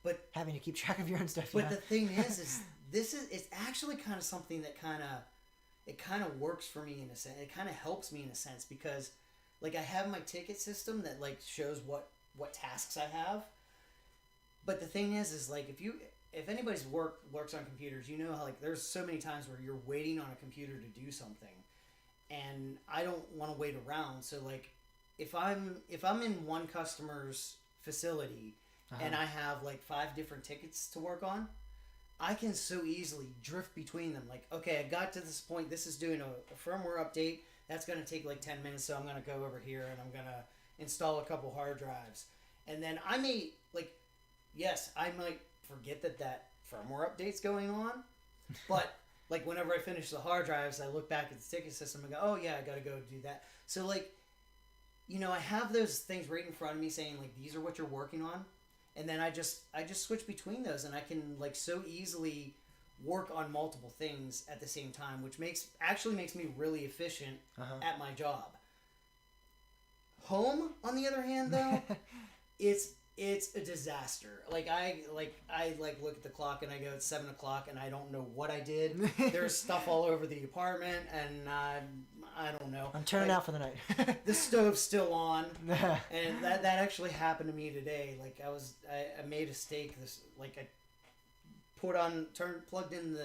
but having to keep track of your own stuff. But the thing is it's actually kind of something that kind of works for me in a sense. It kind of helps me in a sense because, like, I have my ticket system that, like, shows what tasks I have. But the thing is like, if anybody's works on computers, you know how, like, there's so many times where you're waiting on a computer to do something, and I don't want to wait around. So, like, if I'm in one customer's facility and I have, like, 5 different tickets to work on, I can so easily drift between them. Like, okay, I got to this point. This is doing a firmware update. That's going to take like 10 minutes, so I'm going to go over here and I'm going to install a couple hard drives. And then I may, like, yes, I might forget that firmware update's going on. But, like, whenever I finish the hard drives, I look back at the ticket system and go, oh, yeah, I got to go do that. So, like, you know, I have those things right in front of me saying, like, these are what you're working on. And then I just switch between those, and I can, like, so easily work on multiple things at the same time, which makes me really efficient at my job. Home, on the other hand, though, it's a disaster. I look at the clock and I go, it's 7 o'clock, and I don't know what I did. There's stuff all over the apartment, and I don't know. I'm turning out for the night. The stove's still on, and that actually happened to me today. Like, I made a steak. I plugged in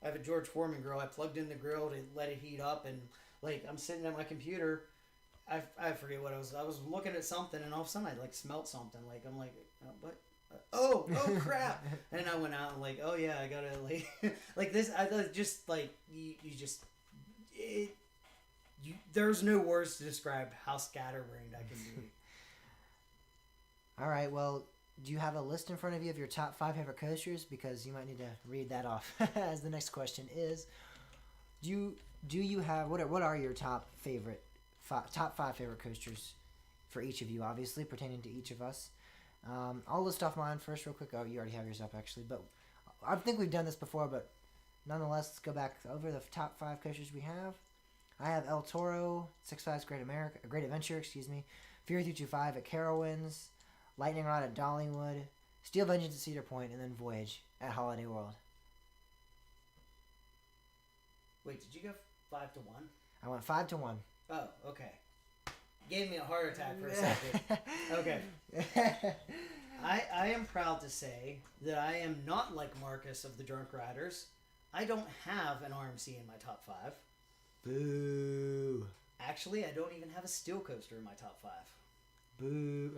I have a George Foreman grill. I plugged in the grill to let it heat up, and, like, I'm sitting at my computer. I forget what I was looking at something, and all of a sudden I, like, smelt something. Like, I'm like, what? Oh crap! And I went out and like, oh yeah, I gotta like, like this. I just like you just it. There's no words to describe how scatterbrained I can be. All right. Well, do you have a list in front of you of your top 5 favorite coasters? Because you might need to read that off. As the next question is, do you have what are your top 5 favorite coasters for each of you? Obviously, pertaining to each of us. I'll list off mine first, real quick. Oh, you already have yours up actually, but I think we've done this before. But nonetheless, let's go back over the top 5 coasters we have. I have El Toro, Six Flags Great Adventure, Fury 325 at Carowinds, Lightning Rod at Dollywood, Steel Vengeance at Cedar Point, and then Voyage at Holiday World. Wait, did you go 5-1? I went 5-1. Oh, okay. Gave me a heart attack for a second. Okay. I am proud to say that I am not like Marcus of the Drunk Riders. I don't have an RMC in my top 5. Boo. Actually, I don't even have a steel coaster in my top 5. Boo.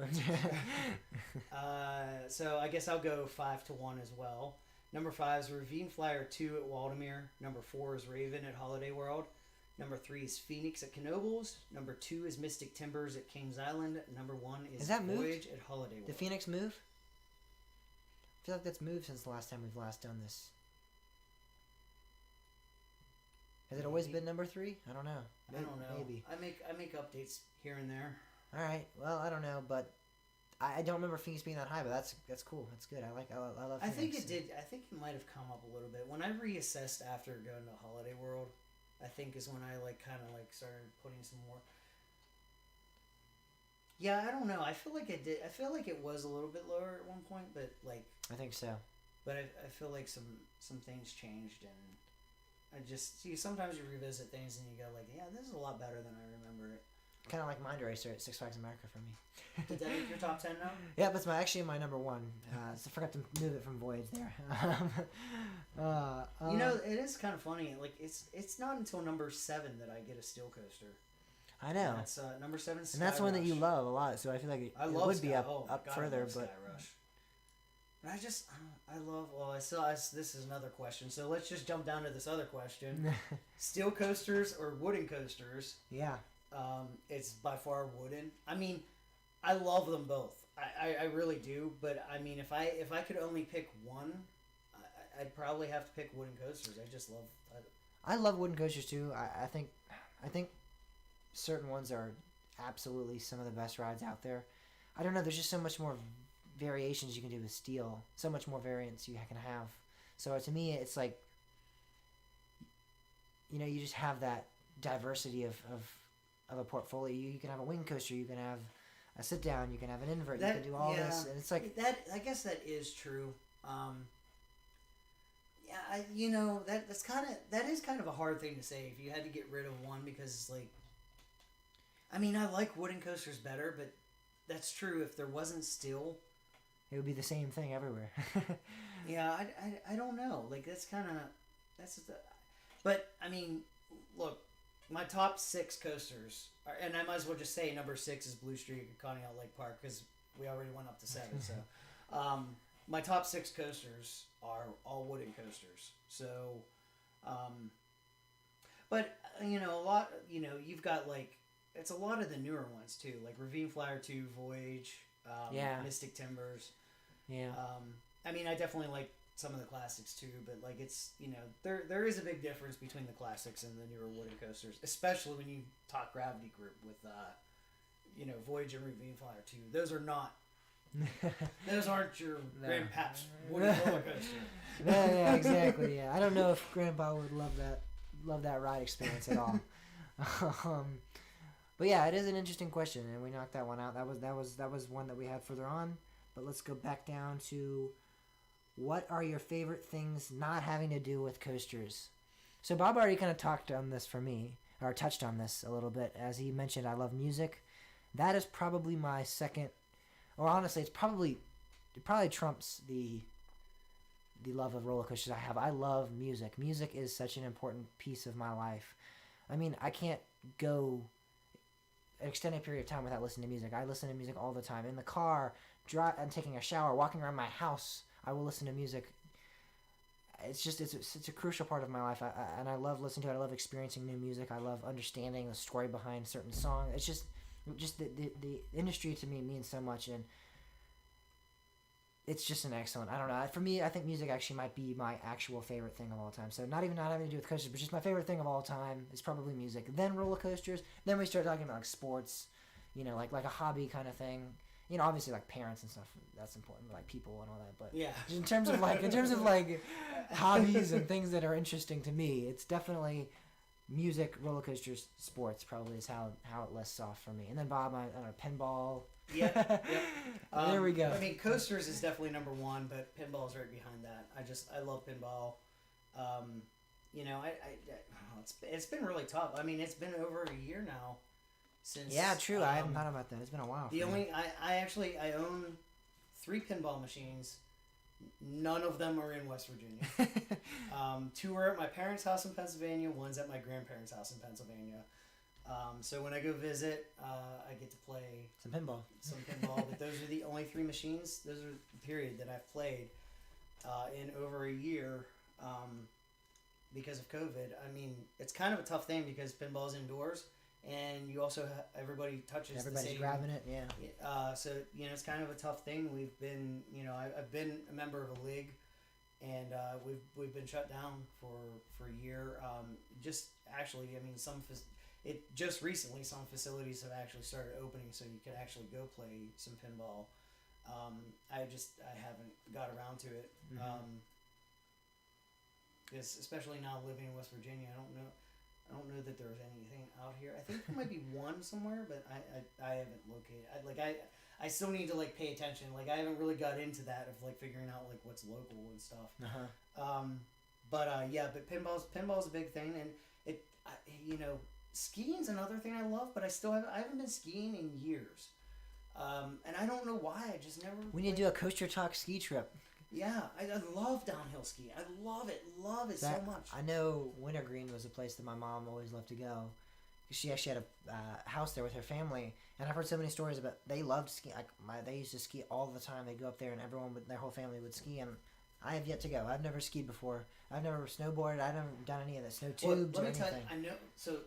So I guess I'll go 5-1 as well. Number 5 is Ravine Flyer 2 at Waldemere. Number 4 is Raven at Holiday World. Number 3 is Phoenix at Knoebels. Number 2 is Mystic Timbers at Kings Island. Number 1 is that Voyage moved? at Holiday World. Did Phoenix move? I feel like that's moved since the last time we've last done this. Has it always been number 3? I don't know. I don't know. Maybe. I make updates here and there. All right. Well, I don't know, but I don't remember Phoenix being that high. But that's cool. That's good. I love. Phoenix. I think it did. I think it might have come up a little bit when I reassessed after going to Holiday World. I think is when I started putting some more. Yeah, I don't know. I feel like it did. I feel like it was a little bit lower at one point, but I think so. But I feel like some things changed, and I just see sometimes you revisit things and you go like, yeah, this is a lot better than I remember it. Kind of like Mind Racer at Six Flags America for me. Did that make your top 10 now? Yeah, that's actually my number 1. So I forgot to move it from Voyage there. You know, it is kind of funny. Like it's not until number 7 that I get a steel coaster. I know. And that's number 7. And that's one that you love a lot. So I feel like it would be up further, but. But I love. Well, this is another question. So let's just jump down to this other question: steel coasters or wooden coasters? Yeah. It's by far wooden. I mean, I love them both. I really do. But I mean, if I could only pick one, I'd probably have to pick wooden coasters. I just love. I love wooden coasters too. I think certain ones are absolutely some of the best rides out there. I don't know. There's just so much more variations you can do with steel. So much more variants you can have. So to me, it's like, you just have that diversity of a portfolio. You can have a wing coaster. You can have a sit down. You can have an invert. You can do all this, and it's like that. I guess that is true. That is kind of a hard thing to say if you had to get rid of one, because it's like, I mean, I like wooden coasters better, but that's true. If there wasn't steel, it would be the same thing everywhere. Yeah, I don't know. Like but I mean, look, my top 6 coasters are, and I might as well just say number 6 is Blue Streak at Conneaut Lake Park because we already went up to 7. So, my top 6 coasters are all wooden coasters. So, but a lot. You've got it's a lot of the newer ones too, like Ravine Flyer 2, Voyage, Mystic Timbers. Yeah. I mean, I definitely like some of the classics too, but it's there is a big difference between the classics and the newer wooden coasters, especially when you talk Gravity Group with Voyage and Ravine Flyer 2. Those are not. Those aren't your grandpa's wooden roller coaster. Yeah, exactly. Yeah, I don't know if Grandpa would love that ride experience at all. But yeah, it is an interesting question, and we knocked that one out. That was one that we had further on. But let's go back down to what are your favorite things not having to do with coasters? So Bob already kind of talked on this for me, or touched on this a little bit. As he mentioned, I love music. That is probably my second, or honestly, it probably trumps the love of roller coasters I have. I love music. Music is such an important piece of my life. I mean, I can't go an extended period of time without listening to music. I listen to music all the time, in the car, I'm taking a shower, walking around my house, I will listen to music. It's a crucial part of my life, and I love listening to it. I love experiencing new music. I love understanding the story behind certain songs. It's just the industry to me means so much, and it's just an excellent. I don't know. For me, I think music actually might be my actual favorite thing of all time. So not having to do with coasters, but just my favorite thing of all time is probably music. Then roller coasters. Then we start talking about like sports, like a hobby kind of thing. Obviously like parents and stuff. That's important, like people and all that. But yeah, in terms of like hobbies and things that are interesting to me, it's definitely music, roller coasters, sports. Probably is how it lists off for me. And then Bob, I don't know, pinball. Yeah. There we go. I mean, coasters is definitely number one, but pinball is right behind that. I love pinball. It's been really tough. I mean, it's been over a year now since. Yeah, true. I haven't thought about that. It's been a while. I own 3 pinball machines. None of them are in West Virginia. 2 are at my parents' house in Pennsylvania. 1's at my grandparents' house in Pennsylvania. So when I go visit, I get to play some pinball. But those are the only 3 machines. Those are the period that I've played in over a year because of COVID. I mean, it's kind of a tough thing because pinball's indoors, and you also everybody touches. Everybody's the same, grabbing it, yeah. So it's kind of a tough thing. We've been, I've been a member of a league, and we've been shut down for a year. Just actually, I mean, just recently some facilities have actually started opening, so you can actually go play some pinball. I haven't got around to it. Mm-hmm. Because especially now living in West Virginia, I don't know that there's anything out here. I think there might be one somewhere, but I haven't located. I still need to like pay attention. Like I haven't really got into that of like figuring out like what's local and stuff. But pinball's a big thing, and skiing's another thing I love, but I haven't been skiing in years. And I don't know why. I just never. We need to do a Coaster Talk ski trip. Yeah, I love downhill skiing. I love it so much. I know Wintergreen was a place that my mom always loved to go. She actually had a house there with her family, and I've heard so many stories about they loved skiing. They used to ski all the time. They'd go up there, and their whole family would ski. And I have yet to go. I've never skied before. I've never snowboarded. I've never done any of the snow tubes or anything. Tell you, I know. So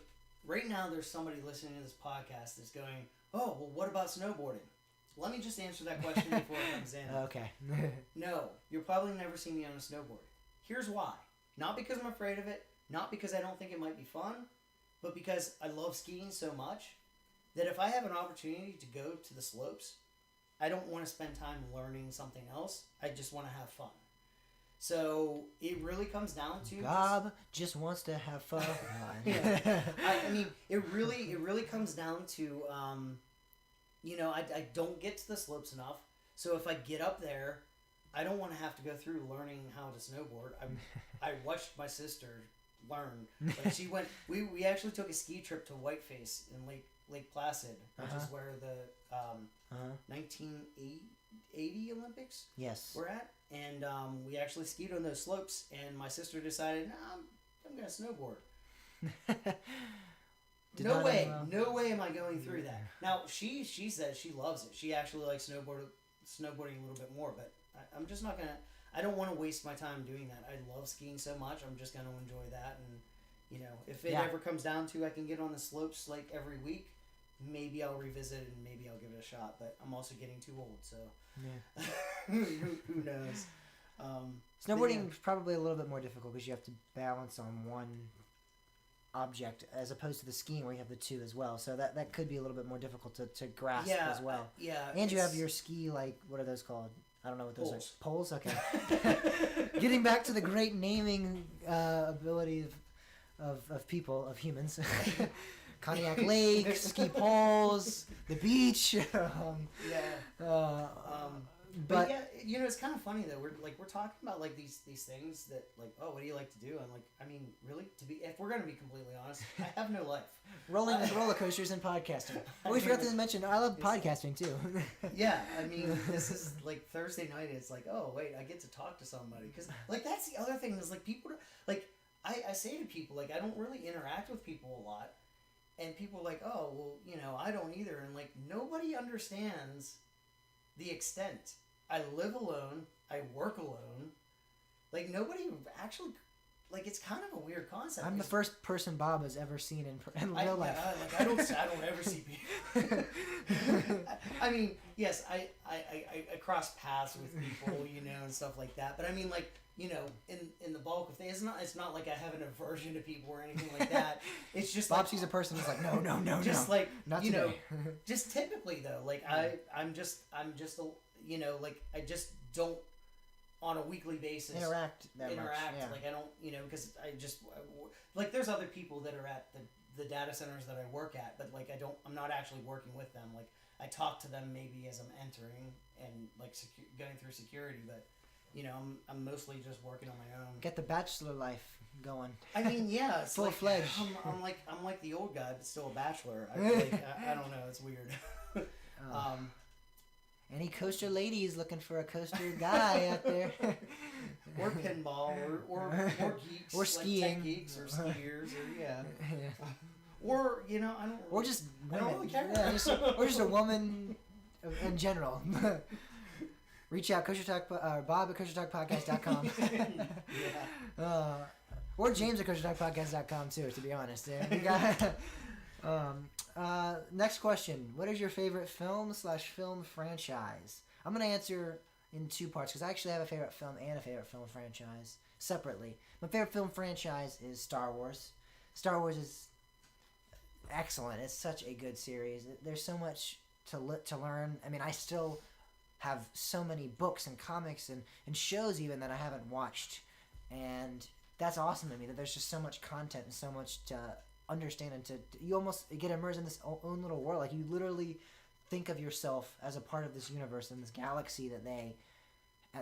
right now, there's somebody listening to this podcast that's going, "Oh, well, what about snowboarding?" Let me just answer that question before it comes in. Okay. No, you'll probably never see me on a snowboard. Here's why. Not because I'm afraid of it, not because I don't think it might be fun, but because I love skiing so much that if I have an opportunity to go to the slopes, I don't want to spend time learning something else. I just want to have fun. So it really comes down to Bob just wants to have fun. Yeah. I mean, it really comes down to I don't get to the slopes enough. So if I get up there, I don't want to have to go through learning how to snowboard. I watched my sister learn. Like she went. We actually took a ski trip to Whiteface in Lake Placid, which is where the 1980 Olympics were at, and we actually skied on those slopes. And my sister decided, I'm going to snowboard. No way am I going through that. Now she says she loves it. She actually likes snowboarding a little bit more, but I'm just not gonna. I don't want to waste my time doing that. I love skiing so much. I'm just gonna enjoy that, and if it ever comes down to I can get on the slopes like every week, maybe I'll revisit it and maybe I'll give it a shot. But I'm also getting too old, so who knows? Snowboarding is probably a little bit more difficult because you have to balance on one object as opposed to the skiing where you have the two as well, so that could be a little bit more difficult to grasp as well. And you have your ski, like, what are those called? I don't know what those are. Poles? Okay. Getting back to the great naming ability of people, of humans. Cognac Lake, ski poles, the beach. But yeah, it's kind of funny though. We're talking about like these things that like, oh, what do you like to do? I'm like, I mean, really, if we're gonna be completely honest, I have no life. Rolling with roller coasters and podcasting. We forgot to mention I love podcasting too. Yeah, I mean, this is like Thursday night. It's like, oh wait, I get to talk to somebody because like that's the other thing is like people like I say to people like I don't really interact with people a lot, and people are like, oh well, I don't either, and like nobody understands the extent. I live alone. I work alone. Like, nobody actually... Like, it's kind of a weird concept. I'm the first person Bob has ever seen in real life. I don't ever see people. I mean, yes, I cross paths with people, you know, and stuff like that. But I mean, like, you know, in the bulk of things, it's not like I have an aversion to people or anything like that. It's just Bob like, sees a person who's like, no, just no. like, Not you today. know, just typically though, like I'm just you know, like I just don't on a weekly basis interact that much. Yeah. Like I don't, you know, because like there's other people that are at the data centers that I work at, but like I'm not actually working with them. Like I talk to them maybe as I'm entering and like going through security, but you know, I'm mostly just working on my own. Get the bachelor life going. I mean, yeah, it's full fledged. I'm like the old guy, but still a bachelor. I don't know, it's weird. Any coaster ladies looking for a coaster guy out there? Or pinball, or geeks, or skiing, like tech geeks, or skiers, or yeah. Or you know, I don't. Or just women. I don't really care. Yeah, or just a woman in general. Reach out, Bob at KosherTalkPodcast.com. Yeah. Or James at KosherTalkPodcast.com too, to be honest. Yeah. We got, next question. What is your favorite film/film franchise? I'm going to answer in two parts because I actually have a favorite film and a favorite film franchise separately. My favorite film franchise is Star Wars. Star Wars is excellent. It's such a good series. There's so much to learn. I mean, I still have so many books and comics and shows even that I haven't watched. And that's awesome to me that there's just so much content and so much to understand and to you almost get immersed in this own little world. Like you literally think of yourself as a part of this universe and this galaxy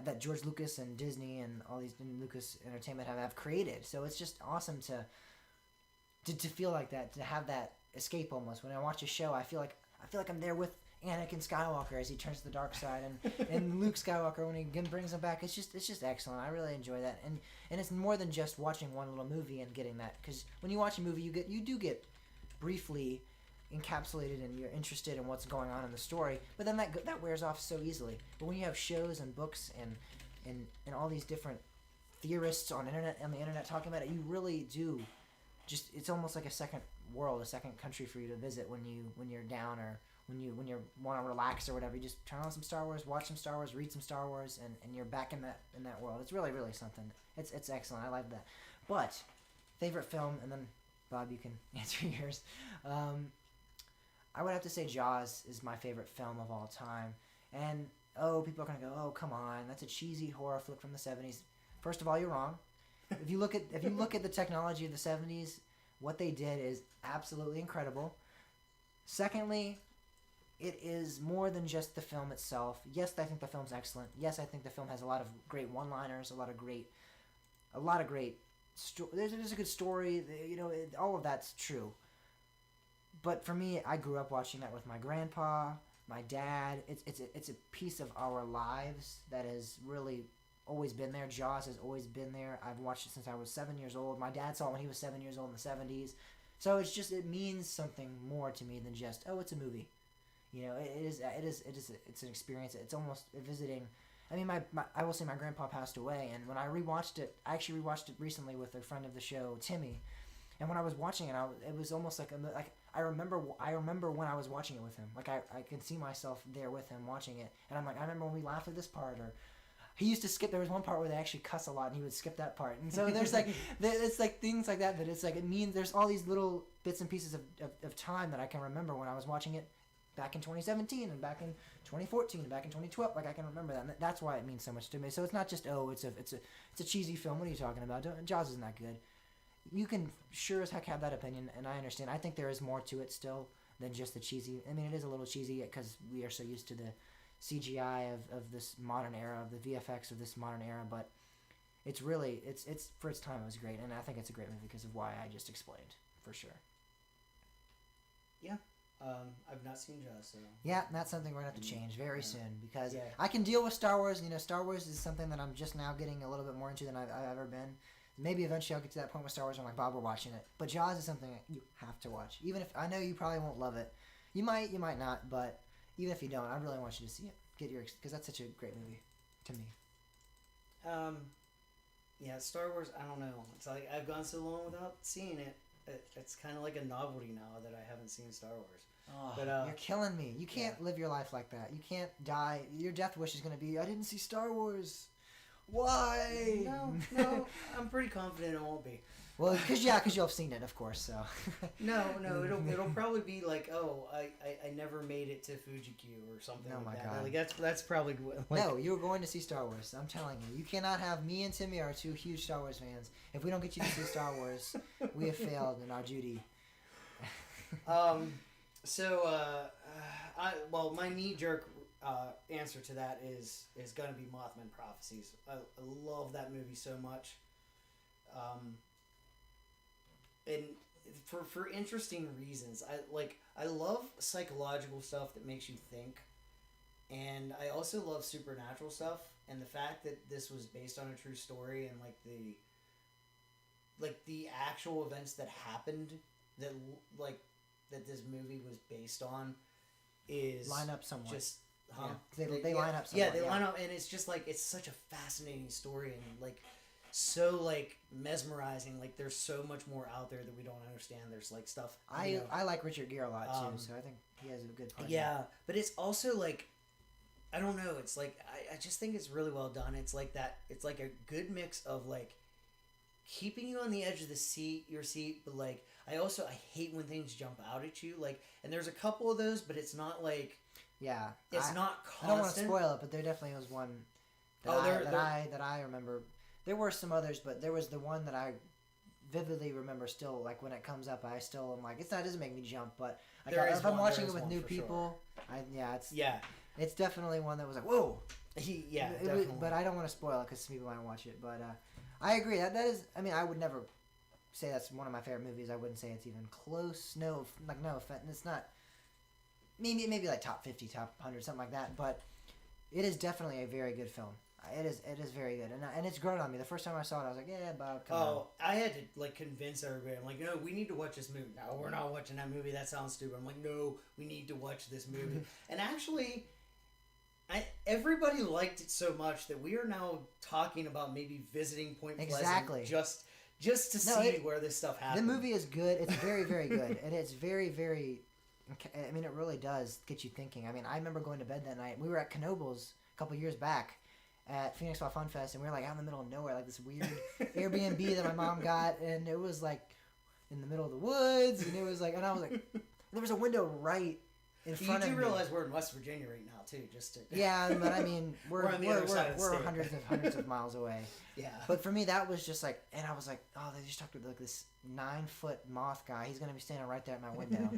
that George Lucas and Disney and all these Lucas Entertainment have created. So it's just awesome to feel like that, to have that escape almost. When I watch a show, I feel like I'm there with Anakin Skywalker as he turns to the dark side, and Luke Skywalker when he again brings him back. It's just excellent. I really enjoy that, and it's more than just watching one little movie and getting that, because when you watch a movie, you do get briefly encapsulated and you're interested in what's going on in the story, but then that wears off so easily. But when you have shows and books and all these different theorists on the internet talking about it, you really do just, it's almost like a second world, a second country for you to visit when you're down or when you want to relax or whatever. You just turn on some Star Wars, watch some Star Wars, read some Star Wars, and you're back in that world. It's really, really something. It's excellent. I like that. But favorite film, and then Bob, you can answer yours. I would have to say Jaws is my favorite film of all time. And people are gonna go, oh come on, that's a cheesy horror flick from the 70s. First of all, you're wrong. If you look at the technology of the 70s, what they did is absolutely incredible. Secondly, it is more than just the film itself. Yes, I think the film's excellent. Yes, I think the film has a lot of great one-liners, a lot of great. There's a good story. You know, all of that's true. But for me, I grew up watching that with my grandpa, my dad. It's a piece of our lives that has really always been there. Jaws has always been there. I've watched it since I was 7 years old. My dad saw it when he was 7 years old in the 70s. So it means something more to me than just, oh, it's a movie. You know, it's an experience. It's almost visiting. I mean, I will say my grandpa passed away, and when I rewatched it, I actually rewatched it recently with a friend of the show, Timmy. And when I was watching it, it was almost like I remember when I was watching it with him. Like I can see myself there with him watching it, and I'm like, I remember when we laughed at this part, or he used to skip. There was one part where they actually cuss a lot, and he would skip that part. And so there's like it's like things like that it's like it means there's all these little bits and pieces of time that I can remember when I was watching it back in 2017 and back in 2014 and back in 2012. Like I can remember that, and that's why it means so much to me. So it's not just it's a cheesy film. What are you talking about? Jaws isn't that good. You can sure as heck have that opinion, and I understand. I think there is more to it still than just the cheesy. I mean, it is a little cheesy because we are so used to the CGI of this modern era, of the VFX of this modern era, but it's really, it's for its time, it was great, and I think it's a great movie because of why I just explained, for sure. Yeah. I've not seen Jaws, so... Yeah, that's something we're going to have to change very soon, because yeah. I can deal with Star Wars. You know, Star Wars is something that I'm just now getting a little bit more into than I've ever been. Maybe eventually I'll get to that point with Star Wars where I'm like, Bob, we're watching it. But Jaws is something that you have to watch. Even if, I know you probably won't love it. You might not, but even if you don't, I really want you to see it. get your because that's such a great movie to me. Yeah, Star Wars. I don't know. It's like I've gone so long without seeing it. It's kind of like a novelty now that I haven't seen Star Wars. Oh, But, you're killing me. You can't live your life like that. You can't die. Your death wish is gonna be, I didn't see Star Wars. Why? No, I'm pretty confident it won't be. Well, because you'll have seen it, of course. So. No, it'll probably be like, oh, I never made it to Fuji-Q or something Oh like my that. God. Like that's probably like, No, you're going to see Star Wars. I'm telling you. You cannot have me and Timmy are two huge Star Wars fans. If we don't get you to see Star Wars, we have failed in our duty. My knee jerk answer to that is gonna be Mothman Prophecies. I love that movie so much, and for interesting reasons. I love psychological stuff that makes you think, and I also love supernatural stuff. And the fact that this was based on a true story and the actual events that happened that this movie was based on is Line up somewhat. just Yeah. They line up somewhat. Yeah, they line up, and it's just like it's such a fascinating story and like so like mesmerizing. Like there's so much more out there that we don't understand. There's like stuff. I like Richard Gere a lot too, so I think he has a good part. Yeah, but it's also like I don't know. It's like I just think it's really well done. It's like that. It's like a good mix of like keeping you on the edge of your seat, but like I hate when things jump out at you. Like, and there's a couple of those, but it's not like it's not constant. I don't want to spoil it, but there definitely was one that I remember. There were some others, but there was the one that I vividly remember still. Like when it comes up, I still am like, it doesn't make me jump, but if I'm watching it with new people, sure. It's definitely one that was like, whoa. Definitely. But I don't want to spoil it because people might watch it. But I agree that is. I mean, I would never say that's one of my favorite movies. I wouldn't say it's even close. No offense. It's not. Maybe like top 50, top 100, something like that. But it is definitely a very good film. It is very good, and it's grown on me. The first time I saw it, I was like, yeah, Bob. Come on. I had to like convince everybody. I'm like, no, we need to watch this movie. No, we're not watching that movie. That sounds stupid. I'm like, no, we need to watch this movie. And actually, everybody liked it so much that we are now talking about maybe visiting Point Pleasant just to see where this stuff happens. The movie is good. It's very, very good, and it's very, very. I mean, it really does get you thinking. I mean, I remember going to bed that night. We were at Knoebels a couple years back at Phoenix Fall Fun Fest, and we were like out in the middle of nowhere, like this weird Airbnb that my mom got, and it was like in the middle of the woods, and it was like, and I was like, there was a window right in front of me. You do realize we're in West Virginia right now, too, just to... Yeah, but I mean, we're on the other side of the state. hundreds of miles away. Yeah. But for me, that was just like, and I was like, oh, they just talked to like this 9-foot moth guy. He's gonna be standing right there at my window.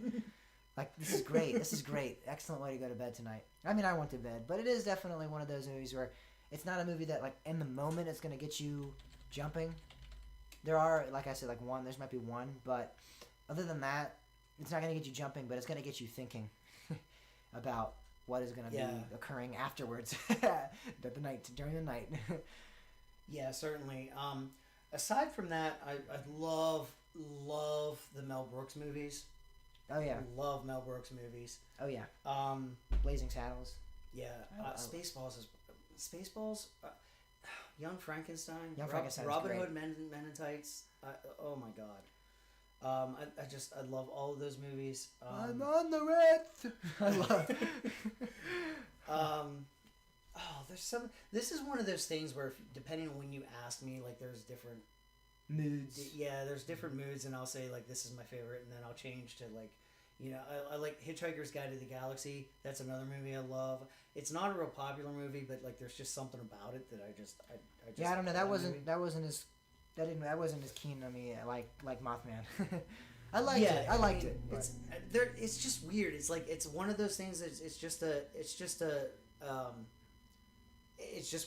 Like, this is great. This is great. Excellent way to go to bed tonight. I mean, I went to bed, but it is definitely one of those movies where it's not a movie that, like, in the moment it's going to get you jumping. There are, like I said, like there might be one, but other than that, it's not going to get you jumping, but it's going to get you thinking about what is going to be occurring afterwards during the night. Yeah, certainly. Aside from that, I love the Mel Brooks movies. Oh yeah, I love Mel Brooks movies. Oh yeah. Blazing Saddles. Yeah, Spaceballs. Young Frankenstein. Robin Hood Men in Tights. Oh my God. I love all of those movies. I'm on the red. I love. There's some. This is one of those things where, depending on when you ask me, like there's different moods. Yeah, there's different moods, and I'll say like this is my favorite, and then I'll change to like, you know, I like Hitchhiker's Guide to the Galaxy. That's another movie I love. It's not a real popular movie, but like there's just something about it that I just yeah, I don't know. That wasn't as keen on me like Mothman. I liked it. I liked it. It's just weird. It's like it's one of those things. It's just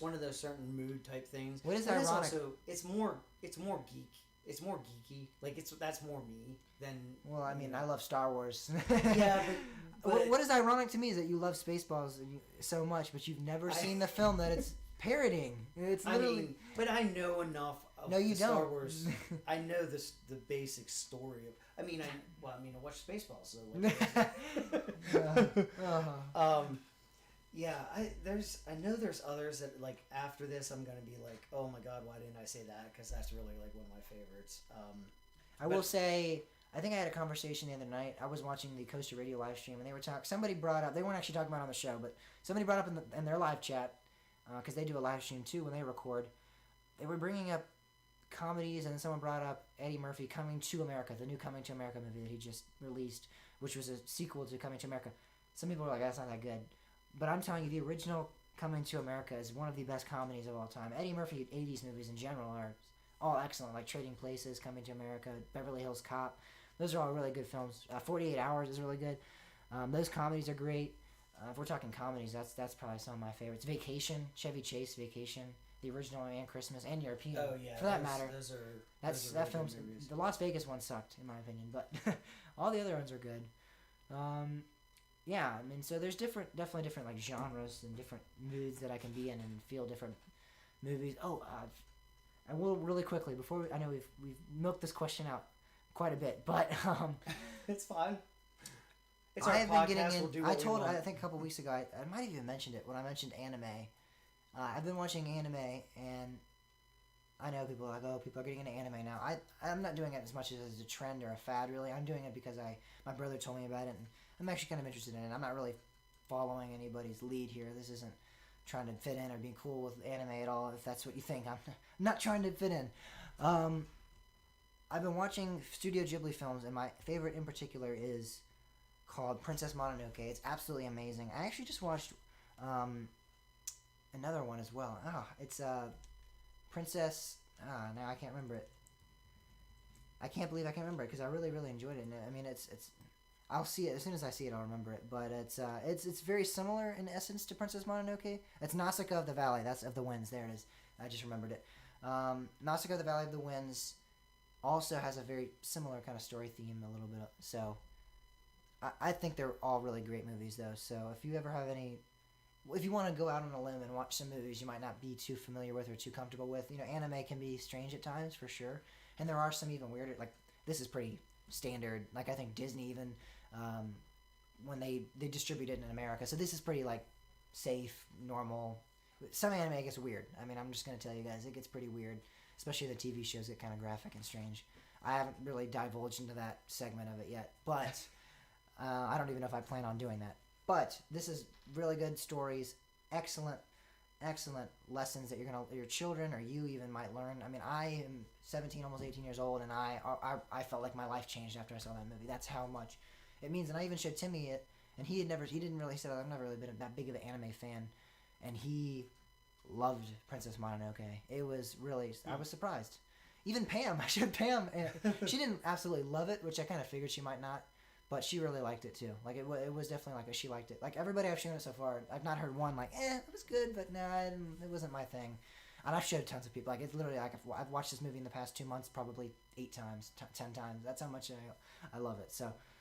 one of those certain mood type things. What is ironic? Also, it's more geek. It's more geeky. Like that's more me than. Well, I mean, I love Star Wars. Yeah, but what is ironic to me is that you love Spaceballs so much, but you've never seen the film that it's parodying. It's literally. But I know enough of Star Wars. I know the basic story of. I watched Spaceballs, so. Like, Yeah, I know there's others that like after this I'm gonna be like, oh my god, why didn't I say that? Because that's really like one of my favorites. I will say, I think I had a conversation the other night. I was watching the Coaster Radio live stream, and they were talking. Somebody brought up. They weren't actually talking about it on the show, but somebody brought up in their live chat, because they do a live stream too when they record. They were bringing up comedies, and someone brought up Eddie Murphy Coming to America, the new Coming to America movie that he just released, which was a sequel to Coming to America. Some people were like, that's not that good. But I'm telling you, the original Coming to America is one of the best comedies of all time. Eddie Murphy 80s movies in general are all excellent, like Trading Places, Coming to America, Beverly Hills Cop. Those are all really good films. 48 Hours is really good. Those comedies are great. If we're talking comedies, that's probably some of my favorites. Vacation, Chevy Chase, Vacation, the original, and Christmas, and European. Oh yeah, for that matter. Those are that really film's good movies. the Las Vegas one sucked in my opinion, but all the other ones are good. Yeah, I mean, so there's definitely different like genres and different moods that I can be in and feel different movies. Oh, I will really quickly before I know we've milked this question out quite a bit, but It's fine. It's I our have podcast. been getting in. We'll do I what we told want. I think a couple weeks ago I might have even mentioned it when I mentioned anime. I've been watching anime, and I know people are like, oh, people are getting into anime now. I'm not doing it as much as a trend or a fad really. I'm doing it because my brother told me about it, and I'm actually kind of interested in it. I'm not really following anybody's lead here. This isn't trying to fit in or being cool with anime at all. If that's what you think, I'm not trying to fit in. I've been watching Studio Ghibli films, and my favorite in particular is called Princess Mononoke. It's absolutely amazing. I actually just watched another one as well. It's Princess. Now I can't remember it. I can't believe I can't remember it because I really really enjoyed it. And I mean, it's. I'll see it as soon as I see it. I'll remember it. But it's very similar in essence to Princess Mononoke. It's Nausicaa of the Valley. That's of the Winds. There it is. I just remembered it. Nausicaa of the Valley of the Winds also has a very similar kind of story theme a little bit. So I think they're all really great movies though. So if you ever have any, if you want to go out on a limb and watch some movies you might not be too familiar with or too comfortable with, anime can be strange at times for sure, and there are some even weirder. Like this is pretty standard. Like I think Disney even when they distribute it in America, so this is pretty like safe, normal. Some anime gets weird. I mean, I'm just gonna tell you guys, it gets pretty weird, especially the TV shows get kind of graphic and strange. I haven't really divulged into that segment of it yet, but I don't even know if I plan on doing that. But this is really good stories, excellent lessons that your children or you even might learn. I mean, I am 17, almost 18 years old, and I felt like my life changed after I saw that movie. That's how much it means. And I even showed Timmy it, and he didn't really say I've never really been that big of an anime fan, and he loved Princess Mononoke. It was really, I was surprised. Even Pam, I showed Pam, and she didn't absolutely love it, which I kind of figured she might not. But she really liked it too. Like it was definitely like she liked it. Like everybody I've shown it so far, I've not heard one like, it was good, but nah, it wasn't my thing. And I've showed tons of people. Like it's literally like I've watched this movie in the past 2 months probably 8 times, 10 times. That's how much I love it.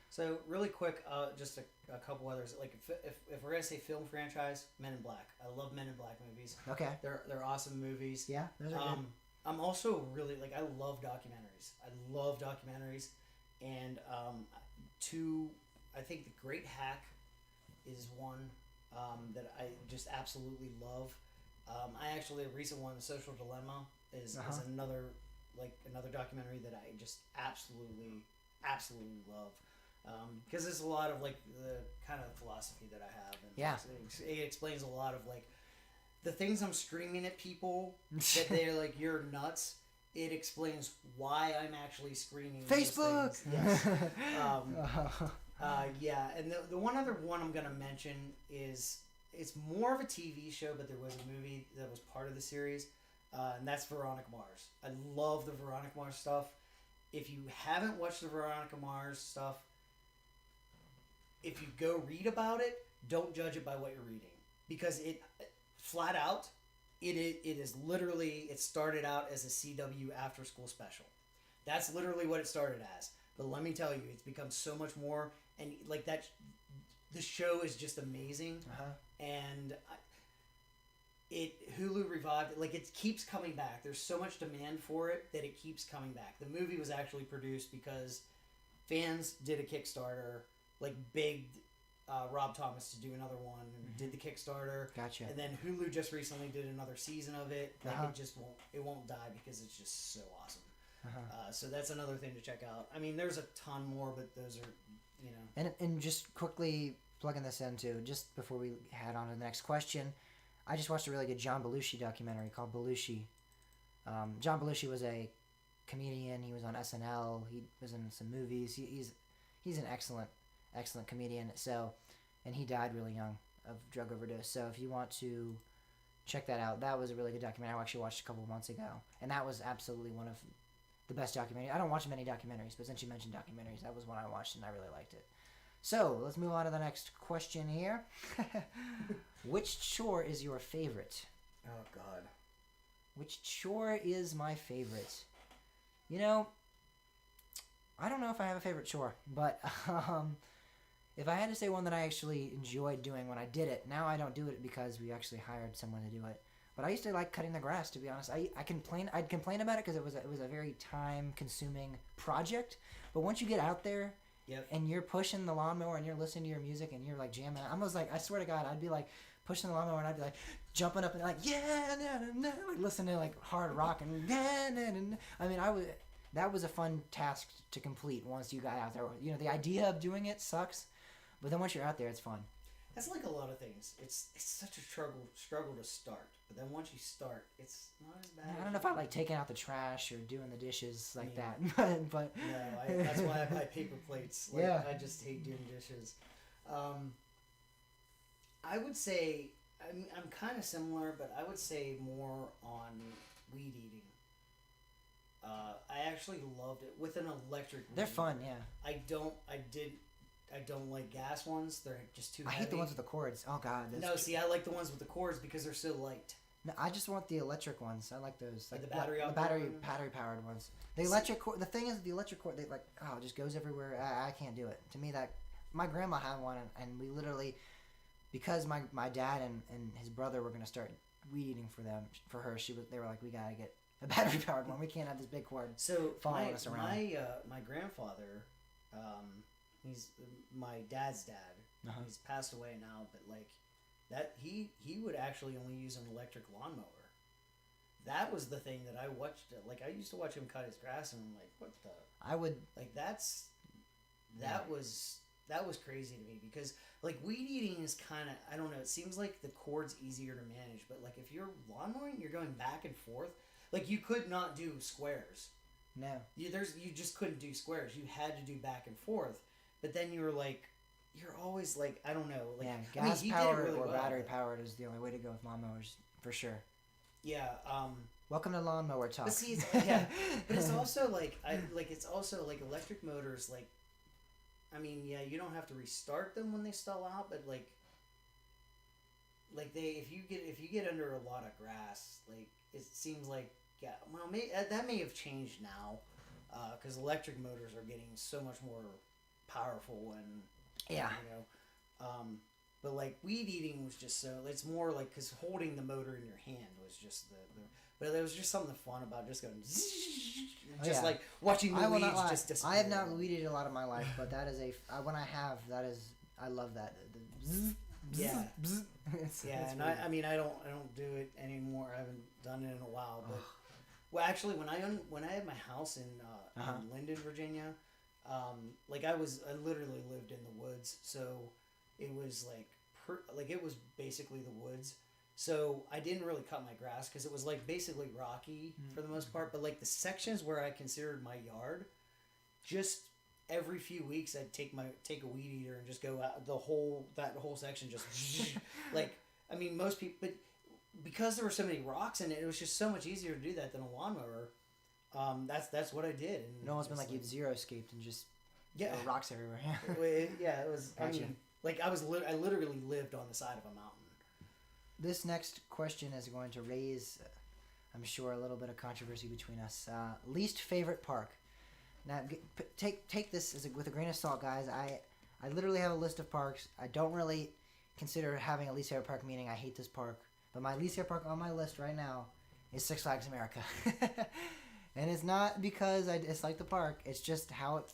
So really quick, just a couple others. Like if we're gonna say film franchise, Men in Black. I love Men in Black movies. Okay. They're awesome movies. Yeah, those are good. I'm also really I love documentaries, and I think The Great Hack is one that I just absolutely love. I actually, a recent one, The Social Dilemma, is another documentary that I just absolutely love. Because there's a lot of like the kind of philosophy that I have. And yeah. It explains a lot of like the things I'm screaming at people that they're like, you're nuts. It explains why I'm actually screaming. Facebook. Yes. Yeah, and the one other one I'm gonna mention is it's more of a TV show, but there was a movie that was part of the series, and that's Veronica Mars. I love the Veronica Mars stuff. If you haven't watched the Veronica Mars stuff, if you go read about it, don't judge it by what you're reading, because it flat out. It is literally, it started out as a CW after school special. That's literally what it started as. But let me tell you, it's become so much more, and like that, the show is just amazing. And Hulu revived it. Like it keeps coming back. There's so much demand for it that it keeps coming back. The movie was actually produced because fans did a Kickstarter, like begged Rob Thomas to do another one and did the Kickstarter. Gotcha. And then Hulu just recently did another season of it. Like it won't die because it's just so awesome. So that's another thing to check out. I mean, there's a ton more, but those are, you know. And just quickly plugging this into, just before we head on to the next question, I just watched a really good John Belushi documentary called Belushi. John Belushi was a comedian. He was on SNL. He was in some movies. He's an excellent comedian. So, and he died really young of drug overdose. So if you want to check that out, that was a really good documentary. I actually watched a couple of months ago, and that was absolutely one of the best documentaries. I don't watch many documentaries, but since you mentioned documentaries, that was one I watched and I really liked it. So let's move on to the next question here. Which chore is your favorite? Oh God. Which chore is my favorite? You know, I don't know if I have a favorite chore, but if I had to say one that I actually enjoyed doing when I did it, now I don't do it because we actually hired someone to do it. But I used to like cutting the grass, to be honest. I'd complain about it because it was a very time-consuming project. But once you get out there, yep, and you're pushing the lawnmower and you're listening to your music and you're like jamming, I was like, I swear to God, I'd be like pushing the lawnmower and I'd be like jumping up and like like listening to like hard rock and I mean, that was a fun task to complete once you got out there. You know, the idea of doing it sucks, but then once you're out there, it's fun. That's like a lot of things. It's such a struggle to start, but then once you start, it's not as bad. I don't know if I like taking out the trash or doing the dishes like that, but no, that's why I buy paper plates. Like, yeah, I just hate doing dishes. I would say I'm kind of similar, but I would say more on weed eating. I actually loved it with an electric. They're weed. fun, yeah. I don't like gas ones. They're just too heavy. I hate the ones with the cords. Oh God. No, see, I like the ones with the cords because they're so light. No, I just want the electric ones. I like those. Like the battery powered ones. The electric cord. The thing is, the electric cord. They like, oh, it just goes everywhere. I can't do it. To me, that my grandma had one, and we literally, because my dad and his brother were gonna start weed eating for her. They were like, we gotta get a battery powered one. We can't have this big cord following us around. My grandfather, he's my dad's dad. Uh-huh. He's passed away now, but like that he would actually only use an electric lawnmower. That was the thing that I watched. Like I used to watch him cut his grass, and I'm like, what the? I would like that was crazy to me because like weed eating is kind of, I don't know. It seems like the cord's easier to manage, but like if you're lawnmowing, you're going back and forth. Like you could not do squares. No. You just couldn't do squares. You had to do back and forth. But then you were like, you're always like, I don't know. Like, yeah, gas powered really or well, battery powered is the only way to go with lawnmowers for sure. Yeah. Welcome to lawnmower talk. But see, but it's also like it's also like electric motors. Like, I mean, yeah, you don't have to restart them when they stall out, but like if you get under a lot of grass, like it seems like. Yeah, well, that may have changed now, because electric motors are getting so much more powerful and yeah, you know, but like weed eating was just so it's more like because holding the motor in your hand was just but there was just something fun about just going like watching the weeds just disappear. I have not weeded a lot of my life, but that is when I have, I love that. Yeah, it's and I mean I don't do it anymore. I haven't done it in a while, but. Well, actually, when I had my house in Linden, Virginia, like I literally lived in the woods, so it was like it was basically the woods. So I didn't really cut my grass because it was like basically rocky for the most part. But like the sections where I considered my yard, just every few weeks I'd take a weed eater and just go out that whole section just like I mean most people but. Because there were so many rocks in it, it was just so much easier to do that than a lawnmower. That's what I did. And it almost been like you'd zero escaped and just rocks everywhere. It was. Gotcha. I mean, like I literally lived on the side of a mountain. This next question is going to raise, I'm sure, a little bit of controversy between us. Least favorite park. Now, take this with a grain of salt, guys. I literally have a list of parks. I don't really consider having a least favorite park, meaning I hate this park. But my least favorite park on my list right now is Six Flags America. And it's not because I dislike the park. It's just how it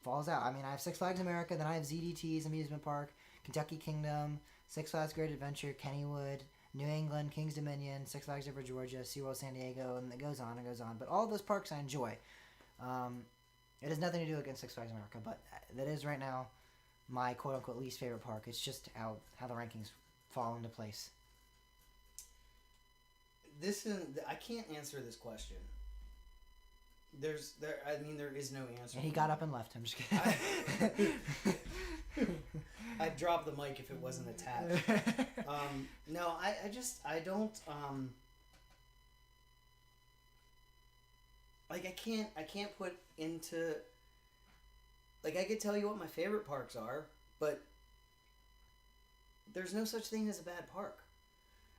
falls out. I mean, I have Six Flags America, then I have ZDT's amusement park, Kentucky Kingdom, Six Flags Great Adventure, Kennywood, New England, Kings Dominion, Six Flags Over Georgia, SeaWorld San Diego, and it goes on and goes on. But all of those parks I enjoy. It has nothing to do against Six Flags America, but that is right now my quote-unquote least favorite park. It's just how the rankings fall into place. I can't answer this question. There is no answer. And he got up and left. I'm just kidding. I'd drop the mic if it wasn't attached. No, I don't. Like I can't put into. Like I could tell you what my favorite parks are, but there's no such thing as a bad park.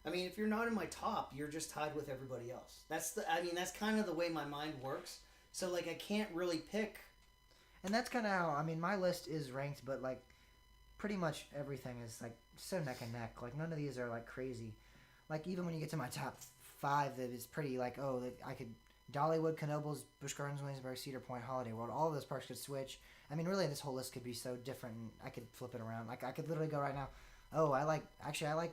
I mean, if you're not in my top, you're just tied with everybody else. That's kind of the way my mind works. So like I can't really pick. And that's kind of how my list is ranked, but like pretty much everything is like so neck and neck. Like none of these are like crazy. Like even when you get to my top 5, that is pretty like I could Dollywood, Knoebels, Busch Gardens, Williamsburg, Cedar Point, Holiday World. All of those parks could switch. I mean, really, this whole list could be so different. And I could flip it around. Like I could literally go right now. Oh, I like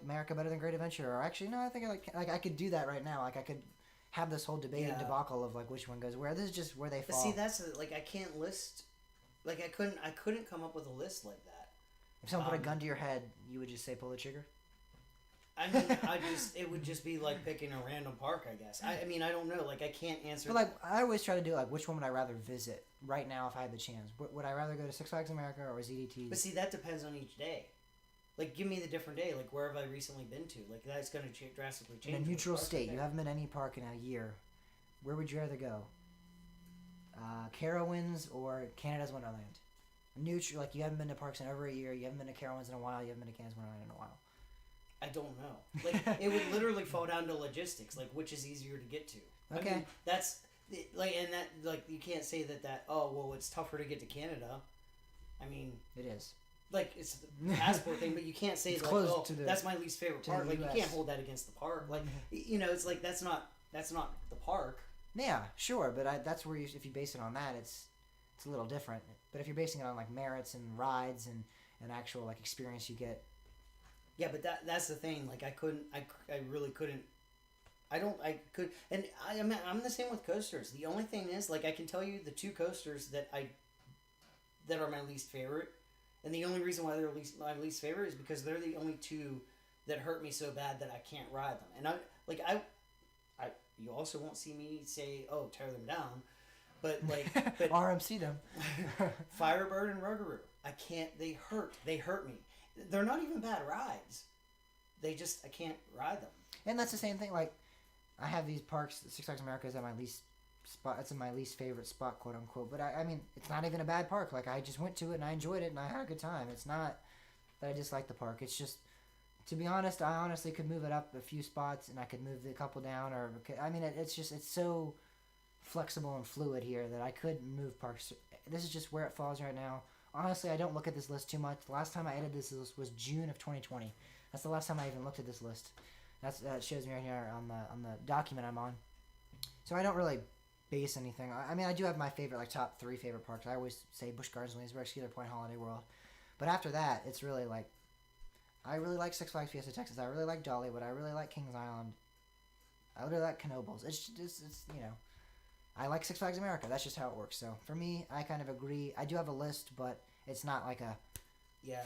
America better than Great Adventure, or actually no, I think I could do that right now. Like I could have this whole debate and debacle of like which one goes where. This is just where they fall. But see, that's like I can't list. Like I couldn't come up with a list like that. If someone put a gun to your head, you would just say pull the trigger. I mean, it would just be like picking a random park, I guess. I mean, I don't know. Like I can't answer. But like I always try to do like which one would I rather visit right now if I had the chance? Would I rather go to Six Flags America or ZDT? But see, that depends on each day. Like, give me the different day. Like, where have I recently been to? Like, that's going to drastically change. In a neutral state, you haven't been any park in a year. Where would you rather go? Carowinds or Canada's Wonderland? Neutral, like you haven't been to parks in over a year. You haven't been to Carowinds in a while. You haven't been to Canada's Wonderland in a while. I don't know. Like, it would literally fall down to logistics. Like, which is easier to get to? Okay. I mean, that's like, and that like you can't say that. Oh, well, it's tougher to get to Canada. I mean, it is. Like it's the passport thing, but you can't say like, oh, that's my least favorite park. Like you can't hold that against the park. Like it's like that's not the park. Yeah, sure, but that's where if you base it on that, it's a little different. But if you're basing it on like merits and rides and actual like experience you get. Yeah, but that's the thing. Like I really couldn't. And I'm the same with coasters. The only thing is like I can tell you the 2 coasters that are my least favorite. And the only reason why they're my least favorite is because they're the only 2 that hurt me so bad that I can't ride them. And you also won't see me say, "Oh, tear them down," but RMC them. Firebird and Rougarou. I can't. They hurt. They hurt me. They're not even bad rides. I can't ride them. And that's the same thing. Like, I have these parks. Six Flags America is at my least spot. It's in my least favorite spot, quote unquote. But I mean, it's not even a bad park. Like I just went to it and I enjoyed it and I had a good time. It's not that I dislike the park. It's just, to be honest, I honestly could move it up a few spots and I could move the couple down. Or I mean, it's so flexible and fluid here that I could move parks. This is just where it falls right now. Honestly, I don't look at this list too much. The last time I edited this list was June of 2020. That's the last time I even looked at this list. That shows me right here on the document I'm on. So I don't really base anything. I mean, I do have my favorite, like top 3 favorite parks. I always say Busch Gardens, Williamsburg, Cedar Point, Holiday World. But after that, it's really like, I really like Six Flags Fiesta Texas. I really like Dollywood. I really like Kings Island. I really like Knoebels. It's I like Six Flags America. That's just how it works. So for me, I kind of agree. I do have a list, but it's not like a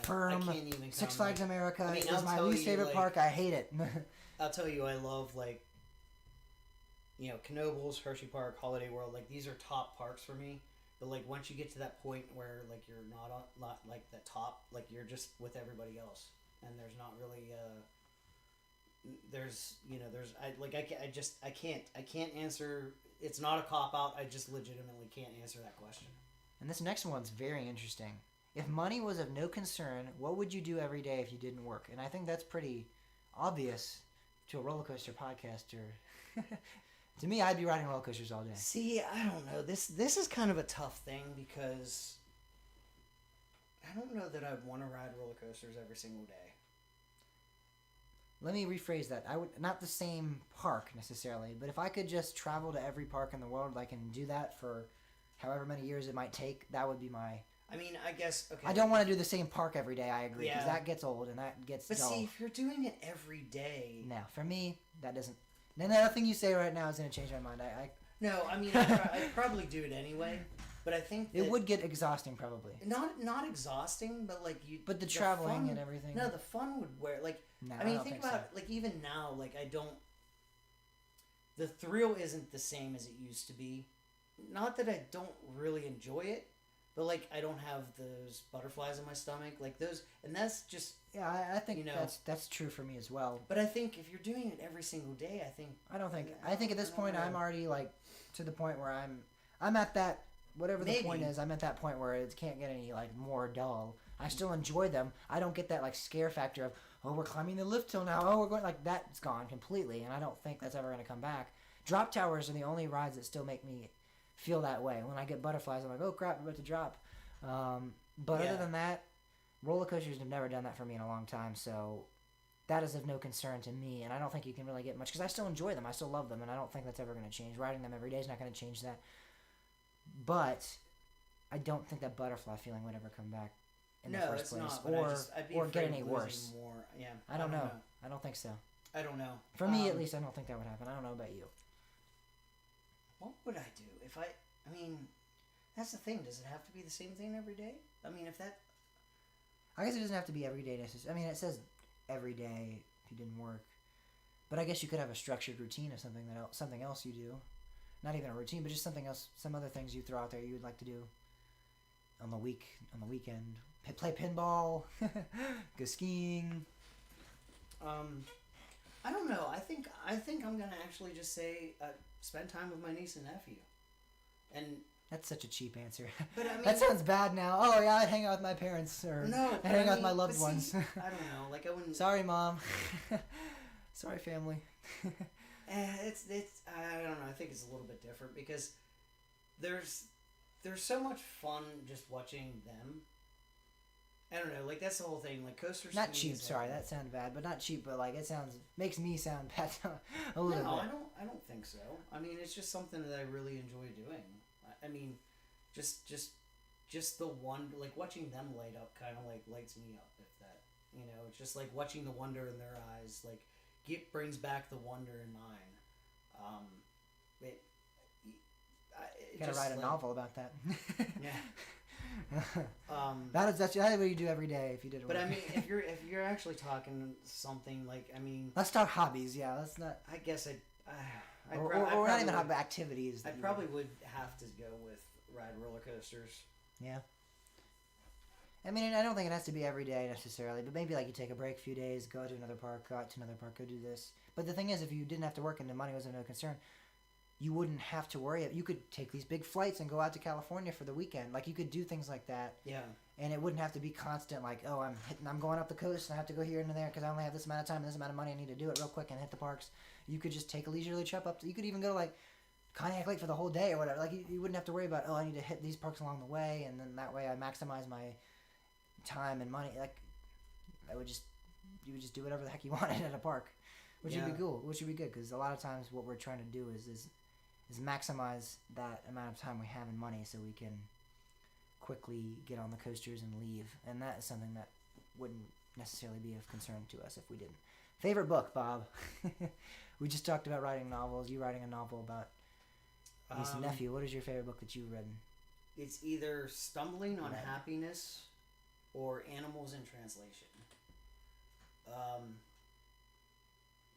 firm. I can't even Six Flags America is I'll my least favorite park. I hate it. I'll tell you, I love Knoebels, Hershey Park, Holiday World. Like these are top parks for me. But like once you get to that point where like you're not like the top, like you're just with everybody else, and there's not really I can't answer. It's not a cop out. I just legitimately can't answer that question. And this next one's very interesting. If money was of no concern, what would you do every day if you didn't work? And I think that's pretty obvious to a roller coaster podcaster. To me, I'd be riding roller coasters all day. See, I don't know. This is kind of a tough thing because I don't know that I'd want to ride roller coasters every single day. Let me rephrase that. I would not the same park necessarily, but if I could just travel to every park in the world, I can do that for however many years it might take. That would be my I mean, I guess okay. I don't want to do the same park every day. I agree, because Yeah. that gets old and that gets But dull. see, if you're doing it every day, No, for me, that doesn't. Then nothing you say right now is going to change my mind. no, I mean, I'd probably do it anyway. But I think It would get exhausting, probably. not exhausting, but like you. But the traveling fun, and everything. No, the fun would wear like. No, I mean, don't think think about like even now, like I don't. The thrill isn't the same as it used to be. Not that I don't really enjoy it, but like I don't have those butterflies in my stomach, like those, and that's just. Yeah, I think You know. that's true for me as well. But I think if you're doing it every single day, I think. I don't think. I think at this point, I'm already like to the point where I'm at that. Whatever the point Maybe. is, I'm at that point where it can't get any like more dull. I still enjoy them. I don't get that like scare factor of, oh, we're climbing the lift hill now. Oh, we're going, like that's gone completely, and I don't think that's ever going to come back. Drop towers are the only rides that still make me feel that way. When I get butterflies, I'm like, oh crap, we're about to drop. But Yeah. other than that, roller coasters have never done that for me in a long time. So that is of no concern to me, and I don't think you can really get much because I still enjoy them. I still love them, and I don't think that's ever going to change. Riding them every day is not going to change that. But I don't think that butterfly feeling would ever come back in the first it's place, not. But I'd be or afraid get of any losing worse. More. Yeah. I don't know. I don't think so. I don't know. For me, at least, I don't think that would happen. I don't know about you. What would I do if I? I mean, that's the thing. Does it have to be the same thing every day? I mean, if that. I guess it doesn't have to be every day necessarily. I mean, it says every day if you didn't work, but I guess you could have a structured routine of something else you do. Not even a routine, but just something else, some other things you throw out there you would like to do on the weekend. Play pinball, go skiing. I don't know. I think I'm gonna actually just say spend time with my niece and nephew, and That's such a cheap answer. but I mean That sounds bad now. Oh yeah, I'd hang out with my parents or no, I'd but hang I out with mean, my loved but ones. see, I don't know. Like I wouldn't. Sorry, mom. Sorry, family. It's I don't know. I think it's a little bit different because there's so much fun just watching them. I don't know. Like that's the whole thing. Like coasters. Not to me cheap. is Sorry, like, that sounded bad, but not cheap. But like it makes me sound bad a little No, bit. I don't think so. I mean, it's just something that I really enjoy doing. I mean, just the one like watching them light up kind of like lights me up. If that it's just like watching the wonder in their eyes. Like it brings back the wonder in mine. It Gotta just, write a like, novel about that. Yeah. That's what you do every day if you did. But work. I mean, if you're actually talking something like I mean, let's talk hobbies. Yeah, let's not. I guess Or not even hobby activities. I probably would have to go with ride roller coasters. Yeah. I mean, I don't think it has to be every day necessarily, but maybe like you take a break a few days, go to another park, go out to another park, go do this. But the thing is, if you didn't have to work and the money wasn't no concern, you wouldn't have to worry. You could take these big flights and go out to California for the weekend. Like you could do things like that. Yeah. And it wouldn't have to be constant. Like, oh, I'm going up the coast and I have to go here and there because I only have this amount of time and this amount of money. I need to do it real quick and hit the parks. You could just take a leisurely trip up. You could even go to like Kayak Lake for the whole day or whatever. Like you wouldn't have to worry about I need to hit these parks along the way and then that way I maximize my time and money. Like you would just do whatever the heck you wanted at a park, which would be cool. Which would be good because a lot of times what we're trying to do is maximize that amount of time we have in money so we can quickly get on the coasters and leave. And that is something that wouldn't necessarily be of concern to us if we didn't. Favorite book, Bob? We just talked about writing novels. You writing a novel about niece and nephew. What is your favorite book that you've read? It's either Stumbling on Happiness or Animals in Translation.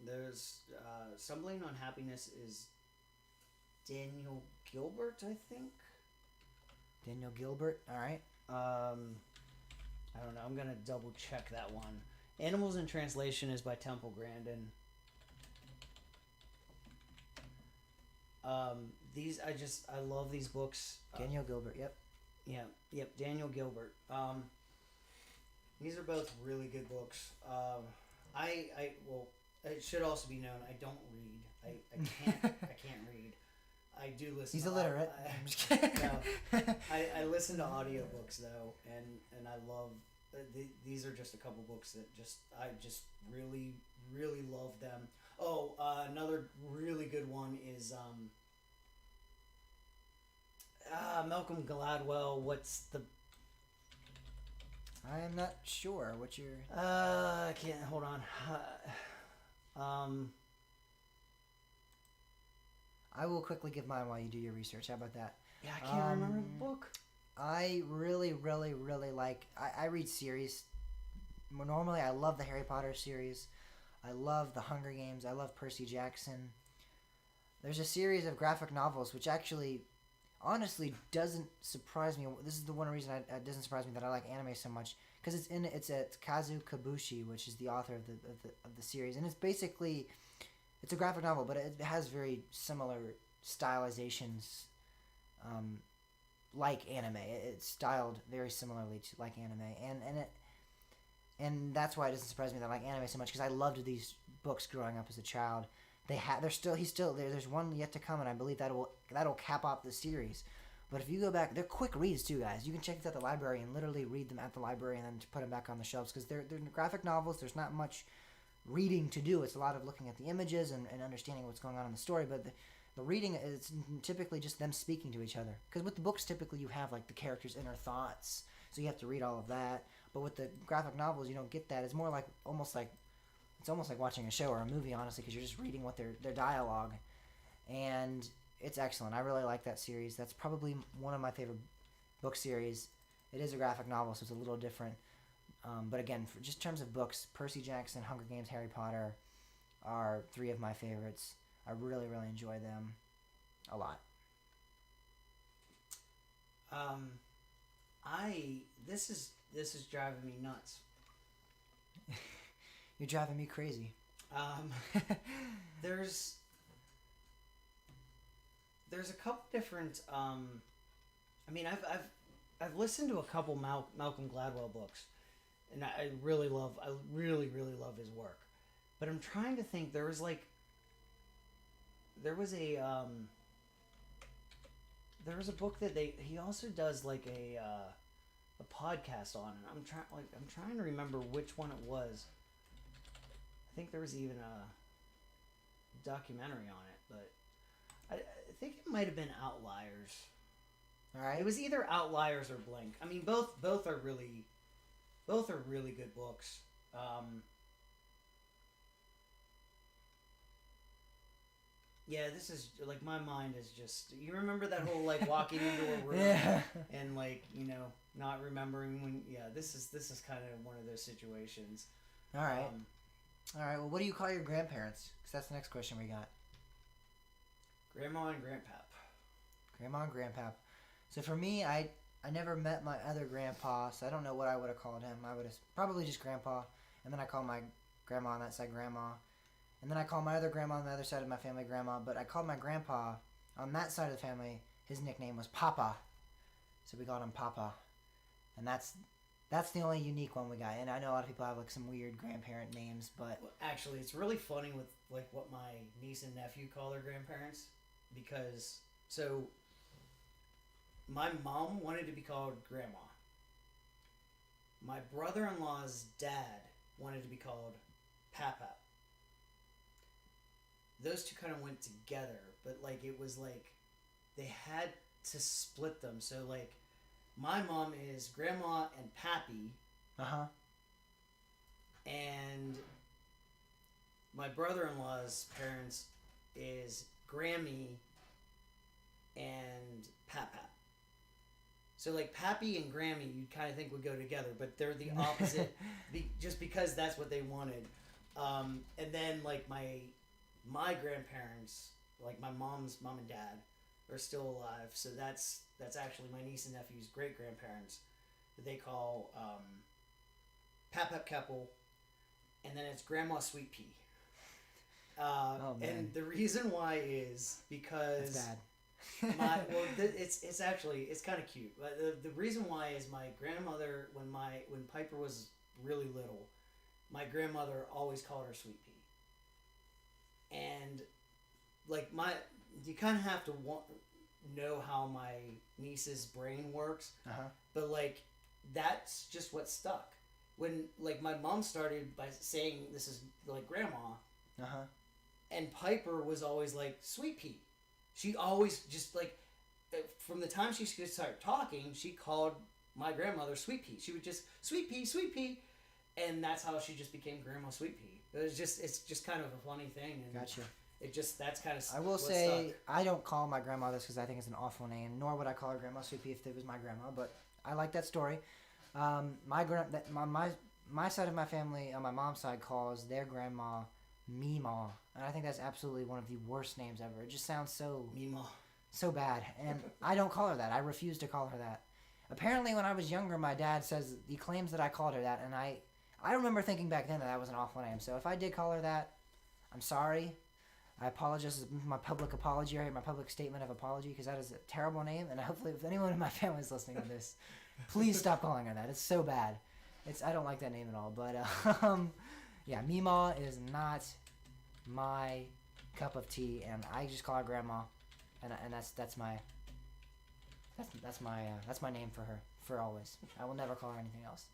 There's Stumbling on Happiness is Daniel Gilbert, I think. Daniel Gilbert. All right. I don't know. I'm gonna double check that one. Animals in Translation is by Temple Grandin. I love these books. Daniel Gilbert. Yep. Yep. Daniel Gilbert. These are both really good books. It should also be known I don't read. I can't read. I do listen. He's to illiterate. I'm just kidding. No, I listen to audiobooks though, and I love. These are just a couple books that I just really really love them. Oh, another really good one is Malcolm Gladwell. What's the I am not sure what you're. I can't. Hold on. I will quickly give mine while you do your research. How about that? Yeah, I can't remember the book. I really, really, really like. I read series. Normally, I love the Harry Potter series. I love the Hunger Games. I love Percy Jackson. There's a series of graphic novels which actually, honestly, doesn't surprise me. This is the one reason it doesn't surprise me that I like anime so much, because it's Kazu Kabushi, which is the author of the series, and it's basically it's a graphic novel, but it has very similar stylizations, like anime. It's styled very similarly to like anime, and that's why it doesn't surprise me that I like anime so much, because I loved these books growing up as a child. He's still there. There's one yet to come, and I believe that'll cap off the series. But if you go back, they're quick reads too, guys. You can check these at the library and literally read them at the library and then put them back on the shelves, because they're graphic novels. There's not much reading to do. It's a lot of looking at the images and understanding what's going on in the story. But the reading is typically just them speaking to each other. Because with the books, typically you have like the characters' inner thoughts, so you have to read all of that. But with the graphic novels, you don't get that. It's more like it's almost like watching a show or a movie, honestly, because you're just reading what their dialogue, and it's excellent. I really like that series. That's probably one of my favorite book series. It is a graphic novel, so it's a little different. But again, for just in terms of books, Percy Jackson, Hunger Games, Harry Potter are three of my favorites. I really, really enjoy them a lot. This is driving me nuts. You're driving me crazy. There's a couple different. I mean, I've listened to a couple Malcolm Gladwell books, and I really love his work. But I'm trying to think. There was a book that he also does like a podcast on, and I'm trying to remember which one it was. I think there was even a documentary on it, but I think it might have been Outliers. All right. It was either Outliers or Blink. I mean, both are really good books. Yeah, this is like my mind is just. You remember that whole like walking into a room Yeah. and like not remembering when. Yeah, this is kind of one of those situations. All right. All right. Well, what do you call your grandparents? Because that's the next question we got. Grandma and Grandpap. Grandma and Grandpap. So for me, I never met my other grandpa, so I don't know what I would have called him. I would have probably just Grandpa, and then I call my grandma on that side Grandma, and then I call my other grandma on the other side of my family Grandma. But I called my grandpa on that side of the family. His nickname was Papa, so we called him Papa, and that's the only unique one we got. And I know a lot of people have like some weird grandparent names, but Well, actually, it's really funny with like what my niece and nephew call their grandparents, because so my mom wanted to be called Grandma. My brother-in-law's dad wanted to be called Papa. Those two kind of went together, but like it was like they had to split them. So like my mom is Grandma and Pappy, and my brother-in-law's parents is Grammy and Pap. So like Pappy and Grammy, you'd kind of think would go together, but they're the opposite, just because that's what they wanted. And then like my grandparents, like my mom's mom and dad, are still alive. So that's actually my niece and nephew's great grandparents that they call Pap Keppel, and then it's Grandma Sweet Pea. And the reason why is because it's bad. it's actually kind of cute. But the reason why is my grandmother when Piper was really little, my grandmother always called her Sweet Pea. And like you kind of have to know how my niece's brain works, but like that's just what stuck. When like my mom started by saying this is like Grandma, and Piper was always like Sweet Pea. She always just like from the time she started talking, she called my grandmother Sweet Pea. She would just Sweet Pea, and that's how she just became Grandma Sweet Pea. It's just kind of a funny thing. And Gotcha. That's kind of. I will say I don't call my grandma this because I think it's an awful name. Nor would I call her Grandma Sweet Pea if it was my grandma. But I like that story. My side of my family on my mom's side calls their grandma Meemaw, and I think that's absolutely one of the worst names ever. It just sounds so bad, and I don't call her that. I refuse to call her that. Apparently, when I was younger, my dad says he claims that I called her that, and I remember thinking back then that was an awful name. So if I did call her that, I'm sorry. I apologize. This is my public apology, right? My public statement of apology, because that is a terrible name, and hopefully, if anyone in my family is listening to this, please stop calling her that. It's so bad. I don't like that name at all. But yeah, Meemaw is not my cup of tea, and I just call her Grandma, and that's my name for her for always. I will never call her anything else.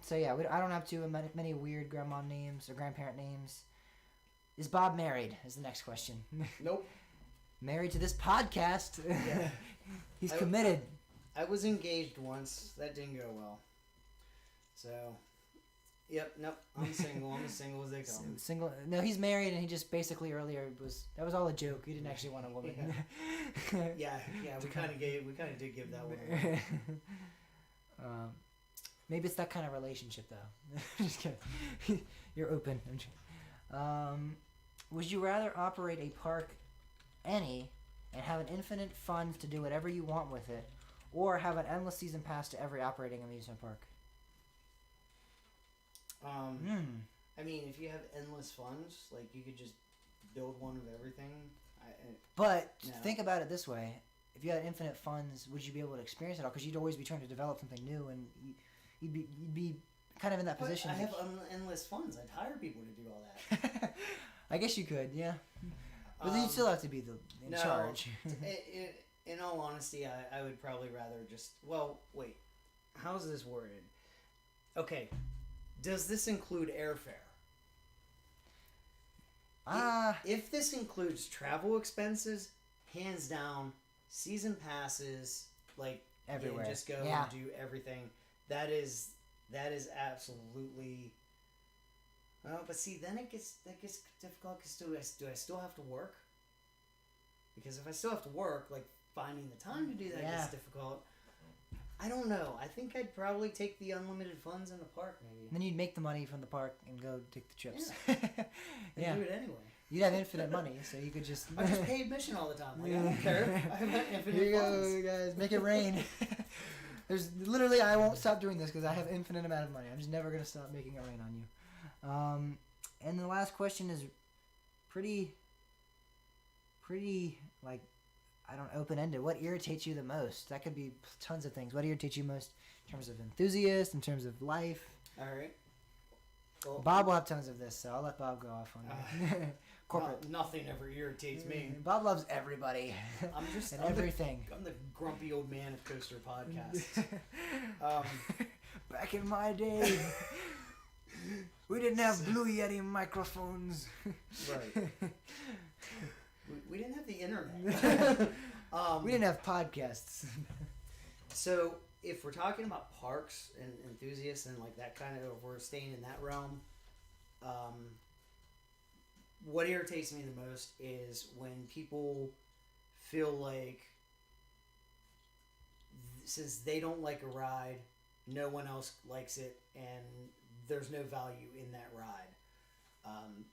So yeah, I don't have too many weird grandma names or grandparent names. Is Bob married? Is the next question. Nope. Married to this podcast. Yeah. He's committed. I was engaged once. That didn't go well. So, yep, nope. I'm single. I'm as single as they come. Single? No, he's married, and he just basically earlier that was all a joke. He didn't actually want a woman. Yeah. We kind of did give that one away. Maybe it's that kind of relationship, though. Just kidding. You're open. Would you rather operate a park and have an infinite funds to do whatever you want with it, or have an endless season pass to every operating amusement park? I mean, if you have endless funds, like you could just build one of everything. Think about it this way: if you had infinite funds, would you be able to experience it all? Because you'd always be trying to develop something new, and you'd be kind of in that position. I have endless funds. I'd hire people to do all that. I guess you could, yeah. But you'd still have to be in charge. In all honesty, I would probably rather just... Well, wait. How's this worded? Okay. Does this include airfare? If this includes travel expenses, hands down, season passes, like... Everywhere. Just go and do everything. That is absolutely... Oh, but see, then that gets difficult because do I still have to work? Because if I still have to work, like finding the time to do that gets difficult. I don't know. I think I'd probably take the unlimited funds in the park, maybe. And then you'd make the money from the park and go take the trips. Yeah. Do it anyway. You'd have infinite money, so you could just... I just pay admission all the time. Like, I don't care. I have infinite Here you funds. go, guys. Make it rain. There's literally, I won't stop doing this because I have infinite amount of money. I'm just never going to stop making it rain on you. And the last question is pretty like, I don't open-ended. What irritates you the most? That could be tons of things. What irritates you most in terms of enthusiast, in terms of life? All right. Well, Bob will have tons of this, so I'll let Bob go off on that. Corporate. Nothing ever irritates me. Bob loves everybody. I'm everything. I'm the grumpy old man of Coaster Podcast. Back in my day, we didn't have Blue Yeti microphones. Right. We didn't have the internet. We didn't have podcasts. So, if we're talking about parks and enthusiasts and like that kind of, if we're staying in that realm, what irritates me the most is when people feel like since they don't like a ride, no one else likes it, and there's no value in that ride.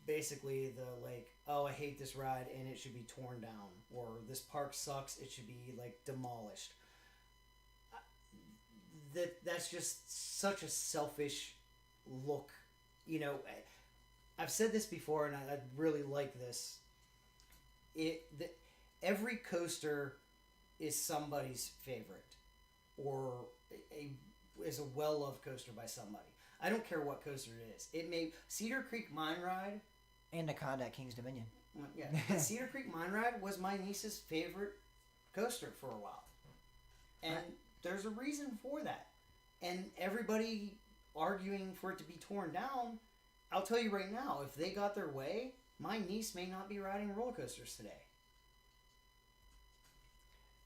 Basically, oh, I hate this ride and it should be torn down, or this park sucks, it should be like demolished. That's just such a selfish look. You know, I've said this before, and I really like this. Every coaster is somebody's favorite, or is a well-loved coaster by somebody. I don't care what coaster it is. It may Cedar Creek Mine Ride, Anaconda at King's Dominion. Yeah, Cedar Creek Mine Ride was my niece's favorite coaster for a while, and there's a reason for that. And everybody arguing for it to be torn down, I'll tell you right now, if they got their way, my niece may not be riding roller coasters today.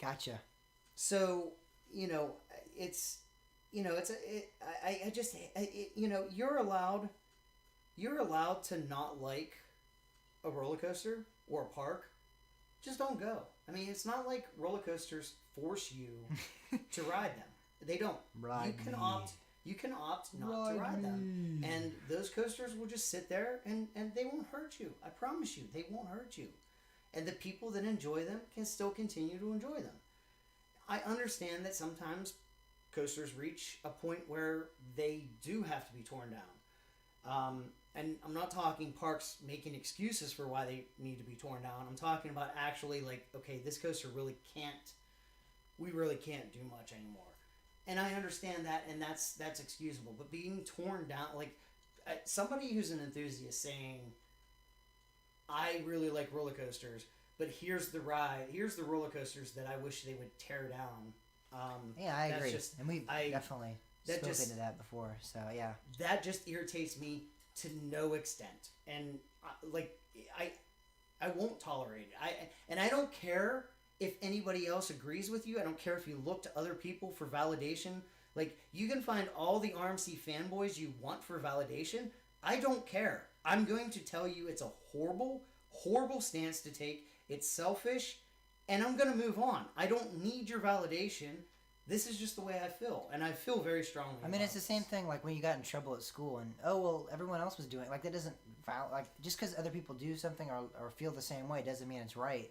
Gotcha. So, you know, it's, you know, it's a, it, I just, it, you know, you're allowed to not like a roller coaster or a park. Just don't go. I mean, it's not like roller coasters force you to ride them. They don't. Ride you can me. opt. You can opt not to ride them, and those coasters will just sit there and they won't hurt you. I promise you, they won't hurt you. And the people that enjoy them can still continue to enjoy them. I understand that sometimes coasters reach a point where they do have to be torn down. And I'm not talking parks making excuses for why they need to be torn down. I'm talking about actually like, okay, this coaster really we really can't do much anymore. And I understand that, and that's excusable. But being torn down, like somebody who's an enthusiast saying, I really like roller coasters, but here's the roller coasters that I wish they would tear down. Yeah, I agree. And I definitely spoken to that before. So yeah, that just irritates me to no extent, and I won't tolerate it. I don't care if anybody else agrees with you. I don't care if you look to other people for validation. Like, you can find all the RMC fanboys you want for validation. I don't care. I'm going to tell you it's a horrible, horrible stance to take. It's selfish, and I'm going to move on. I don't need your validation. This is just the way I feel, and I feel very strongly. I mean, it's the same thing like when you got in trouble at school, and everyone else was doing it. Like, that doesn't just because other people do something or feel the same way doesn't mean it's right.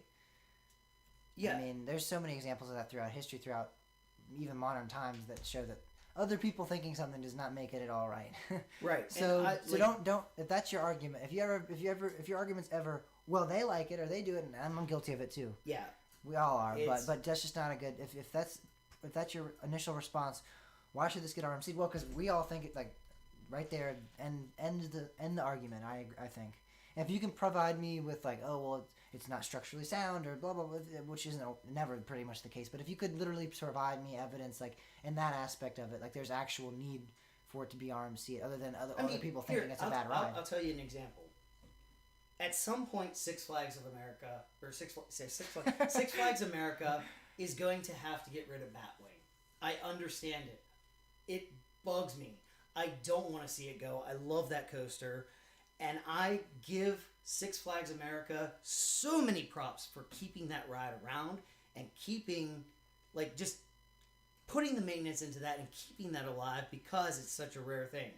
Yeah. I mean, there's so many examples of that throughout history, throughout even modern times, that show that other people thinking something does not make it at all right. Right. So don't if that's your argument. If your argument's ever, well, they like it or they do it, and I'm guilty of it too. Yeah. We all are, but that's just not a good. If that's your initial response, why should this get RMC? Well, because we all think it, like, right there, end the argument. I think. And if you can provide me with like, oh well, it's not structurally sound or blah blah blah, which isn't never pretty much the case. But if you could literally provide me evidence, like in that aspect of it, like there's actual need for it to be RMC, other than other people thinking it's a bad ride. I'll tell you an example. At some point, Six Flags of America or Six Flags America is going to have to get rid of Batwing. I understand it. It bugs me. I don't want to see it go. I love that coaster. And I give Six Flags America so many props for keeping that ride around and keeping, like, just putting the maintenance into that and keeping that alive because it's such a rare thing.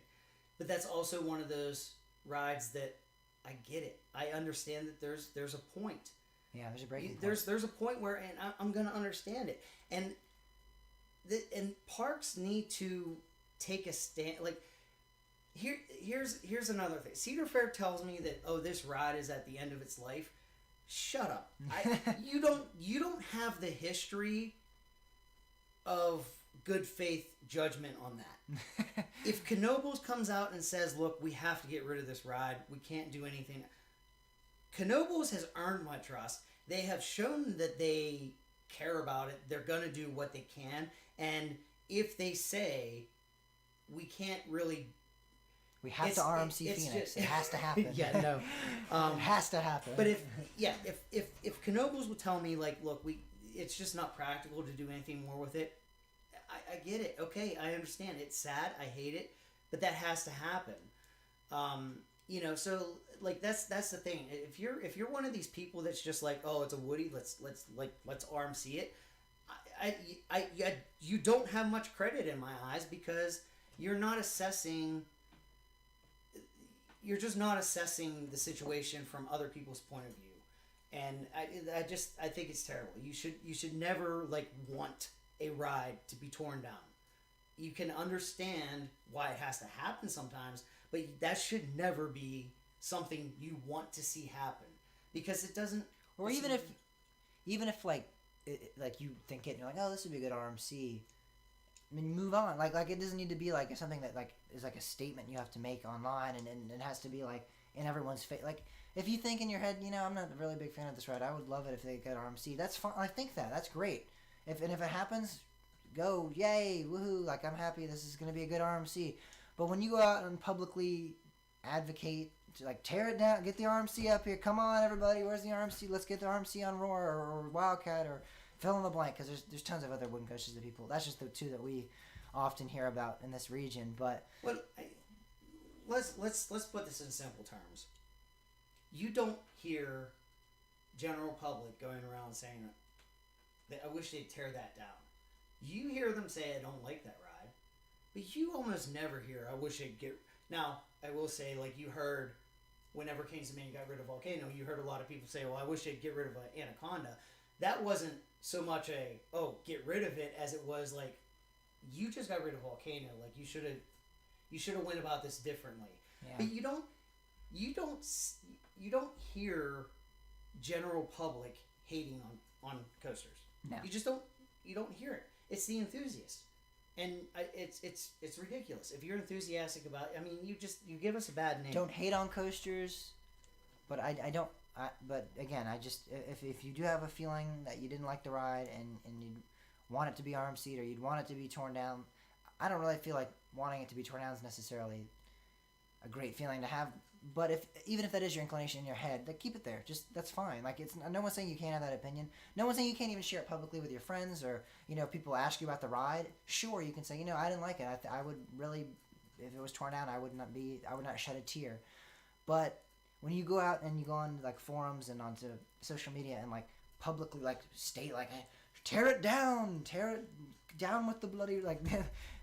But that's also one of those rides that I get it. I understand that there's a point. Yeah, there's a breaking point. There's a point where, and I'm going to understand it. And parks need to take a stand. Like, here's another thing. Cedar Fair tells me that, oh, this ride is at the end of its life. Shut up. You don't have the history of good faith judgment on that. If Knoebels comes out and says, look, we have to get rid of this ride, we can't do anything. Knoebels has earned my trust. They have shown that they care about it. They're going to do what they can. And if they say, we can't really... We have to RMC Phoenix. It has to happen. Yeah, no. It has to happen. But if Knoebels would tell me, like, look, it's just not practical to do anything more with it, I get it. Okay, I understand. It's sad. I hate it. But that has to happen. So like that's the thing. If you're one of these people that's just like, oh, it's a Woody, let's RMC it. You don't have much credit in my eyes because you're not assessing. You're just not assessing the situation from other people's point of view, and I think it's terrible. You should never like want a ride to be torn down. You can understand why it has to happen sometimes, but that should never be something you want to see happen because it doesn't. Or even if like you think it, and you're like, oh, this would be a good RMC. I mean, move on. Like it doesn't need to be like something that like is like a statement you have to make online, and it has to be like in everyone's face. Like if you think in your head, I'm not a really big fan of this ride. I would love it if they got RMC. That's fine. I think that's great. If it happens, go yay, woohoo! Like I'm happy. This is going to be a good RMC. But when you go out and publicly advocate to like tear it down, get the RMC up here. Come on, everybody. Where's the RMC? Let's get the RMC on Roar or Wildcat or fill in the blank, because there's tons of other wooden coasters that people. That's just the two that we often hear about in this region. But let's put this in simple terms. You don't hear general public going around saying that I wish they'd tear that down. You hear them say I don't like that ride, but you almost never hear I wish they'd get. Now I will say, like, you heard whenever Kings of Maine got rid of Volcano, you heard a lot of people say, well, I wish they'd get rid of Anaconda. That wasn't so much a get rid of it as it was like, you just got rid of Volcano, like you should have went about this differently. yeah. But you don't hear general public hating on coasters. No. You don't hear it. It's the enthusiast, and it's ridiculous. If you're enthusiastic about it, I mean, you give us a bad name. Don't hate on coasters, but I don't. But again, I just if you do have a feeling that you didn't like the ride and you want it to be RMC'd or you'd want it to be torn down, I don't really feel like wanting it to be torn down is necessarily a great feeling to have. But even if that is your inclination in your head, then keep it there. Just that's fine. Like, it's no one's saying you can't have that opinion. No one's saying you can't even share it publicly with your friends, or if people ask you about the ride. Sure, you can say I didn't like it. I would really, if it was torn down, I would not shed a tear. But when you go out and you go on like forums and onto social media and like publicly like state like, tear it down with the bloody like,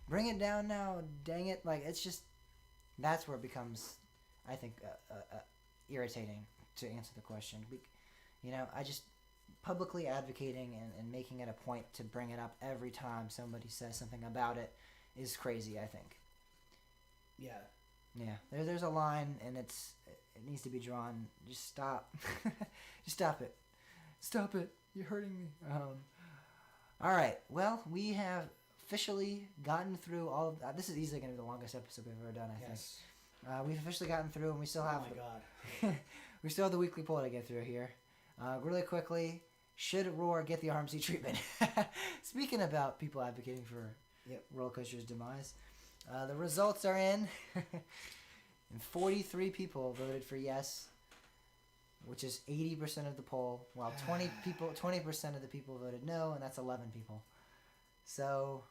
bring it down now, dang it, like it's just that's where it becomes, I think, irritating, to answer the question. I just publicly advocating and making it a point to bring it up every time somebody says something about it is crazy, I think. Yeah. Yeah. There's a line, and it needs to be drawn. Just stop. Just stop it. Stop it. You're hurting me. All right. Well, we have officially gotten through all of this. Is easily going to be the longest episode we've ever done, I think. We've officially gotten through, and we still have. Oh my god. We still have the weekly poll to get through here. Really quickly, should Roar get the RMC treatment? Speaking about people advocating for roller coaster's demise, the results are in, and 43 people voted for yes, which is 80% of the poll, while 20% of the people voted no, and that's 11 people. So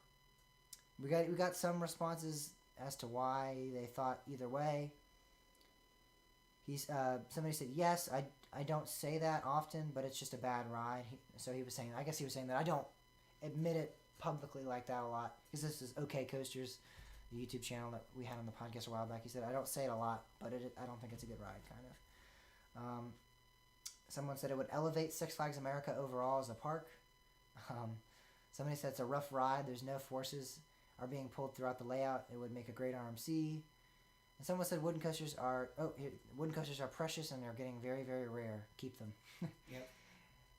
we got some responses as to why they thought either way. Somebody said yes. I don't say that often, but it's just a bad ride. He was saying that I don't admit it publicly like that a lot, because this is OK Coasters, the YouTube channel that we had on the podcast a while back. He said I don't say it a lot, but I don't think it's a good ride, kind of. Someone said it would elevate Six Flags America overall as a park. Somebody said it's a rough ride. There's no forces are being pulled throughout the layout. It would make a great RMC. And someone said wooden coasters are precious and they're getting very, very rare. Keep them. Yep.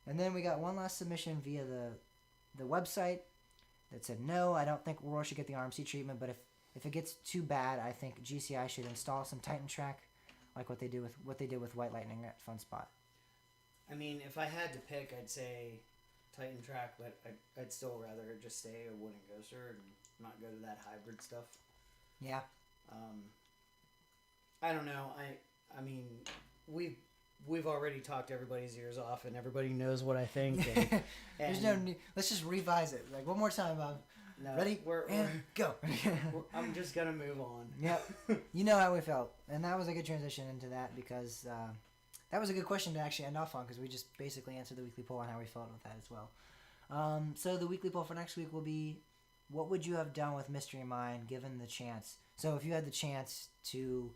And then we got one last submission via the website that said, no, I don't think Roar should get the RMC treatment, but if it gets too bad, I think GCI should install some Titan track, like what they did with White Lightning at Fun Spot. I mean, if I had to pick, I'd say Titan track, but I'd still rather just stay a wooden coaster and not go to that hybrid stuff. Yeah. I don't know. I mean, we've already talked everybody's ears off, and everybody knows what I think. And, There's no need. Let's just revise it. Like, one more time, Bob. No, ready? And go. I'm just gonna move on. Yep. You know how we felt, and that was a good transition into that, because that was a good question to actually end off on, because we just basically answered the weekly poll on how we felt with that as well. So the weekly poll for next week will be, what would you have done with Mystery Mine given the chance? So if you had the chance to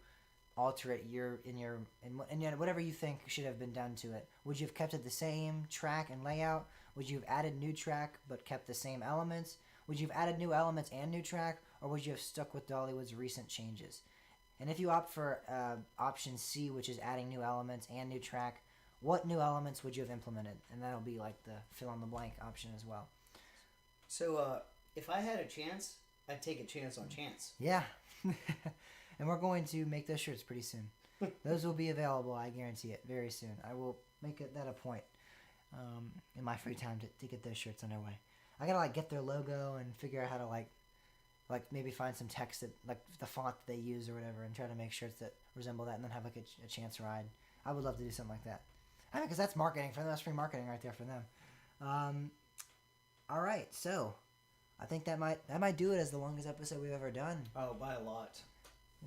alter it in whatever you think should have been done to it, would you have kept it the same track and layout? Would you have added new track but kept the same elements? Would you have added new elements and new track, or would you have stuck with Dollywood's recent changes? And if you opt for option C, which is adding new elements and new track, what new elements would you have implemented? And that'll be like the fill in the blank option as well. So if I had a chance, I'd take a chance on chance. Yeah. And we're going to make those shirts pretty soon. Those will be available, I guarantee it, very soon. I will make that a point in my free time to get those shirts on their way. I gotta like get their logo and figure out how to like maybe find some text that like the font that they use or whatever, and try to make shirts that resemble that, and then have like a chance ride. I would love to do something like that. I mean, because that's marketing for them. That's free marketing right there for them. All right, so I think that might do it as the longest episode we've ever done. Oh, by a lot.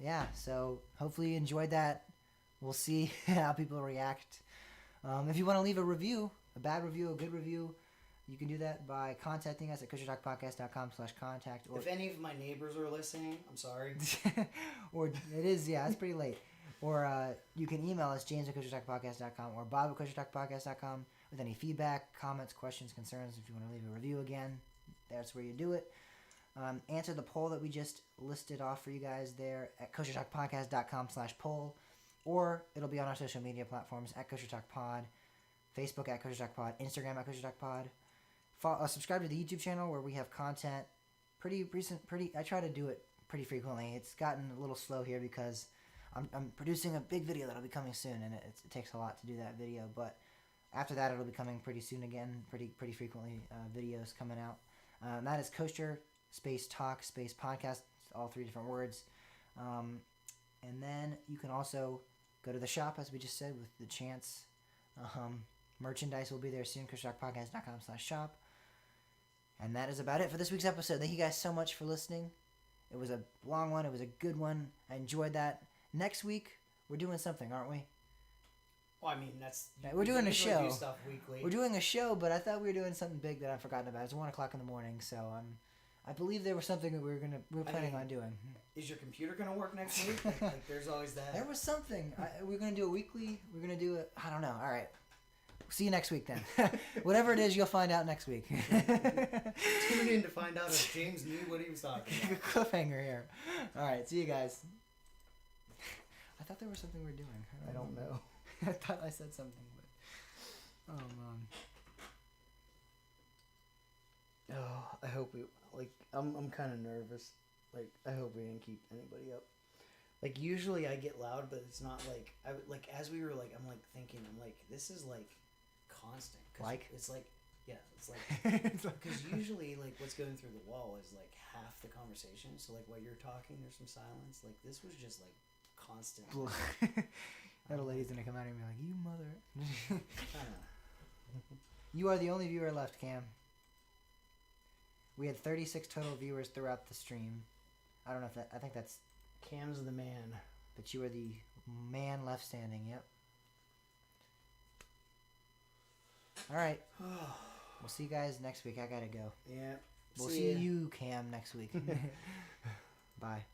Yeah, so hopefully you enjoyed that. We'll see how people react. If you want to leave a review, a bad review, a good review, you can do that by contacting us at koshertalkpodcast.com/contact. If any of my neighbors are listening, I'm sorry. Or it is, yeah, it's pretty late. Or you can email us, james@koshertalkpodcast.com or bob@koshertalkpodcast.com with any feedback, comments, questions, concerns. If you want to leave a review again, that's where you do it. Answer the poll that we just listed off for you guys there at koshertalkpodcast.com/poll, or it'll be on our social media platforms at koshertalkpod, Facebook at koshertalkpod, Instagram at koshertalkpod. Subscribe to the YouTube channel where we have content I try to do it pretty frequently. It's gotten a little slow here because I'm producing a big video that'll be coming soon, and it takes a lot to do that video, but after that it'll be coming pretty soon again, pretty frequently, videos coming out. That is Kosher space talk space podcast, all 3 different words. And then you can also go to the shop, as we just said, with the chants. Merchandise will be there soon, koshertalkpodcast.com/shop. And that is about it for this week's episode. Thank you guys so much for listening. It was a long one. It was a good one. I enjoyed that. Next week, we're doing something, aren't we? Well, I mean, we're doing a show. Do stuff weekly. We're doing a show, but I thought we were doing something big that I've forgotten about. It's 1 o'clock in the morning, so I believe there was something that we were planning on doing. Is your computer gonna work next week? Like, there's always that. There was something. We're gonna do a weekly. We're gonna do it. I don't know. All right. See you next week then. Whatever it is, you'll find out next week. Tune in to find out if James knew what he was talking about. Cliffhanger here. All right. See you guys. I thought there was something we were doing. I don't know. I thought I said something, but Oh, I hope we I'm kind of nervous. Like, I hope we didn't keep anybody up. Like, usually I get loud, but it's not like as we were I'm thinking, this is constant. It's because usually what's going through the wall is half the conversation. So while you're talking, there's some silence. This was just constant. That old lady's gonna come out and be like, "You mother." You are the only viewer left, Cam. We had 36 total viewers throughout the stream. I don't know if I think that's. Cam's the man. But you are the man left standing. Yep. All right. We'll see you guys next week. I gotta go. Yeah. We'll see you, Cam, next week. Bye.